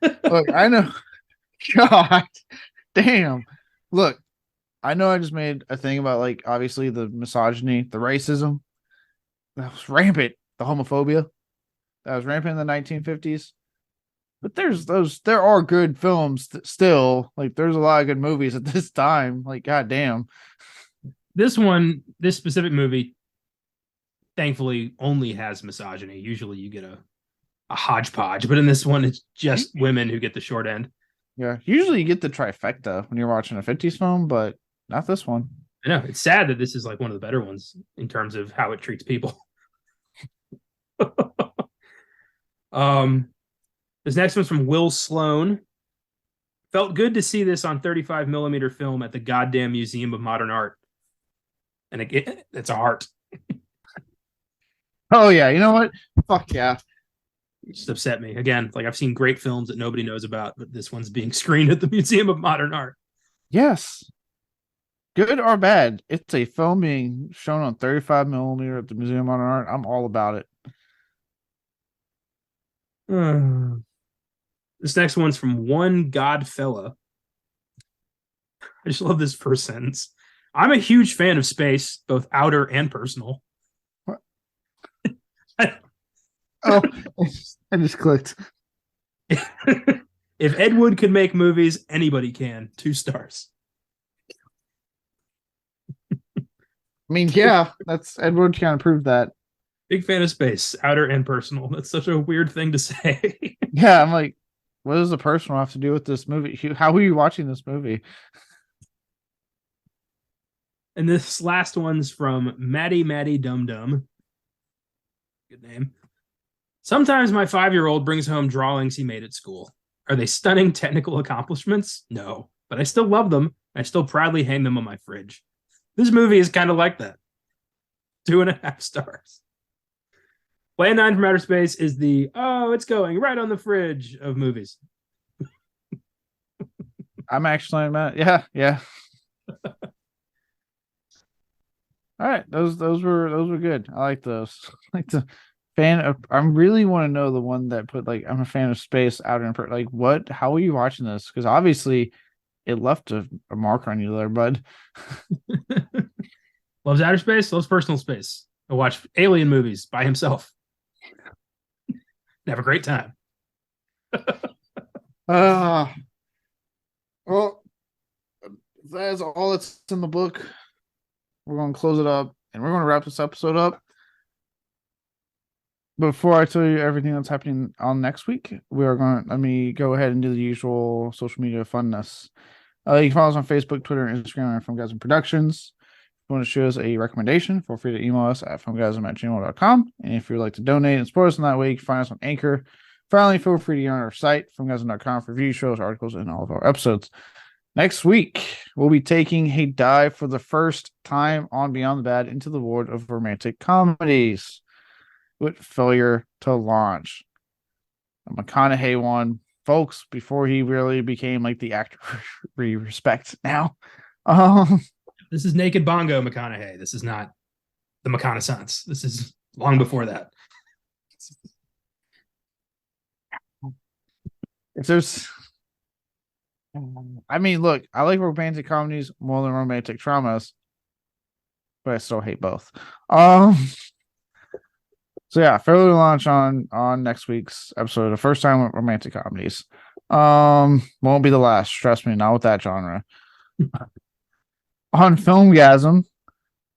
[SPEAKER 1] Look, I know. God damn. Look, I know I just made a thing about, like, obviously the misogyny, the racism. That was rampant. The homophobia. That was rampant in the 1950s. But there are good films still. Like, there's a lot of good movies at this time. Like, goddamn.
[SPEAKER 2] This specific movie, thankfully, only has misogyny. Usually you get a hodgepodge, but in this one, it's just women who get the short end.
[SPEAKER 1] Yeah. Usually you get the trifecta when you're watching a 50s film, but not this one.
[SPEAKER 2] I know. It's sad that this is like one of the better ones in terms of how it treats people. This next one's from Will Sloan. Felt good to see this on 35 millimeter film at the goddamn Museum of Modern Art. And again, it's a heart.
[SPEAKER 1] Oh yeah, you know what? Fuck yeah.
[SPEAKER 2] It just upset me. Again, like I've seen great films that nobody knows about, but this one's being screened at the Museum of Modern Art.
[SPEAKER 1] Yes. Good or bad, it's a film being shown on 35 millimeter at the Museum of Modern Art. I'm all about it.
[SPEAKER 2] This next one's from One Godfella. I just love this first sentence. I'm a huge fan of space, both outer and personal.
[SPEAKER 1] What? Oh, I just clicked.
[SPEAKER 2] If Ed Wood could make movies, anybody can. 2 stars.
[SPEAKER 1] I mean, yeah, that's Edward kind of proved that.
[SPEAKER 2] Big fan of space, outer and personal. That's such a weird thing to say.
[SPEAKER 1] Yeah, I'm like, what does the personal have to do with this movie? How are you watching this movie?
[SPEAKER 2] And this last one's from Maddie Dum Dum. Good name. Sometimes my 5-year-old brings home drawings he made at school. Are they stunning technical accomplishments? No, but I still love them. I still proudly hang them on my fridge. This movie is kind of like that. 2.5 stars. Plan 9 from Outer Space is it's going right on the fridge of movies.
[SPEAKER 1] I'm actually mad. Yeah. All right, those were good. I like those. Like the fan of, I really want to know the one that put, like, I'm a fan of space out in, like, what? How are you watching this? Because obviously it left a mark on you there, bud.
[SPEAKER 2] Loves outer space, loves personal space. I watch alien movies by himself. Have a great time.
[SPEAKER 1] Well, that's all that's in the book. We're going to close it up and we're going to wrap this episode up. Before I tell you everything that's happening on next week, let me go ahead and do the usual social media funness. You can follow us on Facebook, Twitter, and Instagram at FILMGAZM Productions. If you want to show us a recommendation, feel free to email us at filmgazm@gmail.com. And if you'd like to donate and support us in that way, you can find us on Anchor. Finally, feel free to get on our site, filmgazm.com, for reviews, shows, articles, and all of our episodes. Next week, we'll be taking a dive for the first time on Beyond the Bad into the world of romantic comedies with Failure to Launch. A McConaughey one, folks, before he really became like the actor we respect now.
[SPEAKER 2] This is Naked Bongo McConaughey. This is not the McConaissance. This is long before that.
[SPEAKER 1] If there's, I mean, look, I like romantic comedies more than romantic dramas, but I still hate both. So yeah, Failure to Launch on next week's episode. The first time with romantic comedies. Won't be the last. Trust me, not with that genre. On Filmgasm,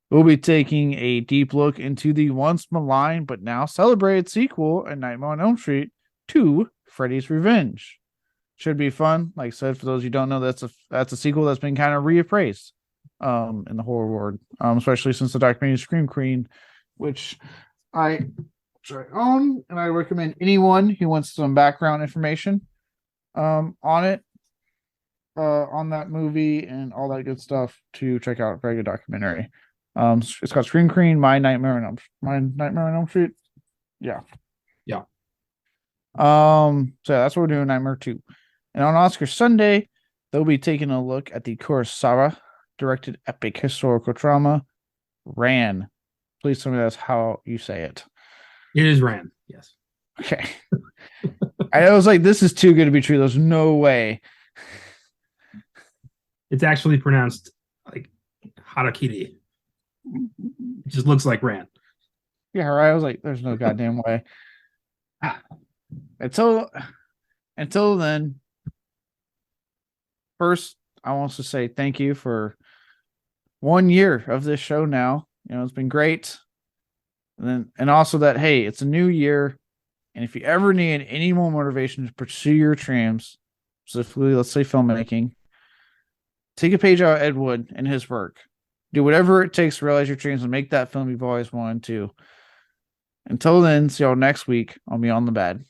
[SPEAKER 1] we'll be taking a deep look into the once maligned but now celebrated sequel, A Nightmare on Elm Street 2, Freddy's Revenge. Should be fun. Like I said, for those who don't know, that's a sequel that's been kind of reappraised in the horror world, especially since the documentary Scream Queen, which I own, and I recommend anyone who wants some background information on it, on that movie and all that good stuff, to check out. Very good documentary. It's got Scream Queen, My Nightmare on Elm Street. Yeah.
[SPEAKER 2] Yeah.
[SPEAKER 1] So that's what we're doing. Nightmare 2. And on Oscar Sunday, they'll be taking a look at the Kurosawa directed epic historical drama, Ran. Please tell me that's how you say it.
[SPEAKER 2] It is Ran. Yes.
[SPEAKER 1] Okay. I was like, this is too good to be true. There's no way.
[SPEAKER 2] It's actually pronounced like Harakiri. It just looks like Ran.
[SPEAKER 1] Yeah, right. I was like, there's no goddamn way. Until then, first, I want to say thank you for 1 year of this show now. It's been great. And also that, hey, it's a new year. And if you ever need any more motivation to pursue your dreams, specifically, let's say filmmaking, take a page out of Ed Wood and his work. Do whatever it takes to realize your dreams and make that film you've always wanted to. Until then, see y'all next week on Beyond the Bad.